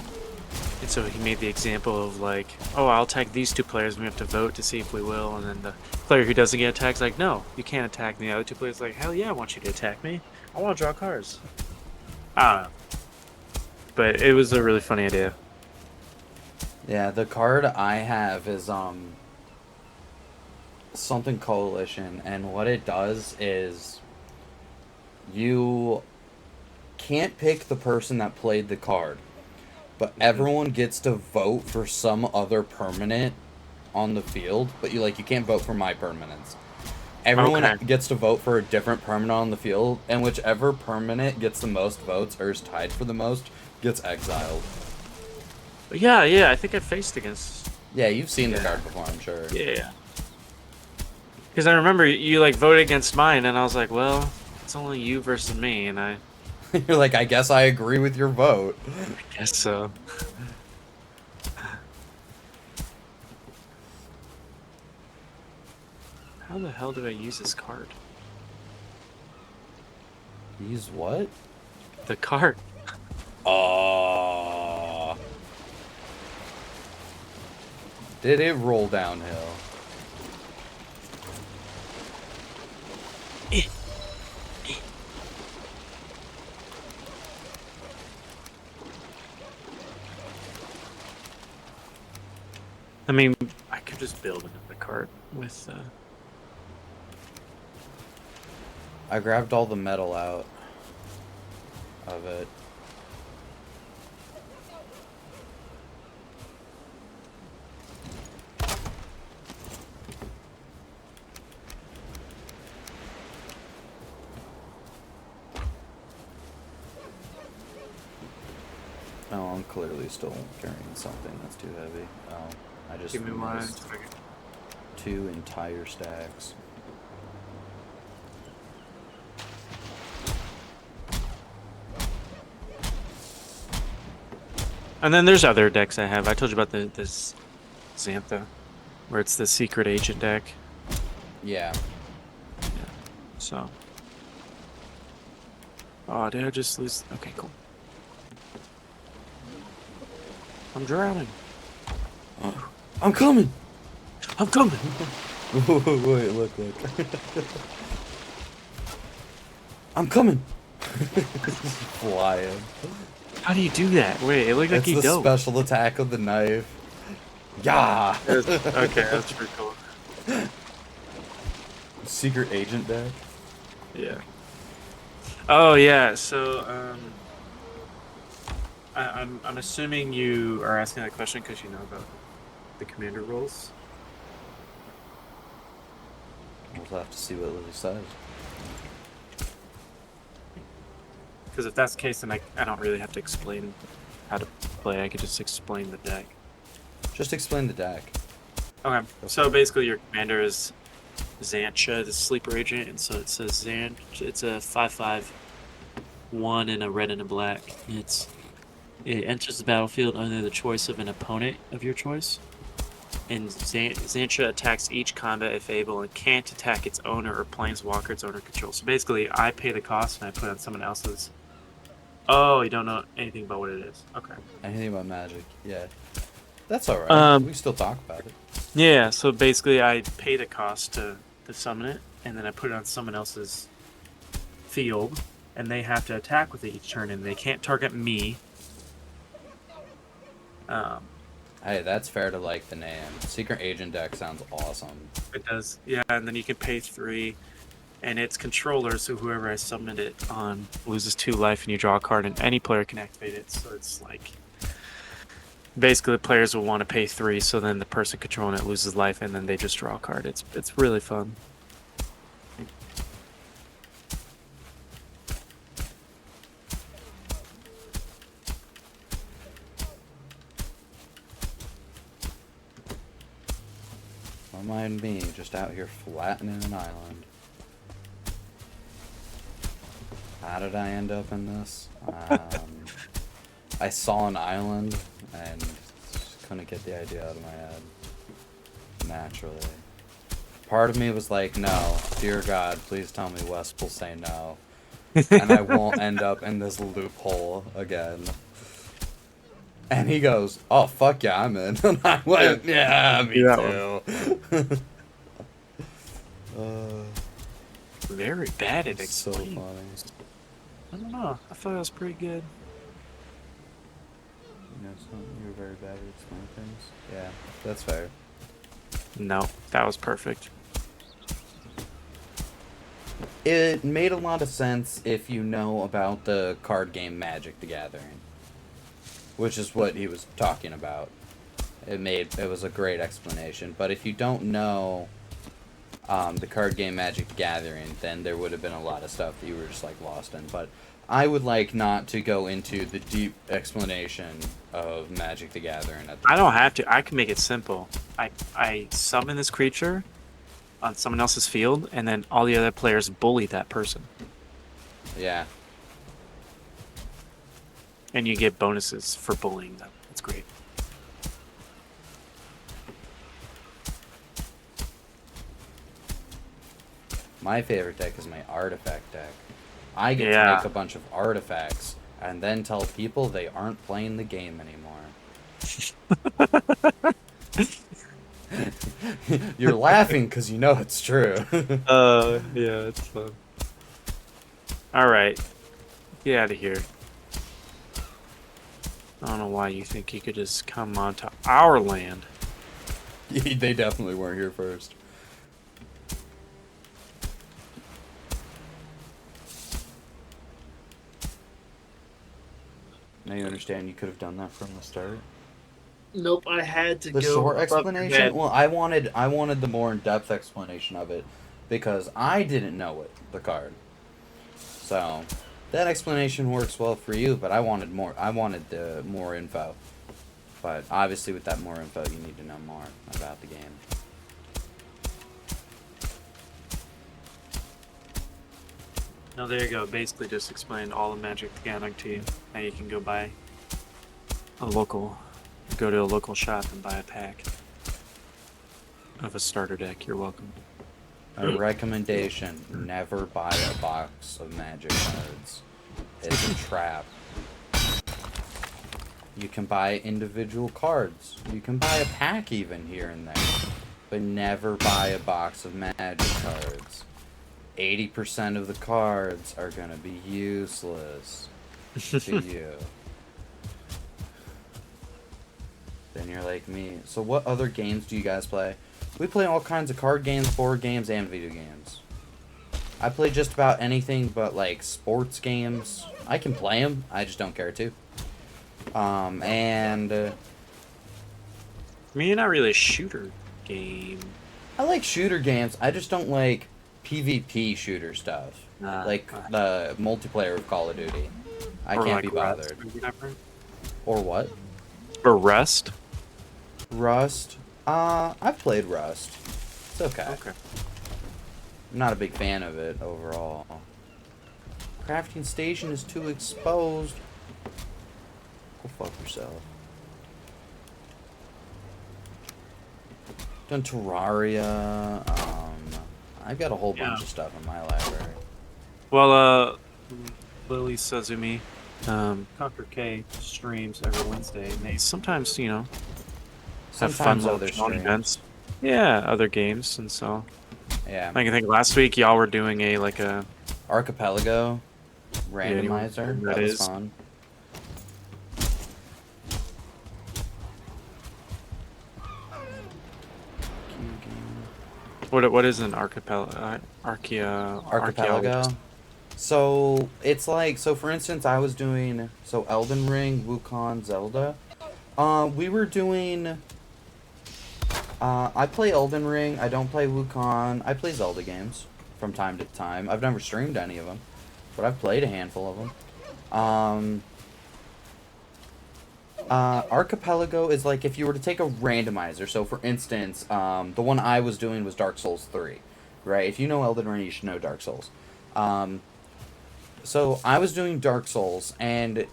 and so he made the example of like, oh, I'll attack these 2 players, and we have to vote to see if we will, and then the player who doesn't get attacked is like, no, you can't attack me. The other 2 players are like, hell yeah, I want you to attack me. I want to draw cards. I don't know. But it was a really funny idea. Yeah, the card I have is something coalition, and what it does is you can't pick the person that played the card, but everyone gets to vote for some other permanent on the field, but you can't vote for my permanents. Everyone Okay. gets to vote for a different permanent on the field, and whichever permanent gets the most votes or is tied for the most gets exiled. But yeah, I think I faced against. Yeah, you've seen the Yeah. card before, I'm sure. Yeah. Because I remember you like voted against mine, and I was like, well, it's only you versus me, and I You're like, I guess I agree with your vote. guess so. How the hell do I use this card? Use what? The card. Did it roll downhill? I mean, I could just build another card with. I grabbed all the metal out of it. Oh, I'm clearly still carrying something that's too heavy. Oh, I just Give me one missed second. 2 entire stacks. And then there's other decks I have. I told you about this Xantha, where it's the secret agent deck. Yeah. So. Oh, did I just lose? Okay, cool. I'm drowning. I'm coming! I'm coming. Wait, look. I'm coming! Flying. How do you do that? Wait, it looked like It's he the dove. special attack of the knife. Yeah! Okay, that's pretty cool. Secret agent deck? Yeah. Oh yeah. So I'm assuming you are asking that question because you know about the commander roles. We'll have to see what Lily says. Because if that's the case, then I don't really have to explain how to play. I could just explain the deck. Just explain the deck. Okay. So basically, your commander is Xantcha, the sleeper agent, and so it says Xant. It's a 5/5, 1 and a red and a black. It enters the battlefield under the choice of an opponent of your choice. And Xantra attacks each combat if able and can't attack its owner or planeswalker its owner controls. So basically, I pay the cost and I put it on someone else's. Oh, you don't know anything about what it is. Okay. Anything about Magic? Yeah. That's alright. We can still talk about it. Yeah, so basically I pay the cost to summon it, and then I put it on someone else's field, and they have to attack with it each turn, and they can't target me. Hey, that's fair to like the name. Secret Agent deck sounds awesome. It does, yeah, and then you can pay 3, and it's controller, so whoever I summoned it on loses 2 life, and you draw a card, and any player can activate it, so it's like... Basically, the players will want to pay 3, so then the person controlling it loses life, and then they just draw a card. It's really fun. Don't mind me, just out here flattening an island. How did I end up in this? I saw an island and just couldn't get the idea out of my head. Naturally. Part of me was like, no, dear God, please tell me Wes will say no. And I won't end up in this loophole again. And he goes, oh, fuck yeah, I'm in. And I went, yeah, me too. Very bad at It's so explaining. funny. I don't know. I thought it was pretty good. You know something? You were very bad at explaining things? Yeah, that's fair. No, that was perfect. It made a lot of sense if you know about the card game Magic the Gathering, which is what he was talking about. It was a great explanation. But if you don't know the card game Magic the Gathering, then there would have been a lot of stuff that you were just like lost in. But I would like not to go into the deep explanation of Magic the Gathering. I don't have to. I can make it simple. I summon this creature on someone else's field, and then all the other players bully that person. Yeah. And you get bonuses for bullying them. It's great. My favorite deck is my artifact deck. I get to Yeah. make a bunch of artifacts and then tell people they aren't playing the game anymore. You're laughing because you know it's true. Yeah, it's fun. Alright. Get out of here. I don't know why you think you could just come onto our land. They definitely weren't here first. Now you understand you could have done that from the start. Nope, I had to The short explanation? Well, I wanted the more in-depth explanation of it because I didn't know it, the card. So, that explanation works well for you, but I wanted more. I wanted the more info. But obviously with that more info, you need to know more about the game. No, there you go. Basically just explained all the Magic the Gathering to you. Now you can go buy go to a local shop and buy a pack of a starter deck. You're welcome. A recommendation, never buy a box of Magic cards. It's a trap. You can buy individual cards. You can buy a pack even here and there. But never buy a box of Magic cards. 80% of the cards are gonna be useless to you. Then you're like me. So what other games do you guys play? We play all kinds of card games, board games, and video games. I play just about anything but like sports games. I can play them, I just don't care to. And I mean, you're not really a shooter game. I like shooter games. I just don't like PvP shooter stuff. Like the multiplayer of Call of Duty. I Or can't like be bothered. Rust or whatever. Or what? Or Rust. Rust. I've played Rust. It's okay. Okay. I'm not a big fan of it overall. Crafting station is too exposed. Go fuck yourself. Done Terraria. I've got a whole bunch Yeah. of stuff in my library. Well, Lily Suzumi, Conquer K streams every Wednesday, and they sometimes, have fun Sometimes little other challenge streams. events. Yeah, other games, and so Yeah. I think last week y'all were doing a Archipelago you know what randomizer. that That was is. fun. What is an Archipelago. So it's like, so for instance, I was doing Elden Ring, Wukong, Zelda. We were doing. I play Elden Ring. I don't play Wukong. I play Zelda games from time to time. I've never streamed any of them, but I've played a handful of them. Archipelago is like if you were to take a randomizer. So for instance, the one I was doing was Dark Souls 3, right? If you know Elden Ring, you should know Dark Souls. So I was doing Dark Souls, and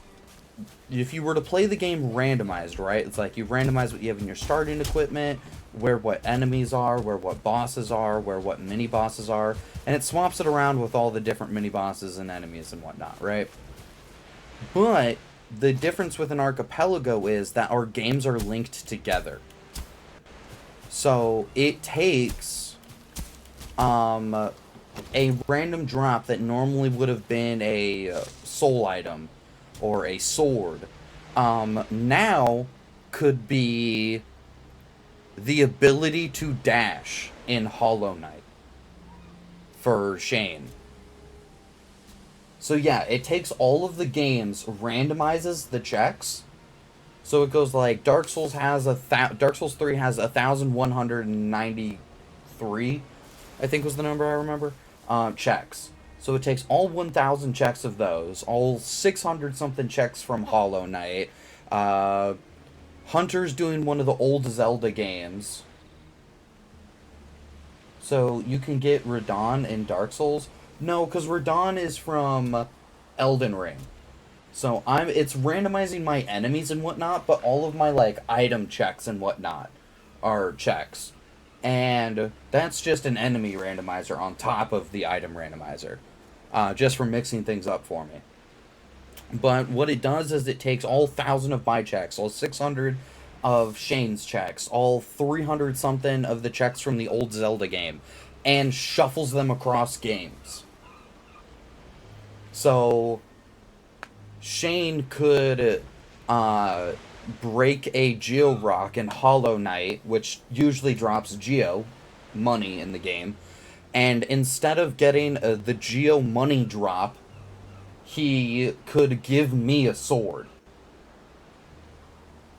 if you were to play the game randomized, right? It's like you randomize what you have in your starting equipment, where what enemies are, where what bosses are, where what mini bosses are, and it swaps it around with all the different mini bosses and enemies and whatnot, right? But the difference with an archipelago is that our games are linked together. So it takes a random drop that normally would have been a soul item or a sword, now could be the ability to dash in Hollow Knight for Shane. So yeah, it takes all of the games, randomizes the checks. So it goes like Dark Souls 3 has 1,193, I think was the number I remember, checks. So it takes all 1,000 checks of those, all 600 something checks from Hollow Knight. Hunter's doing one of the old Zelda games. So you can get Radon in Dark Souls. No, because Radon is from Elden Ring. So it's randomizing my enemies and whatnot, but all of my like item checks and whatnot are checks. And that's just an enemy randomizer on top of the item randomizer. Just for mixing things up for me. But what it does is it takes all 1,000 of my checks, all 600 of Shane's checks, all 300 something of the checks from the old Zelda game, and shuffles them across games. So Shane could break a Geo Rock in Hollow Knight, which usually drops Geo money in the game, and instead of getting the Geo money drop, he could give me a sword.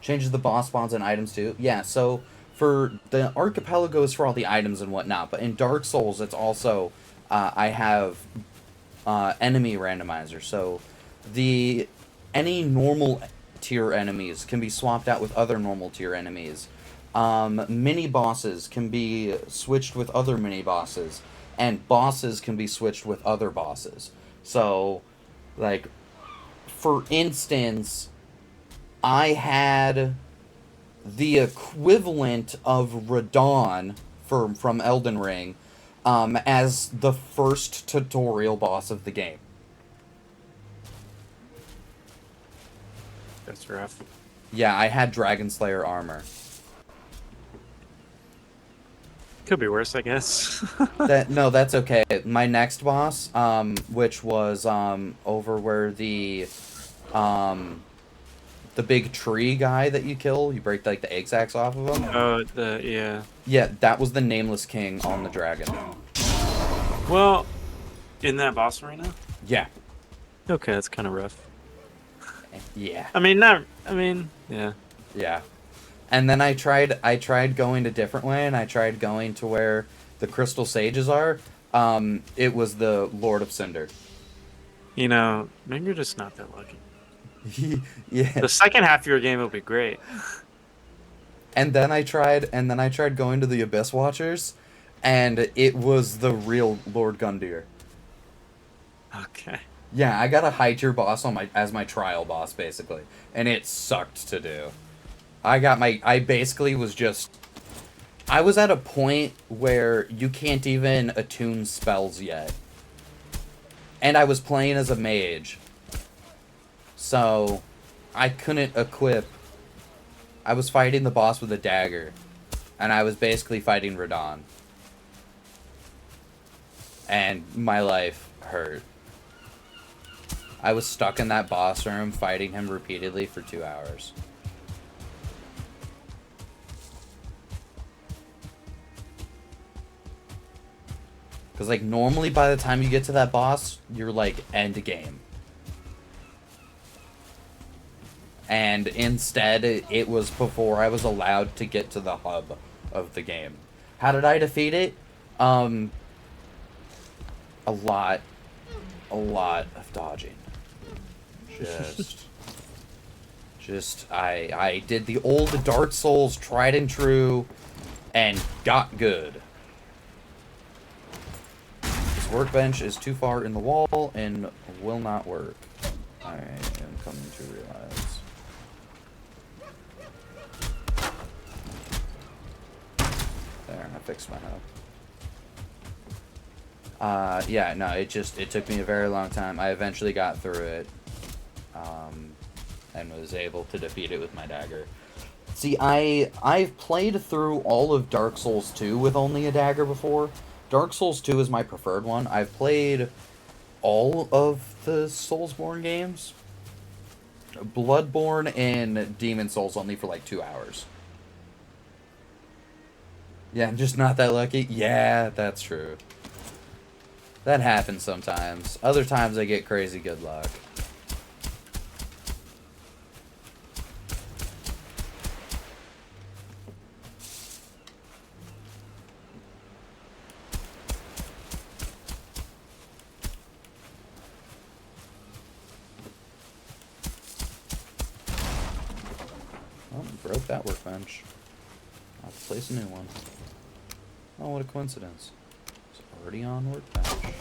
Changes the boss spawns and items too. Yeah, so for the archipelago is for all the items and whatnot, but in Dark Souls it's also I have enemy randomizer. So any normal tier enemies can be swapped out with other normal tier enemies. Mini bosses can be switched with other mini bosses, and bosses can be switched with other bosses. So, like, for instance, I had the equivalent of Radon from Elden Ring as the first tutorial boss of the game. That's rough. Yeah, I had Dragon Slayer armor. Could be worse, I guess. No, that's okay. My next boss, which was over where the big tree guy that you kill, you break like the egg sacs off of him. Oh, yeah. Yeah, that was the Nameless King on the dragon. Well, in that boss arena? Yeah. Okay, that's kind of rough. Yeah. Yeah. Yeah. And then I tried going a different way, and I tried going to where the Crystal Sages are. It was the Lord of Cinder. You know, maybe you're just not that lucky. Yeah. The second half of your game will be great. And then I tried going to the Abyss Watchers, and it was the real Lord Gundyr. Okay. Yeah, I got a high tier boss as my trial boss basically, and it sucked to do. I basically was just I was at a point where you can't even attune spells yet. And I was playing as a mage. So, I couldn't equip. I was fighting the boss with a dagger. And I was basically fighting Radon. And my life hurt. I was stuck in that boss room fighting him repeatedly for 2 hours. Because, like, normally by the time you get to that boss, you're, like, end game. And instead, it was before I was allowed to get to the hub of the game. How did I defeat it? A lot of dodging. I did the old Dark Souls tried and true and got good. This workbench is too far in the wall and will not work. I am coming to realize. There, I fixed my hub. Yeah, no, it took me a very long time. I eventually got through it, and was able to defeat it with my dagger. See, I've played through all of Dark Souls 2 with only a dagger before. Dark Souls 2 is my preferred one. I've played all of the Soulsborne games. Bloodborne and Demon Souls only for like 2 hours. Yeah, I'm just not that lucky. Yeah, that's true. That happens sometimes. Other times I get crazy good luck. Oh, broke that workbench. I'll have to place a new one. Oh, what a coincidence. It's already on workbench.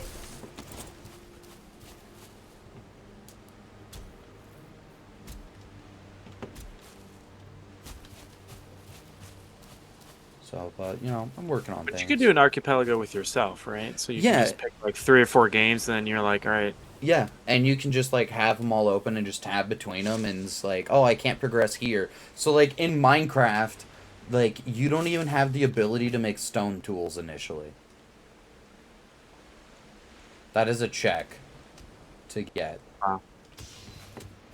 So, but, you know, I'm working on things. You could do an archipelago with yourself, right? So you can just pick like 3 or 4 games, and then you're like, all right. Yeah, and you can just, like, have them all open and just tab between them, and it's like, oh, I can't progress here. So, like, in Minecraft, like, you don't even have the ability to make stone tools initially. That is a check to get. Wow.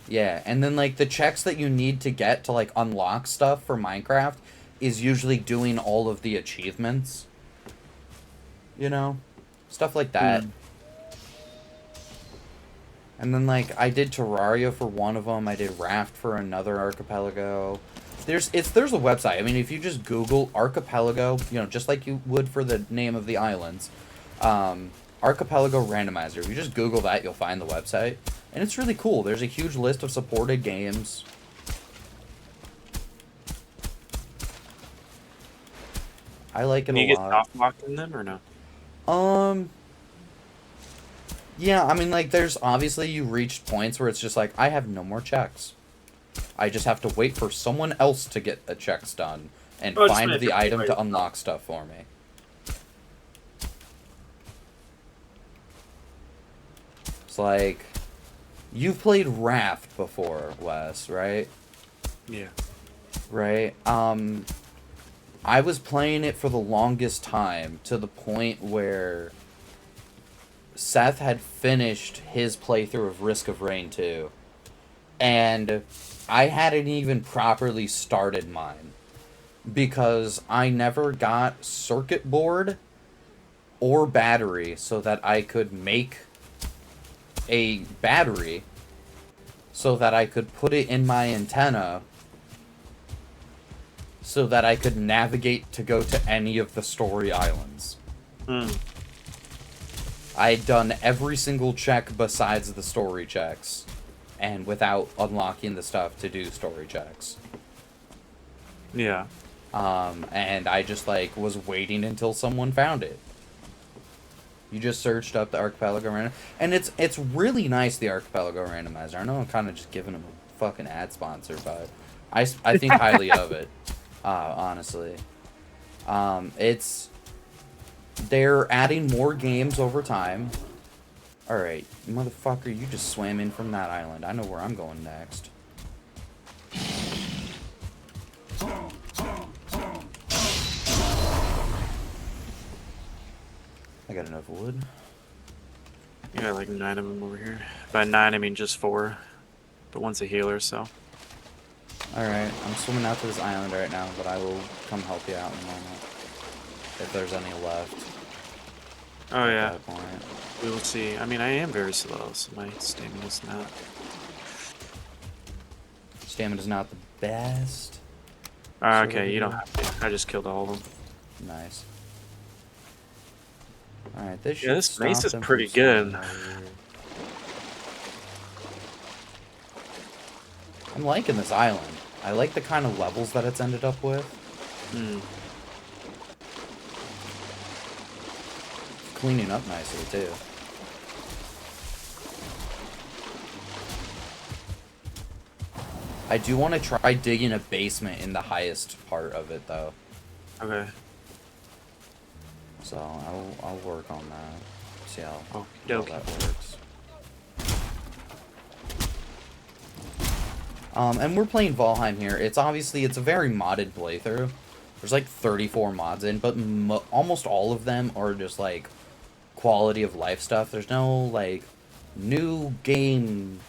Yeah, and then, like, the checks that you need to get to, like, unlock stuff for Minecraft is usually doing all of the achievements. You know? Stuff like that. And then, like, I did Terraria for one of them. I did Raft for another archipelago. There's a website. I mean, if you just Google archipelago, you know, just like you would for the name of the islands, archipelago randomizer. If you just Google that, you'll find the website. And it's really cool. There's a huge list of supported games. I like it a lot. You get soft locked in them or no? Yeah, I mean, like, there's obviously you reached points where it's just like, I have no more checks. I just have to wait for someone else to get the checks done and find the item to unlock stuff for me. It's like, you've played Raft before, Wes, right? Yeah. Right? I was playing it for the longest time to the point where Seth had finished his playthrough of Risk of Rain 2. And I hadn't even properly started mine. Because I never got circuit board or battery so that I could make a battery so that I could put it in my antenna so that I could navigate to go to any of the story islands. I'd done every single check besides the story checks, and without unlocking the stuff to do story checks. Yeah. And I just, like, was waiting until someone found it. You just searched up the Archipelago Randomizer. And it's really nice, the Archipelago Randomizer. I know I'm kind of just giving them a fucking ad sponsor, but I think highly of it. Honestly. They're adding more games over time. Alright, motherfucker, you just swam in from that island. I know where I'm going next. I got enough wood. You got like 9 of them over here. By 9, I mean just 4. But one's a healer, so. Alright, I'm swimming out to this island right now, but I will come help you out in a moment. If there's any left. Oh, At yeah. that point. We will see. I mean, I am very slow, so my stamina's not. Stamina's not the best. Okay, you don't have to. I just killed all of them. Nice. Alright, this should Yeah, this stop mace is them from pretty swimming good. over here. I'm liking this island. I like the kind of levels that it's ended up with. Hmm. Cleaning up nicely, too. I do want to try digging a basement in the highest part of it, though. Okay. So I'll work on that. See how Okey-dokey. that works. And we're playing Valheim here. It's a very modded playthrough. There's like 34 mods in, but almost all of them are just like quality of life stuff. There's no like new game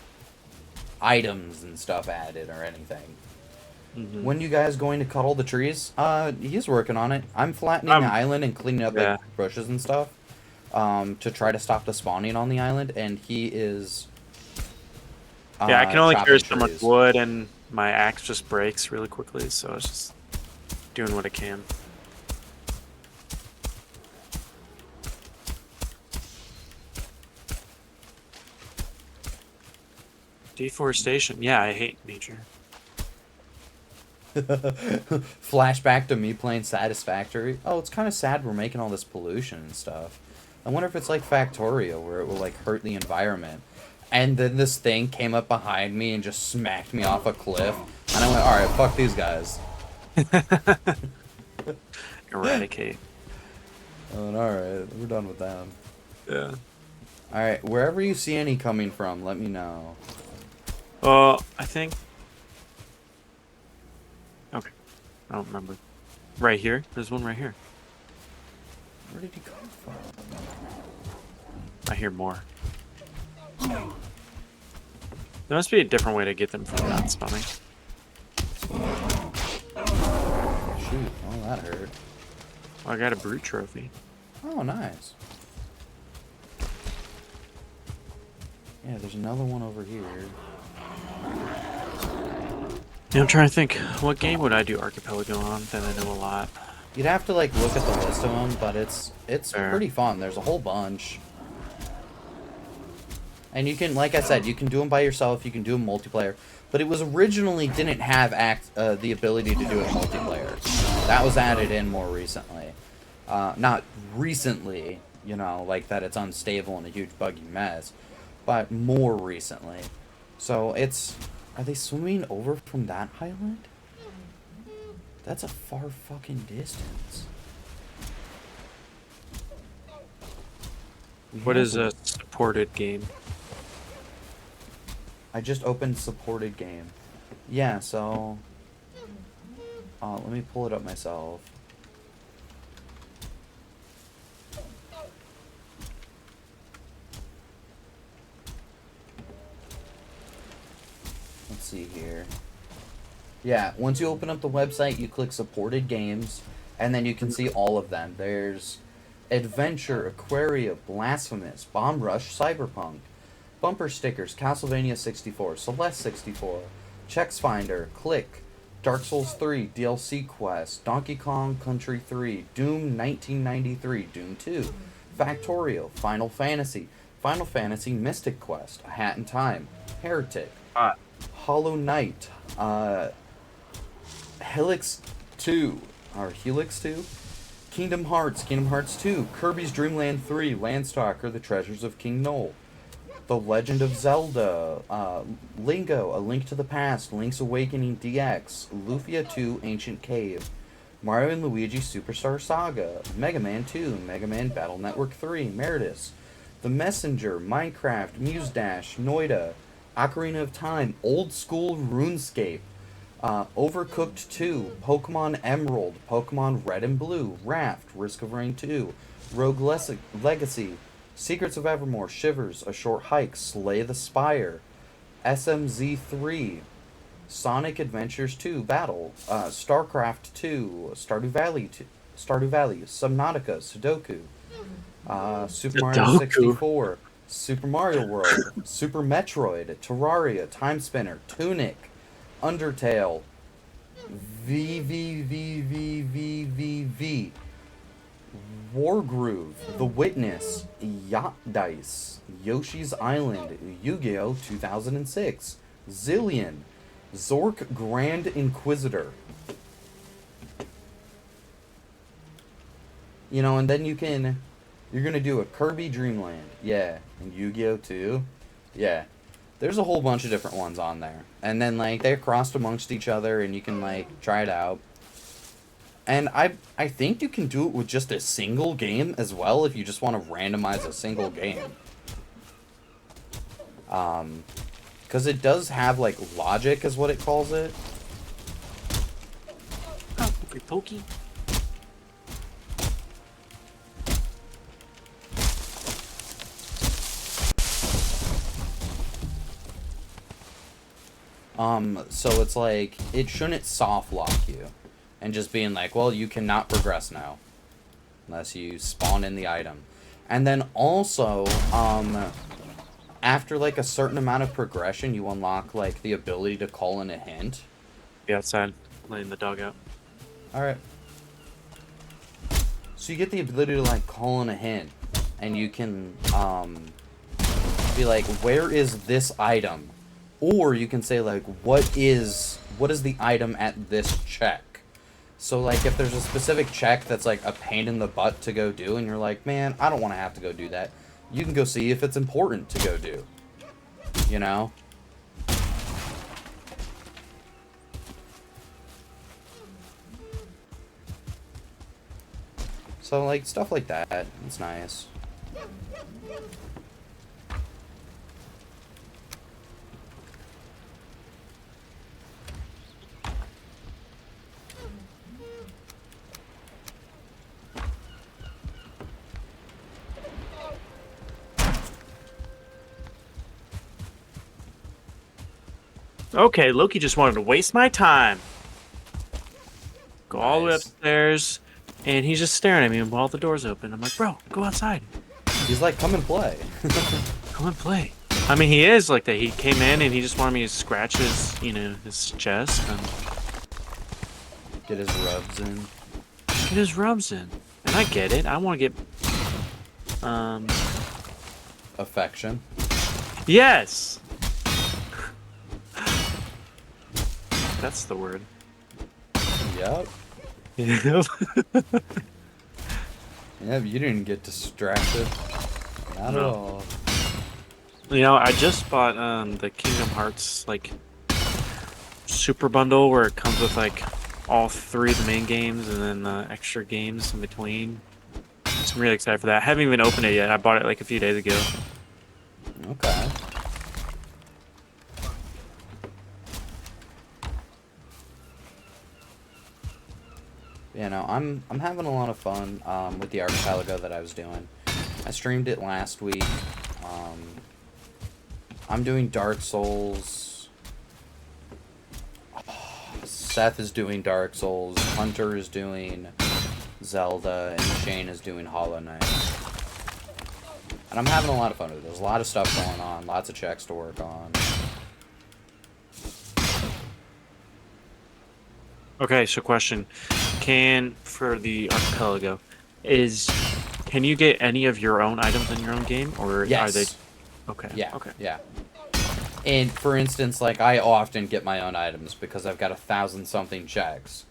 items and stuff added or anything. Mm-hmm. When you guys going to cut all the trees? He's working on it. I'm flattening the island and cleaning up like bushes and stuff to try to stop the spawning on the island, and he is yeah, I can only carry so trees. much wood, and my axe just breaks really quickly, so it's just doing what I can. Deforestation. Yeah, I hate nature. Flashback to me playing Satisfactory. Oh, it's kind of sad we're making all this pollution and stuff. I wonder if it's like Factorio, where it will like hurt the environment. And then this thing came up behind me and just smacked me off a cliff. And I went, alright, fuck these guys. Eradicate. Alright, we're done with them. Yeah. Alright, wherever you see any coming from, let me know. I think... Okay. I don't remember. Right here? There's one right here. Where did he come from? I hear more. There must be a different way to get them from not spawning. Shoot, oh that hurt. Oh, I got a brute trophy. Oh, nice. Yeah, there's another one over here. Yeah, I'm trying to think. What game would I do Archipelago on that I know a lot? You'd have to like look at the list of them, but it's Fair. pretty fun. There's a whole bunch. And you can, like I said, you can do them by yourself, you can do them multiplayer. But it was originally didn't have the ability to do it multiplayer. That was added in more recently. Not recently, you know, like that it's unstable and a huge buggy mess. But more recently. So it's... Are they swimming over from that island? That's a far fucking distance. What is a supported game? I just opened supported game. Yeah, so... let me pull it up myself. Let's see here. Yeah, once you open up the website, you click supported games, and then you can see all of them. There's Adventure, Aquaria, Blasphemous, Bomb Rush, Cyberpunk, Bumper Stickers, Castlevania 64, Celeste 64, Chex Finder, Click, Dark Souls 3, DLC Quest, Donkey Kong Country 3, Doom 1993, Doom 2, Factorio, Final Fantasy Mystic Quest, A Hat in Time, Heretic, Hollow Knight, Helix 2, Kingdom Hearts 2, Kirby's Dream Land 3, Landstalker, The Treasures of King Noel, The Legend of Zelda, Lingo, A Link to the Past, Link's Awakening DX, Lufia 2, Ancient Cave, Mario and Luigi Superstar Saga, Mega Man 2, Mega Man Battle Network 3, Meritus, The Messenger, Minecraft, Muse Dash, Noida, Ocarina of Time, Old School RuneScape, Overcooked 2, Pokemon Emerald, Pokemon Red and Blue, Raft, Risk of Rain 2, Rogue Legacy, Secrets of Evermore, Shivers, A Short Hike, Slay the Spire, SMZ 3, Sonic Adventures 2 Battle, StarCraft 2, Stardew Valley, Subnautica, Sudoku, Super Mario Sudoku. 64, Super Mario World, Super Metroid, Terraria, Time Spinner, Tunic, Undertale, VVVVVVV, Wargroove, The Witness, Yacht Dice, Yoshi's Island, Yu-Gi-Oh! 2006, Zillion, Zork Grand Inquisitor. You know, and then you're gonna do a Kirby Dreamland, yeah, and Yu-Gi-Oh! 2, yeah. There's a whole bunch of different ones on there. And then, like, they're crossed amongst each other, and you can, like, try it out. And I think you can do it with just a single game as well, if you just want to randomize a single game. Because it does have, like, logic, is what it calls it. Oh, pokey. So it's like, it shouldn't soft lock you. And just being like, well, you cannot progress now. Unless you spawn in the item. And then also, after like a certain amount of progression, you unlock like the ability to call in a hint. Be outside, letting the dog out. Alright. So you get the ability to like call in a hint. And you can, be like, where is this item? Or you can say like, what is the item at this check? So like if there's a specific check that's like a pain in the butt to go do and you're like, man, I don't want to have to go do that. You can go see if it's important to go do. You know? So like stuff like that, it's nice. Okay, Loki just wanted to waste my time. Go all the way Nice. upstairs, and he's just staring at me while the door's open. I'm like, bro, go outside. He's like, come and play. Come and play. I mean, he is like that. He came in and he just wanted me to scratch his, his chest and Get his rubs in. get his rubs in. And I get it. I want to get, Affection. yes. That's the word. Yep. Yeah. Yep, you didn't get distracted. Not at No. all. I just bought the Kingdom Hearts like super bundle where it comes with like all 3 of the main games and then the extra games in between. So I'm really excited for that. I haven't even opened it yet. I bought it like a few days ago. Okay. I'm having a lot of fun with the archipelago that I was doing. I streamed it last week. I'm doing Dark Souls. Seth is doing Dark Souls. Hunter is doing Zelda, and Shane is doing Hollow Knight. And I'm having a lot of fun with it. There's a lot of stuff going on, lots of checks to work on. Okay, so question. For the archipelago, can you get any of your own items in your own game, or Yes. are they? Okay. Yeah. Okay. Yeah. And for instance, like I often get my own items because I've got 1,000-something checks,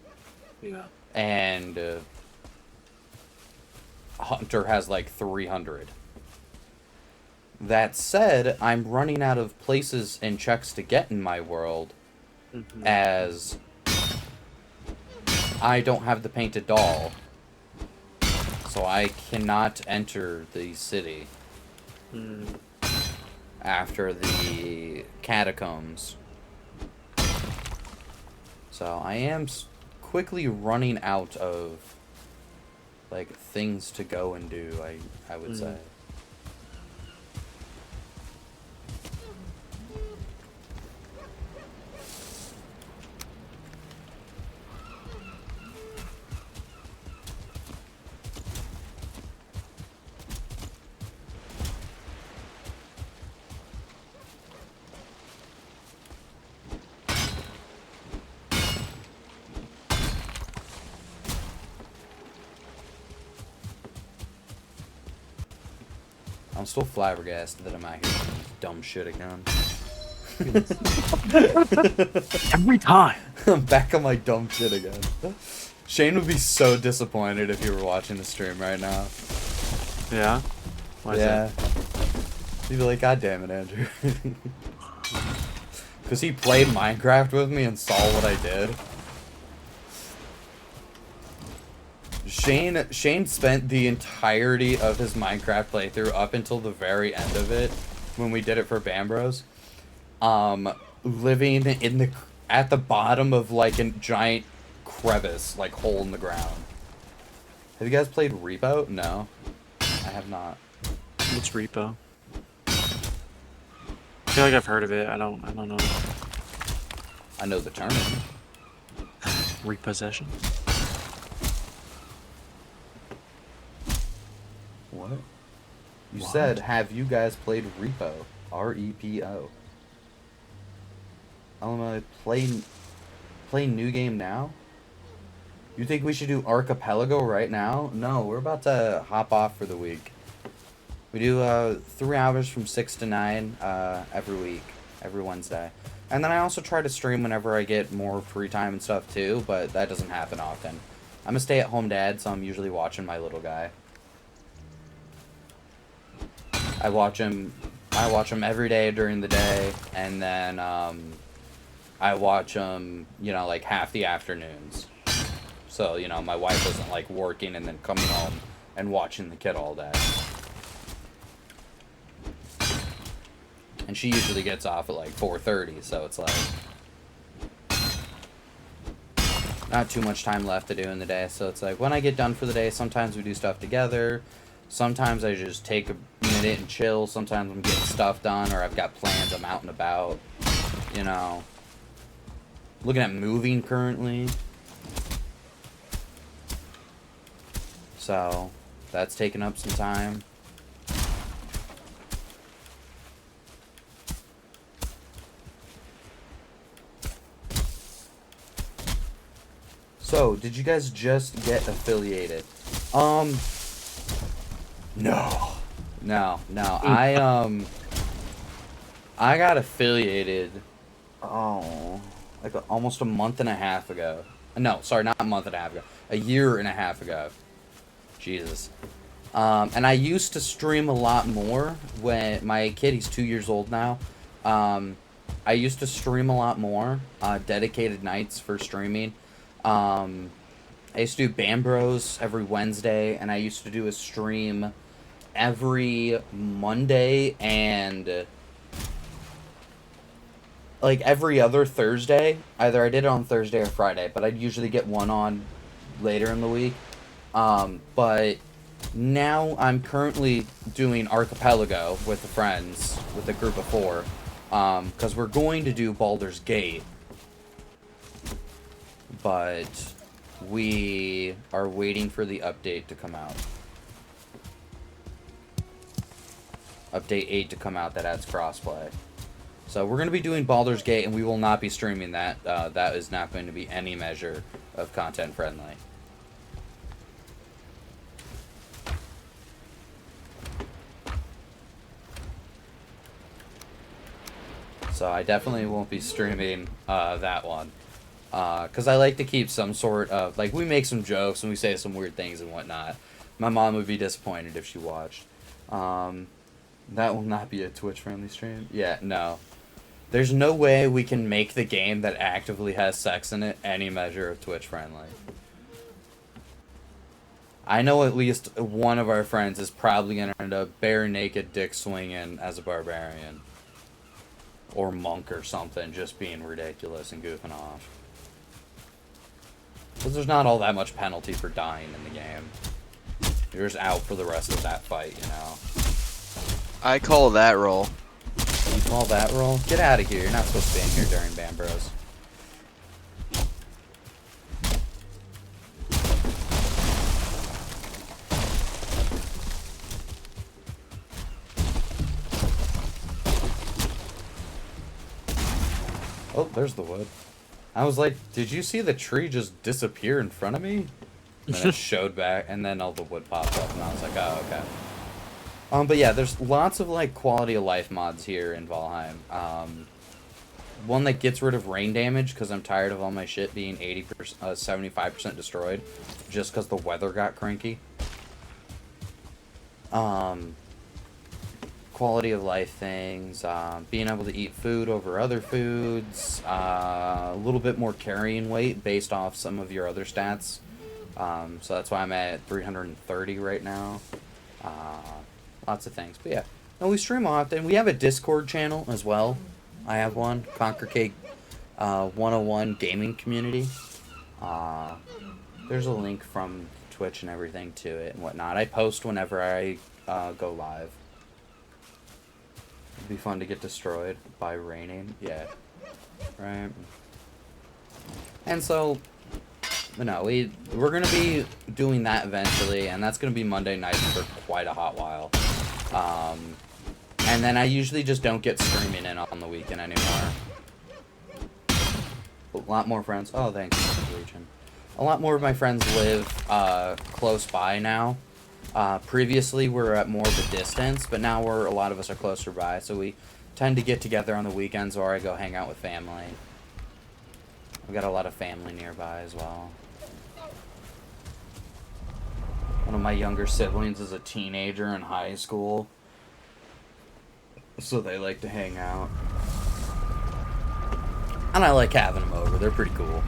Yeah. and Hunter has like 300. That said, I'm running out of places and checks to get in my world, Mhm. as I don't have the painted doll. So I cannot enter the city after the catacombs. So I am quickly running out of like things to go and do, I would say. I'm still flabbergasted that I'm out here doing dumb shit again. Every time. I'm back on my dumb shit again. Shane would be so disappointed if you were watching the stream right now. Yeah? Why is Yeah. that? He'd be like, God damn it, Andrew. Because he played Minecraft with me and saw what I did. Shane spent the entirety of his Minecraft playthrough up until the very end of it, when we did it for Bambros, living at the bottom of like a giant crevice, like hole in the ground. Have you guys played Repo? No, I have not. What's Repo? I feel like I've heard of it. I don't know. I know the term. Repossession? What? You What? said, have you guys played Repo? R-E-P-O. Play new game now? You think we should do Archipelago right now? No, we're about to hop off for the week. We do 3 hours from 6 to 9 every week, every Wednesday. And then I also try to stream whenever I get more free time and stuff too, but that doesn't happen often. I'm a stay-at-home dad, so I'm usually watching my little guy. I watch him every day during the day, and then I watch him, you know, like half the afternoons. So, you know, my wife isn't like working and then coming home and watching the kid all day. And she usually gets off at like 4:30, so it's like not too much time left to do in the day. So it's like when I get done for the day, sometimes we do stuff together. Sometimes I just take a minute and chill. Sometimes I'm getting stuff done, or I've got plans. I'm out and about, you know. Looking at moving currently. So, that's taking up some time. So, did you guys just get affiliated? No. I got affiliated, like almost a month and a half ago. No, sorry, not a month and a half ago. A year and a half ago. Jesus. And I used to stream a lot more when my kid, he's 2 years old now. I used to stream a lot more, dedicated nights for streaming. I used to do Bambros every Wednesday, and I used to do a stream every Monday and like every other Thursday. Either I did it on Thursday or Friday, but I'd usually get one on later in the week. But now I'm currently doing Archipelago with the friends, with a group of 4, because we're going to do Baldur's Gate. But we are waiting for the update to come out. Update 8 to come out that adds crossplay. So we're going to be doing Baldur's Gate, and we will not be streaming that. That is not going to be any measure of content friendly. So I definitely won't be streaming that one. Because I like to keep some sort of, like, we make some jokes and we say some weird things and whatnot. My mom would be disappointed if she watched. That will not be a Twitch-friendly stream. Yeah, no. There's no way we can make the game that actively has sex in it any measure of Twitch-friendly. I know at least one of our friends is probably gonna end up bare naked dick swinging as a barbarian. Or monk or something, just being ridiculous and goofing off. Because there's not all that much penalty for dying in the game. You're just out for the rest of that fight, you know? I call that roll. You call that roll? Get out of here. You're not supposed to be in here during Bambros. Oh, there's the wood. I was like, did you see the tree just disappear in front of me? And then it showed back, and then all the wood popped up, and I was like, oh, okay. But yeah, there's lots of, like, quality of life mods here in Valheim. One that gets rid of rain damage, because I'm tired of all my shit being 75% destroyed, just because the weather got cranky. Quality of life things, being able to eat food over other foods, a little bit more carrying weight based off some of your other stats. So that's why I'm at 330 right now. Lots of things, but yeah. No, we stream often. We have a Discord channel as well. I have one, Conquer Cake 101 Gaming Community. There's a link from Twitch and everything to it and whatnot. I post whenever I go live. It'd be fun to get destroyed by raining. Yeah. Right. And so, no, we're going to be doing that eventually, and that's going to be Monday nights for quite a hot while. And then I usually just don't get streaming in on the weekend anymore. A lot more friends. Oh, thanks for reaching. A lot more of my friends live close by now. Previously, we were at more of a distance, but now a lot of us are closer by, so we tend to get together on the weekends, or I go hang out with family. We've got a lot of family nearby as well. One of my younger siblings is a teenager in high school, so they like to hang out. And I like having them over. They're pretty cool.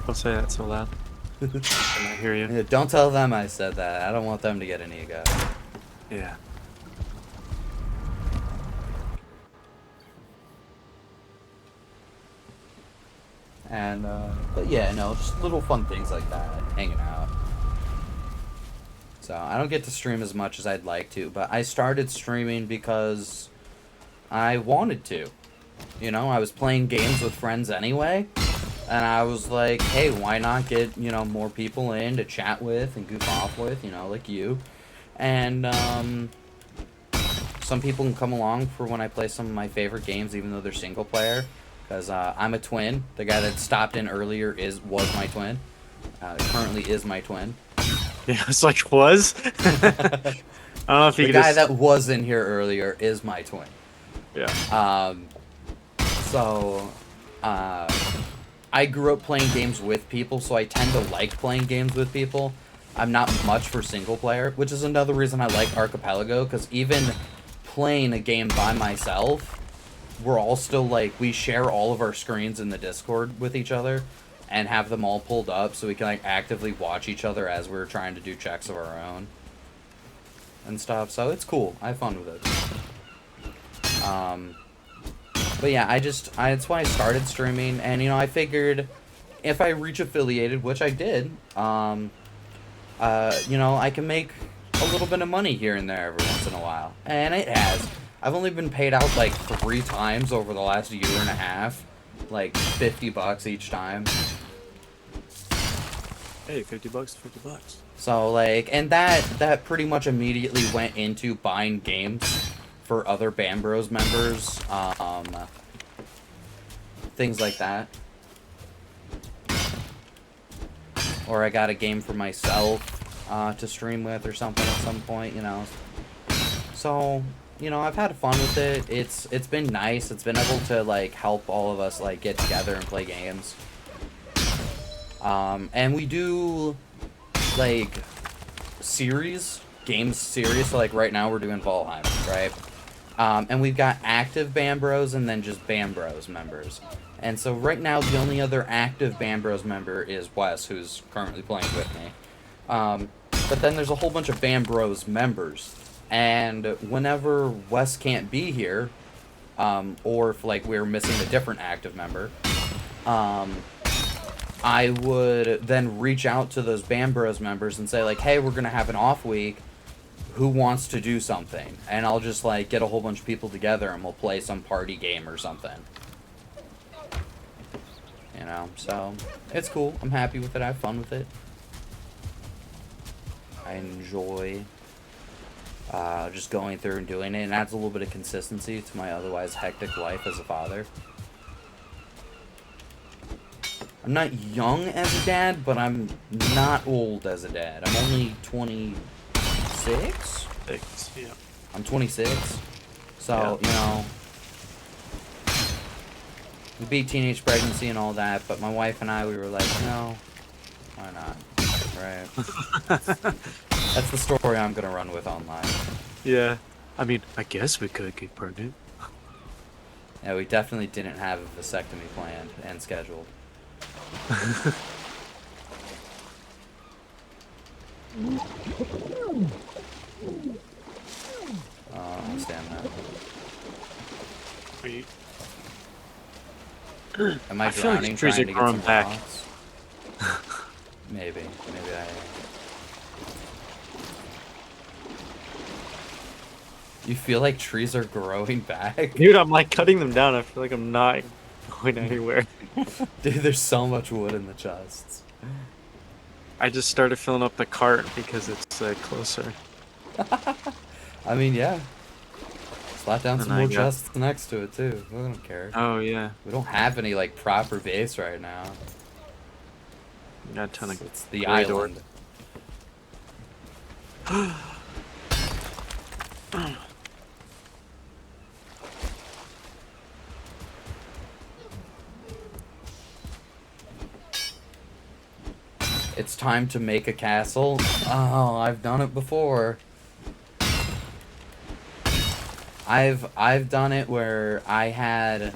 Don't say that so loud. I hear you. Yeah, don't tell them I said that. I don't want them to get an ego. Yeah. And, but yeah, no, just little fun things like that. Hanging out. So, I don't get to stream as much as I'd like to, but I started streaming because I wanted to. You know, I was playing games with friends anyway. And I was like, hey, why not get, you know, more people in to chat with and goof off with, you know, like you. And, some people can come along for when I play some of my favorite games, even though they're single player. Because, I'm a twin. The guy that stopped in earlier was my twin. Currently is my twin. Yeah, it's like, was? I don't know if you The guy that was in here earlier is my twin. Yeah. So, I grew up playing games with people, so I tend to like playing games with people. I'm not much for single player, which is another reason I like Archipelago, because even playing a game by myself, we're all still like, we share all of our screens in the Discord with each other, and have them all pulled up so we can like actively watch each other as we're trying to do checks of our own. And stuff, so it's cool. I have fun with it. But yeah, that's why I started streaming, and you know, I figured if I reach affiliated, which I did, you know, I can make a little bit of money here and there every once in a while. And it has. I've only been paid out like 3 times over the last year and a half, like $50 each time. Hey, $50, $50. So like, and that pretty much immediately went into buying games for other Bambros members, things like that. Or I got a game for myself to stream with or something at some point, you know. So, you know, I've had fun with it. It's been nice. It's been able to like help all of us like get together and play games. And we do like games series. So like right now we're doing Valheim, right? And we've got active Bambros and then just Bambros members. And so right now the only other active Bambros member is Wes, who's currently playing with me. But then there's a whole bunch of Bambros members, and whenever Wes can't be here, or if like we're missing a different active member, I would then reach out to those Bambros members and say like, hey, we're gonna have an off week. Who wants to do something? And I'll just like get a whole bunch of people together and we'll play some party game or something. You know, so it's cool. I'm happy with it. I have fun with it. I enjoy just going through and doing it. And adds a little bit of consistency to my otherwise hectic life as a father. I'm not young as a dad, but I'm not old as a dad. I'm only 26? Yeah. I'm 26. So, you know, we beat teenage pregnancy and all that, but my wife and I, we were like, no, why not? Right. That's the story I'm going to run with online. Yeah. I mean, I guess we could get pregnant. Yeah, we definitely didn't have a vasectomy planned and scheduled. I understand that. Are you... Am I feel like drowning trees trying are to get growing some back. rocks? Maybe I am. You feel like trees are growing back? Dude, I'm like cutting them down. I feel like I'm not going anywhere. Dude, there's so much wood in the chests. I just started filling up the cart because it's closer. I mean, yeah. Slap down some And I more got- chests next to it, too. I don't care. Oh, yeah. We don't have any, like, proper base right now. Got a ton of It's the gray island. It's time to make a castle. Oh, I've done it before. I've done it where I had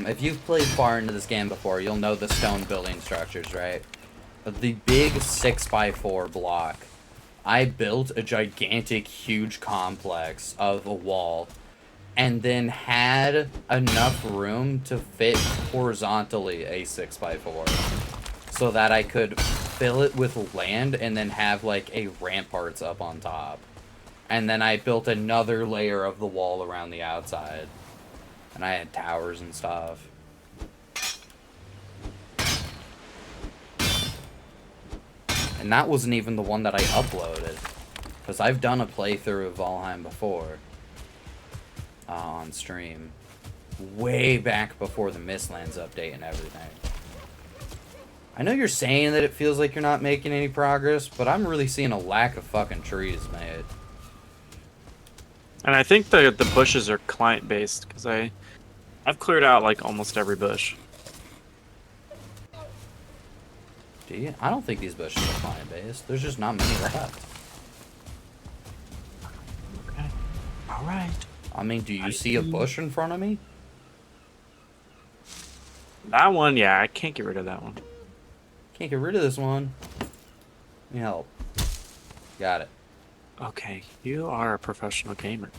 if you've played far into this game before, you'll know the stone building structures, right? The big 6x4 block. I built a gigantic, huge complex of a wall and then had enough room to fit horizontally a 6x4 so that I could fill it with land and then have like a ramparts up on top. And then I built another layer of the wall around the outside. And I had towers and stuff. And that wasn't even the one that I uploaded. Because I've done a playthrough of Valheim before. On stream. Way back before the Mistlands update and everything. I know you're saying that it feels like you're not making any progress, but I'm really seeing a lack of fucking trees, mate. And I think the bushes are client based because I've cleared out like almost every bush. Do you? I don't think these bushes are client based. There's just not many left. Okay. All right. I mean, do you see a bush in front of me? That one, yeah, I can't get rid of that one. Can't get rid of this one. Let me help. Got it. Okay, you are a professional gamer.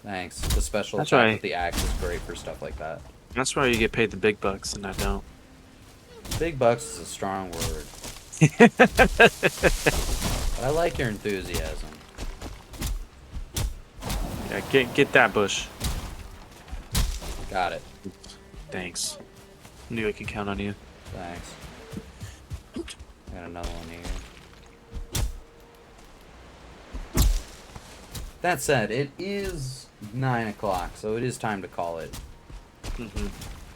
Thanks. The special That's attack right. with the axe is great for stuff like that. That's why you get paid the big bucks and I don't. Big bucks is a strong word. But I like your enthusiasm. Yeah, get that bush. Got it. Thanks. Knew I could count on you. Thanks. I got another one here. That said, it is 9 o'clock, so it is time to call it. Mm-hmm.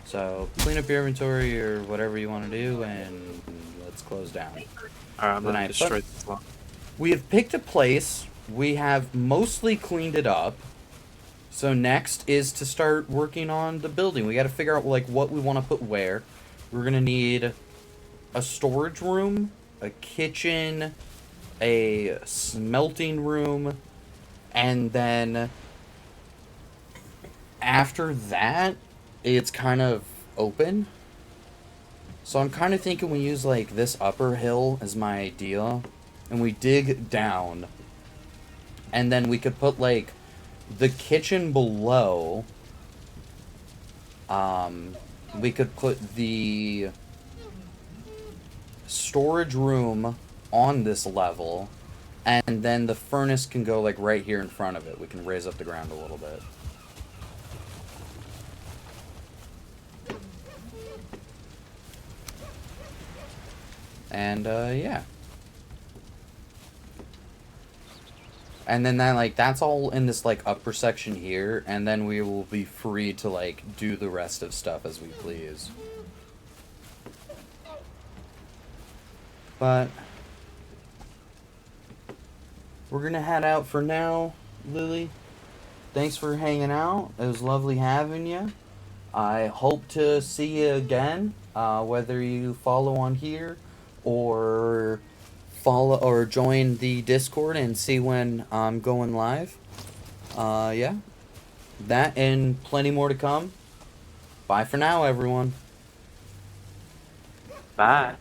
So clean up your inventory or whatever you want to do, and let's close down. Alright, I'm Then gonna I destroy put- this block. We have picked a place. We have mostly cleaned it up. So next is to start working on the building. We got to figure out like what we want to put where. We're gonna need a storage room, a kitchen, a smelting room, and then after that, it's kind of open. So I'm kind of thinking we use like this upper hill as my idea and we dig down, and then we could put like the kitchen below. We could put the storage room on this level, and then the furnace can go like right here in front of it. We can raise up the ground a little bit. And yeah. And then that's all in this like upper section here, and then we will be free to like do the rest of stuff as we please. But we're gonna head out for now, Lily. Thanks for hanging out. It was lovely having you. I hope to see you again, whether you follow on here or follow or join the Discord and see when I'm going live. Yeah. That and plenty more to come. Bye for now, everyone. Bye.